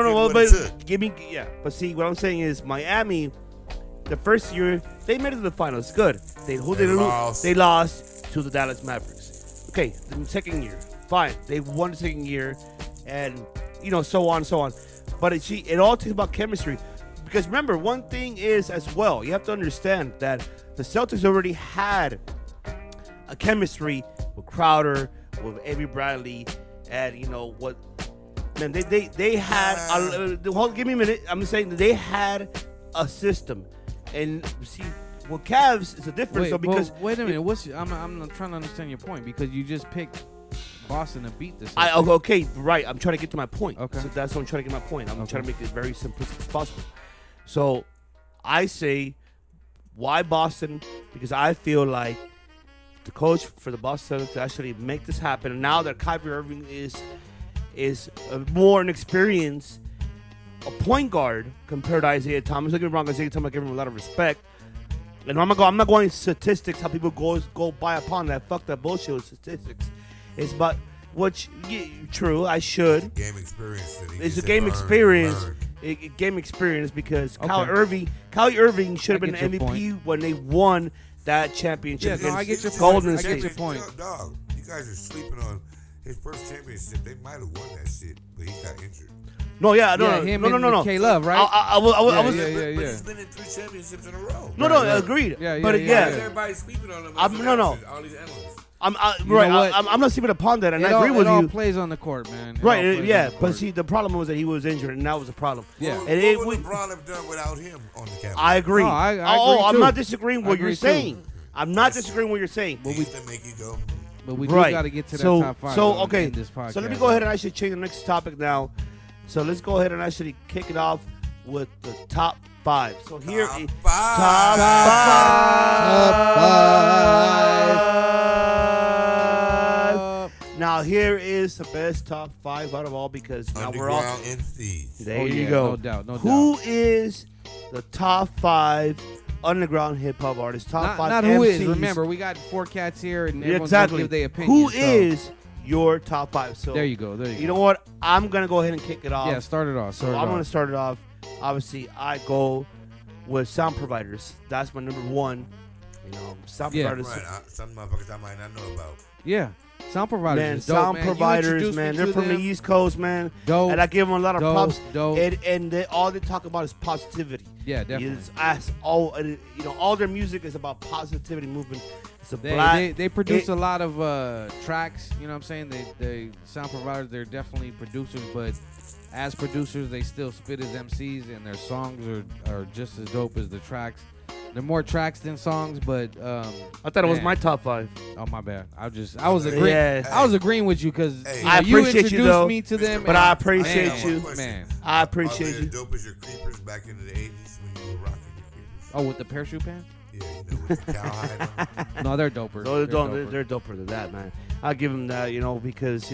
But see, what I'm saying is Miami, the first year, they made it to the finals. Good. They lost to the Dallas Mavericks. Okay, the second year, fine. They won the second year, and so on and so on. But it all takes about chemistry. Because remember, one thing is as well, you have to understand that the Celtics already had a chemistry with Crowder, with Avery Bradley, and man, they had. Give me a minute. I'm saying that they had a system, and see, with Cavs is a difference. Wait a minute. I'm trying to understand your point because you just picked Boston to beat this. Okay, right. I'm trying to get to my point. Okay, so that's what I'm trying to get my point. I'm trying to make it very simplistic as possible. So I say, why Boston? Because I feel like the coach for the Boston Celtics to actually make this happen. And now that Kyrie Irving is more an experience, a point guard compared to Isaiah Thomas. Don't get me wrong, Isaiah Thomas, I give him a lot of respect. And I'm not going statistics, how people go by upon that. Fuck that bullshit with statistics. It's about true, I should. Game experience. It's a game experience. Game experience because Kyrie Irving should have been an MVP when they won that championship. Yeah, no, I get your Golden point. I State. get your point. Dog, you guys are sleeping on his first championship. They might have won that shit, but he got injured. No. K-Love, right? I was. But he's been in 3 championships in a row. Agreed. Yeah. Everybody's sleeping on him. All these analysts. I'm not sleeping upon that, and I agree with you. It all plays on the court, man. But see, the problem was that he was injured, and that was a problem. Yeah. And what would LeBron have done without him on the campus? I agree. No, I agree I'm too. not disagreeing with what you're saying. I'm not disagreeing with what you're saying. But we make you go. But we do got to get to that top 5. Okay. In this podcast. So let me go ahead and actually change the next topic now. So let's go ahead and actually kick it off with the top 5. So here is top 5. Now here is the best top 5 out of all because now we're all. MCs. There you go. No doubt. Who is the top 5 underground hip hop artists? Top 5 not MCs. who is. Remember, we got 4 cats here, and everyone's exactly. gonna give their opinion. Who is your top 5? So there you go. You know what? I'm gonna go ahead and kick it off. Yeah, start it off. I'm gonna start it off. obviously I go with Sound Providers. That's my number one. Sound Providers. Right. Some motherfuckers I might not know about. Yeah. Sound Providers Man, is dope, Sound man. Providers, man, they're from the East Coast, man. Dope. And I give them a lot of Dope. props. Dope. And all they talk about is positivity. Yeah, definitely. All their music is about positivity movement. It's a They produce a lot of tracks. You know what I'm saying? They Sound Providers. They're definitely producers, but as producers, they still spit as MCs, and their songs are just as dope as the tracks. They're more tracks than songs, but I thought it was my top 5. Oh, my bad. I was agreeing. Yes. I was agreeing with you because I appreciate you, though. me to them. But I appreciate you, man. I appreciate you. As dope as your creepers back in the 80s when you were rocking your creepers. Oh, with the parachute pants? Yeah, with the cowhide on. No, they're doper. They're doper than that, man. I'll give them that, because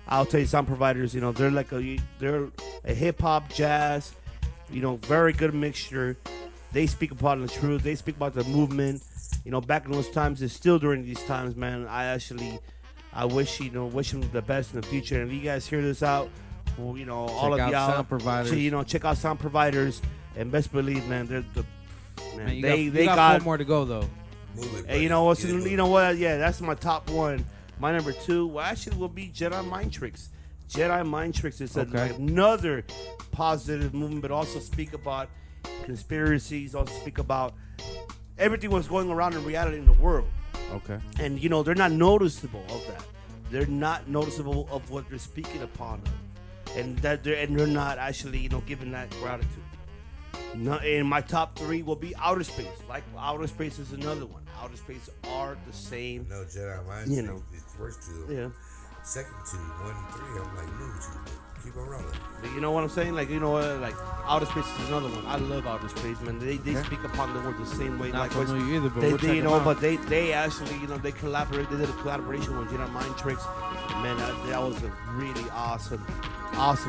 I'll tell you, Sound Providers, they're like they're a hip hop, jazz, very good mixture. They speak upon the truth. They speak about the movement. Back in those times, it's still during these times, man. I wish them the best in the future. And if you guys hear this out, all of y'all, Sound Providers. check out Sound Providers, and best believe, man, they're the man. You got 4 more to go though. And you know what? Yeah, that's my top 1. My number 2, will be Jedi Mind Tricks. Jedi Mind Tricks is another positive movement, but also speak about conspiracies, also speak about everything what's going around in reality in the world. Okay. And they're not noticeable of that. They're not noticeable of what they're speaking upon of. And they're not actually, giving that gratitude. And my top 3 will be Outer Space. Like Outer Space is another one. Outer Space are the same. No, Jedi Mind Tricks, the first 2. Yeah. Second 2, 1 and 3, I'm like, move you. Keep on rolling. But you know what I'm saying? Like, like Outer Space is another one. I love Outer Space, man. They speak upon the word the same way. Not like familiar either, but they, we'll check them out. but they actually, they collaborate. They did a collaboration with Jedi Mind Tricks. And man, that was a really awesome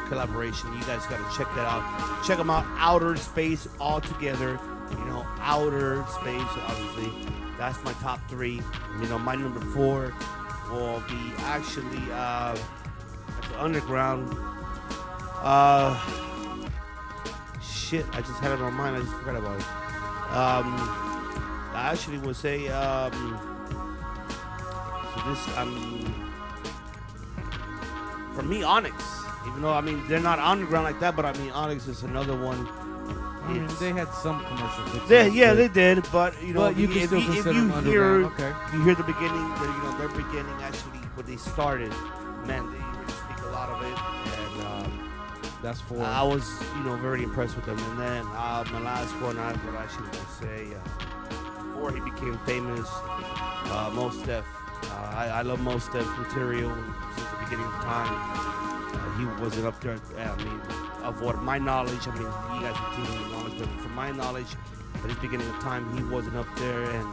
collaboration. You guys got to check that out. Check them out. Outer Space all together. Outer Space, obviously. That's my top 3. My number 4 will be actually Underground. Shit, I just had it on my mind. I just forgot about it. I actually would say, for me, Onyx. Even though, they're not underground like that, but Onyx is another one. They had some commercial success. They did, but But you can still consider them underground. Okay. you hear the beginning, their beginning actually when they started, man, they really speak a lot of it, and that's 4. I was very impressed with them. And then my last one, I would actually say before he became famous, Mos Def. I love Mos Def's material since the beginning of time. He wasn't up there. Of what my knowledge, you guys can teach me knowledge, but from my knowledge, at the beginning of time, he wasn't up there, and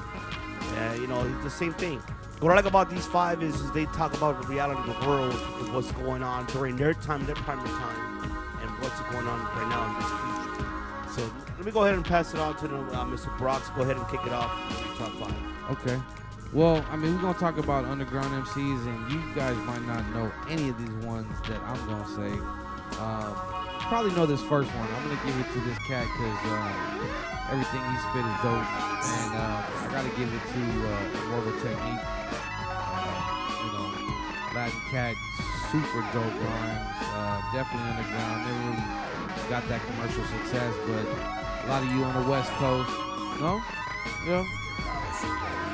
it's the same thing. What I like about these 5 is they talk about the reality of the world and what's going on during their time, their prime time, and what's going on right now in this future. So let me go ahead and pass it on to Mr. Brox. Go ahead and kick it off with your top 5. Okay. Well, we're going to talk about underground MCs, and you guys might not know any of these ones that I'm going to say. Probably know this first one. I'm going to give it to this cat because everything he spit is dope. And I got to give it to Immortal Technique. Latin cat, super dope rhymes. Definitely underground. Never really got that commercial success, but a lot of you on the West Coast. No? Yeah.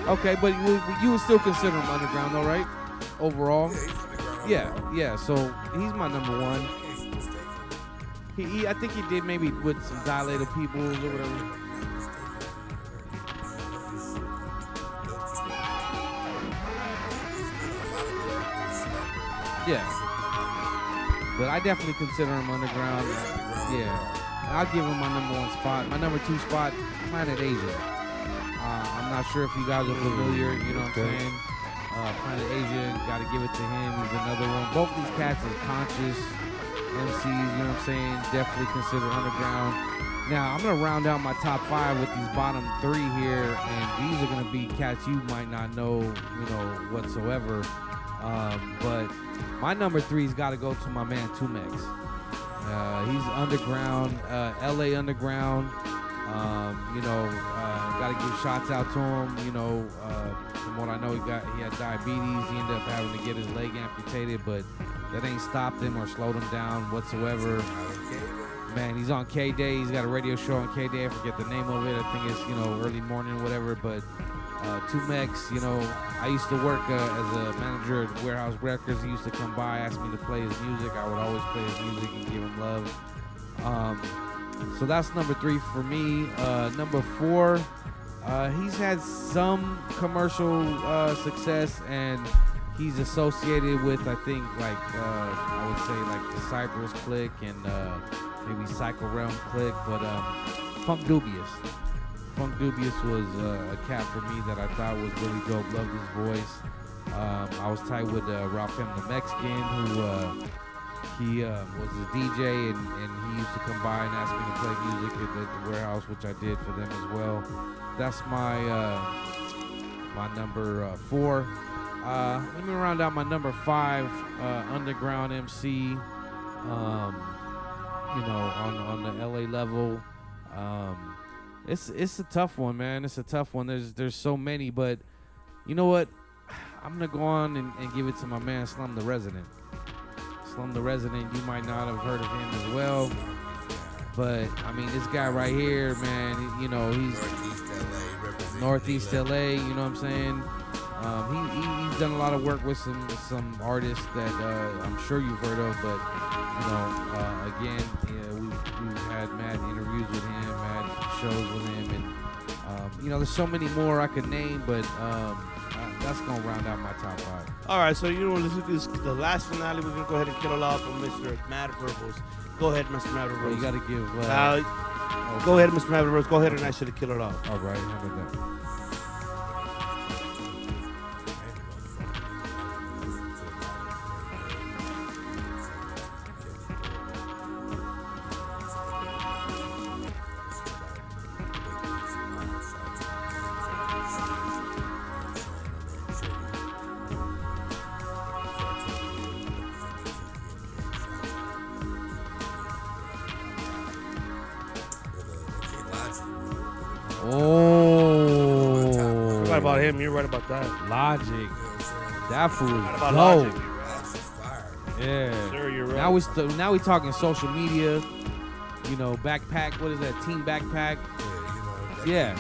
Okay, but you would still consider him underground, though, right? Overall? Yeah, yeah. So he's my number 1. I think he did maybe with some Dilated Peoples or whatever. Yeah. But I definitely consider him underground. Yeah. I'll give him my number 1 spot. My number 2 spot, Planet Asia. I'm not sure if you guys are familiar, you know what I'm saying? Planet Asia, got to give it to him. He's another one. Both of these cats are conscious MCs, you know what I'm saying? Definitely considered underground. Now, I'm going to round out my top 5 with these bottom 3 here, and these are going to be cats you might not know, whatsoever. But my number 3's got to go to my man, Tumex. He's underground, LA underground. Got to give shots out to him. From what I know, he had diabetes. He ended up having to get his leg amputated, but that ain't stopped him or slowed him down whatsoever. Man, he's on K-Day. He's got a radio show on K-Day. I forget the name of it. I think it's, early morning, whatever. But Tumex, I used to work as a manager at Warehouse Records. He used to come by, ask me to play his music. I would always play his music and give him love. So that's number 3 for me. Number 4, he's had some commercial success, and he's associated with, I think, I would say, the Cypress Click and maybe Psycho Realm Click, but Funk Dubious. Funk Dubious was a cat for me that I thought was really dope. Loved his voice. I was tight with Ralph M. the Mexican, who he was a DJ, and he used to come by and ask me to play music at the warehouse, which I did for them as well. That's my number 4. Let me round out my number 5, underground MC. On the LA level. It's a tough one, man. It's a tough one. There's so many, but you know what? I'm gonna go on and give it to my man Slum the Resident. Slum the Resident, you might not have heard of him as well, but I mean, this guy right here, man, he's Northeast LA, you know what I'm saying? He's done a lot of work with some artists that I'm sure you've heard of, but again, we've had mad interviews with him, mad shows with him, and there's so many more I could name, but that's gonna round out my top 5. All right, so this is the last finale. We're gonna go ahead and kill it off with Mr. Mad Verbals. Go ahead, Mr. Mad Verbals. Well, you gotta give. Go ahead, Mr. Mad Verbals. Go ahead and actually kill it off. All right, how about that? Right about him, you're right about that. Logic, that fool is about dope. Logic. Yeah. Sure, you're right. Now we talking social media. Backpack. What is that? Team Backpack. Yeah.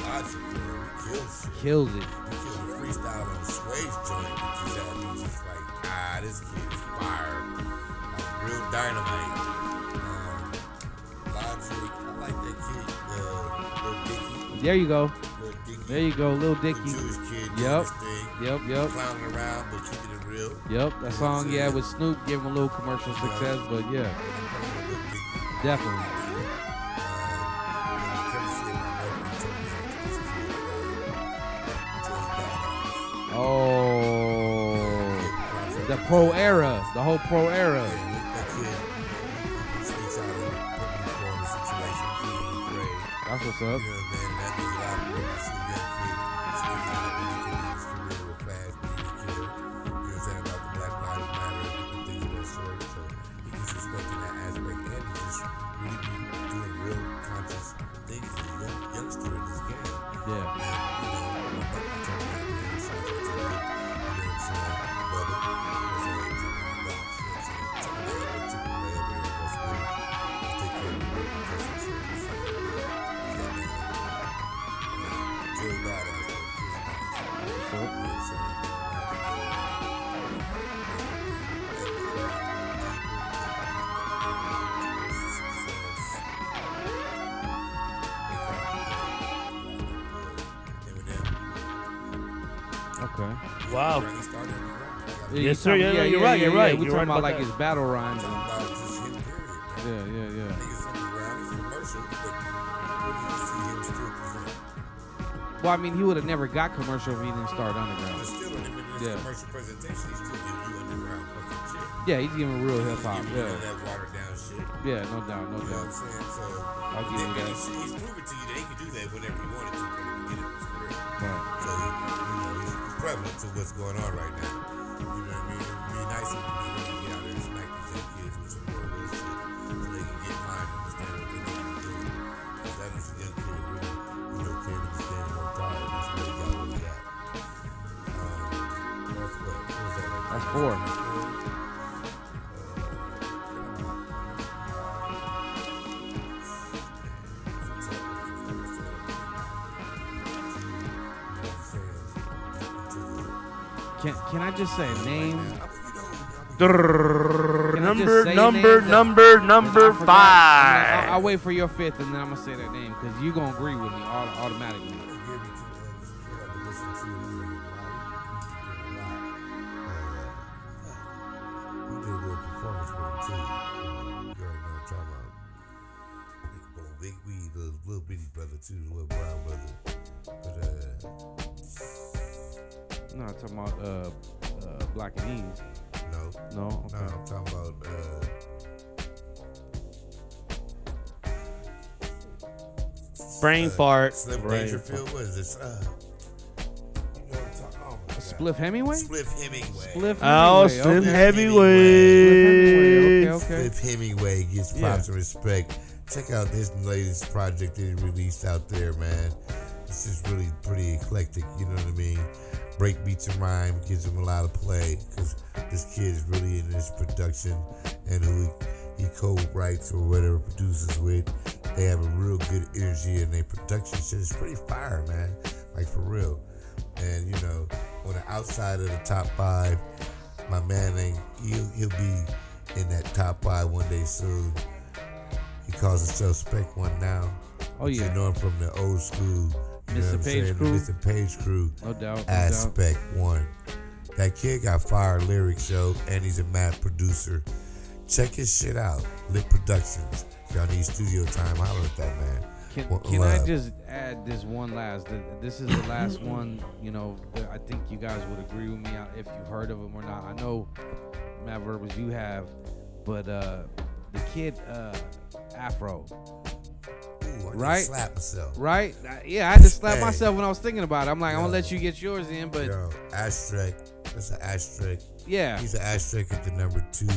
Kills it. Freestyle on Sway's joint that just had me just like, this kid is fire. Real dynamite. Logic, I like that kid, Lil Dicky. There you go. Lil Dicky. There you go, Lil Dicky. Jewish kid doing Yep. his thing. Yep. Clowning around, but keeping it real. Yep. That song, yeah, with Snoop, gave him a little commercial success, but yeah. Definitely. Oh, the pro era, the whole pro era. That's what's up. Okay. Wow. Yeah, Yes, sir. Yeah, you're right. You're right. We're You're talking right about like that. his battle rhymes. Yeah. Well, I mean, he would have never got commercial if he didn't start underground. But still, in his Yeah. commercial presentation, he still gives you underground fucking shit. Yeah, he's giving real hip hop. Give you Yeah. that watered down shit. Yeah, no doubt, no You know what doubt. I'm saying? So, I'll give you that. He's proven to you that he could do that whenever he wanted to from the beginning of his career. Right. So, he's prevalent to what's going on right now. You know what I mean? It would be nice if we could get out there and smack these young kids with some more real shit so they can 4. Can I just say a name? Number 5. I'll wait for your 5th, and then I'm gonna say that name because you gonna agree with me automatically. Big Weed, little bitty brother too, little brown brother. But no, I'm talking about Black and Ease. No. No. Okay. No, I'm talking about Brain fart. Slim Brain Dangerfield. What is this? Spliff Hemingway? Spliff Hemingway. Spliff Oh, Hemingway. Slim Okay. Hemingway. Okay. Spliff Hemingway gets props and respect. Check out this latest project that he released out there, man. It's just really pretty eclectic, you know what I mean? Break beats and rhyme gives him a lot of play because this kid is really in this production, and who he co-writes or whatever produces with, they have a real good energy in their production shit. It's pretty fire, man, like for real. And you know, on the outside of the top 5, my man he'll be in that top 5 one day soon. He calls himself Spec One now. Oh yeah, you know him from the old school. Mr. Page Crew. The Mr. Page Crew. No doubt. Aspect One. That kid got fire lyrics, yo, and he's a mad producer. Check his shit out. Lit Productions. Y'all need studio time. Holler at that man. Can I just add this one last? This is the last one. You know, I think you guys would agree with me if you've heard of him or not. I know, Matt Verbers, you have, but the kid Afro. Ooh, I right? just slap myself. Right? Yeah, I had to slap myself when I was thinking about it. I'm like, I'm gonna let you get yours in, but asterisk. That's an asterisk. Yeah. He's an asterisk at the number 2.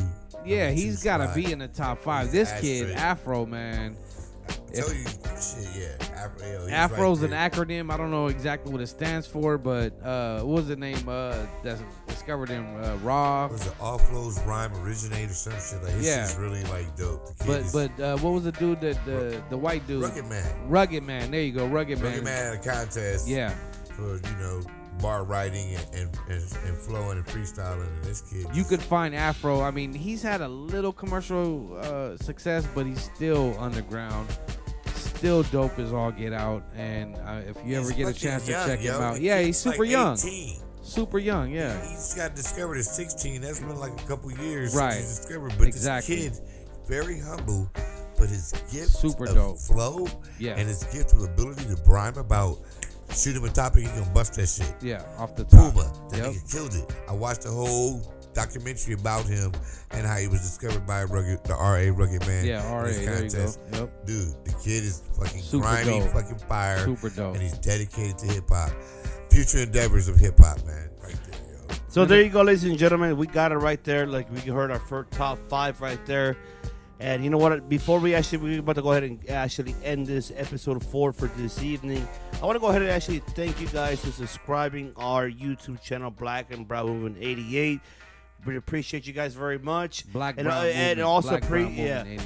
Yeah, he's got to spot. be in the top 5. He's This an kid, asterisk. Afro, man. I tell you, shit, yeah. Afro's right an acronym. I don't know exactly what it stands for, but what was the name that's discovered in Raw? Was it Offload's Rhyme Originate or some shit? Like, his shit's really like dope. The kid But what was the dude that the white dude? Rugged Man. Rugged Man. There you go, Rugged Man. Rugged Man had a contest. Yeah. For bar writing and flowing and freestyling, and this kid. You could find Afro. I mean, he's had a little commercial success, but he's still underground. Still dope as all get out. And if you ever get a chance to check him out, yeah, he's super like young. 18. Super young, yeah. He just got discovered at 16. That's been like a couple years right. since he's discovered. But exactly. This kid, very humble, but his gift super of dope flow yeah. and his gift of ability to rhyme about. Shoot him a topic, he gonna bust that shit. Yeah, off the top. Puma, that nigga killed it. I watched the whole documentary about him and how he was discovered by the R.A. Rugged Man. Yeah, R.A. There you go. Yep. Dude, the kid is fucking super grimy, dope. fucking fire. Super dope. And he's dedicated to hip hop. Future endeavors of hip hop, man. Right there, yo. So there you go, ladies and gentlemen. We got it right there. Like we heard our first top 5 right there. And you know what? Before we're about to go ahead and actually end this episode 4 for this evening, I want to go ahead and actually thank you guys for subscribing our YouTube channel, Black and Brown Movement 88. We appreciate you guys very much. Black and, Brown and Movement, also Black Brown Movement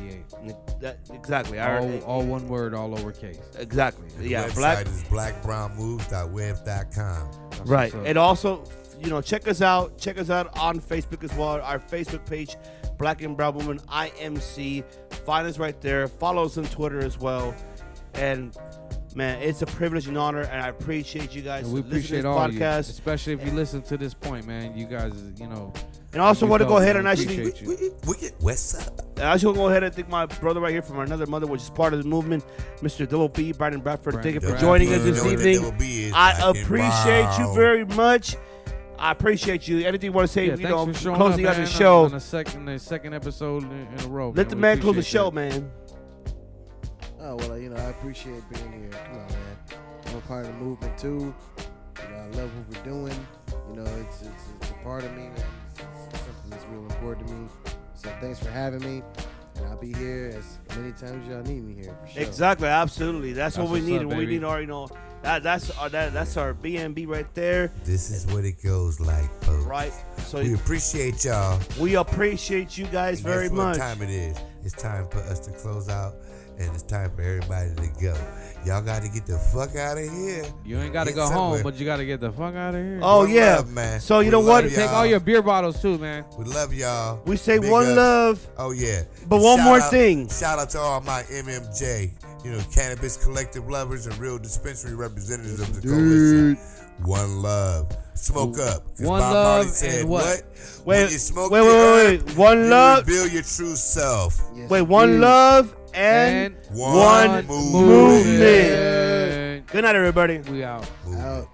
88. Exactly. All one word, all lowercase. Exactly. And yeah. the website is blackbrownmoves.web.com. Right. And also, check us out. Check us out on Facebook as well. Our Facebook page, Black and Brown Woman I.M.C. Find us right there. Follow us on Twitter as well. And man, it's a privilege and honor, and I appreciate you guys. And we appreciate all podcast, you, especially if you listen to this point, man. You guys, And I also want to go ahead and actually, what's up? And I just want to go ahead and thank my brother right here from another mother, which is part of the movement, Mr. Double B, Brandon Bradford. Thank you for joining us this evening. I appreciate you very much. I appreciate you. Anything you want to say? Thanks for showing closing up, out the show. On the second episode in a row. Let the man close the show, man. Oh well, I appreciate being here. Come on, man. I'm a part of the movement too. I love what we're doing. It's a part of me, man. It's something that's real important to me. So thanks for having me. And I'll be here as many times as y'all need me here for sure. Exactly, absolutely. That's what we need. Up, we need our, that's our B&B right there. This is what it goes like, folks. Right. So we appreciate y'all. We appreciate you guys And very guess what much. time it is? It's time for us to close out, and it's time for everybody to go. Y'all got to get the fuck out of here. You ain't got to Get go somewhere. home, but you got to get the fuck out of here. Oh, One yeah. love, man. So you We know love what? Take y'all. all your beer bottles too, man. We love y'all. We say Big one ups. love. Oh, yeah. But And one shout more out- thing. Shout out to all my MMJ, cannabis collective lovers and real dispensary representatives of the coalition. One love. Smoke up. 'Cause One Bob love Marley said, and what? When Wait, you smoke wait, the wait. herb, One you love. reveal your true self. Wait, one love and one movement. movement. Good night, everybody. We out. Out.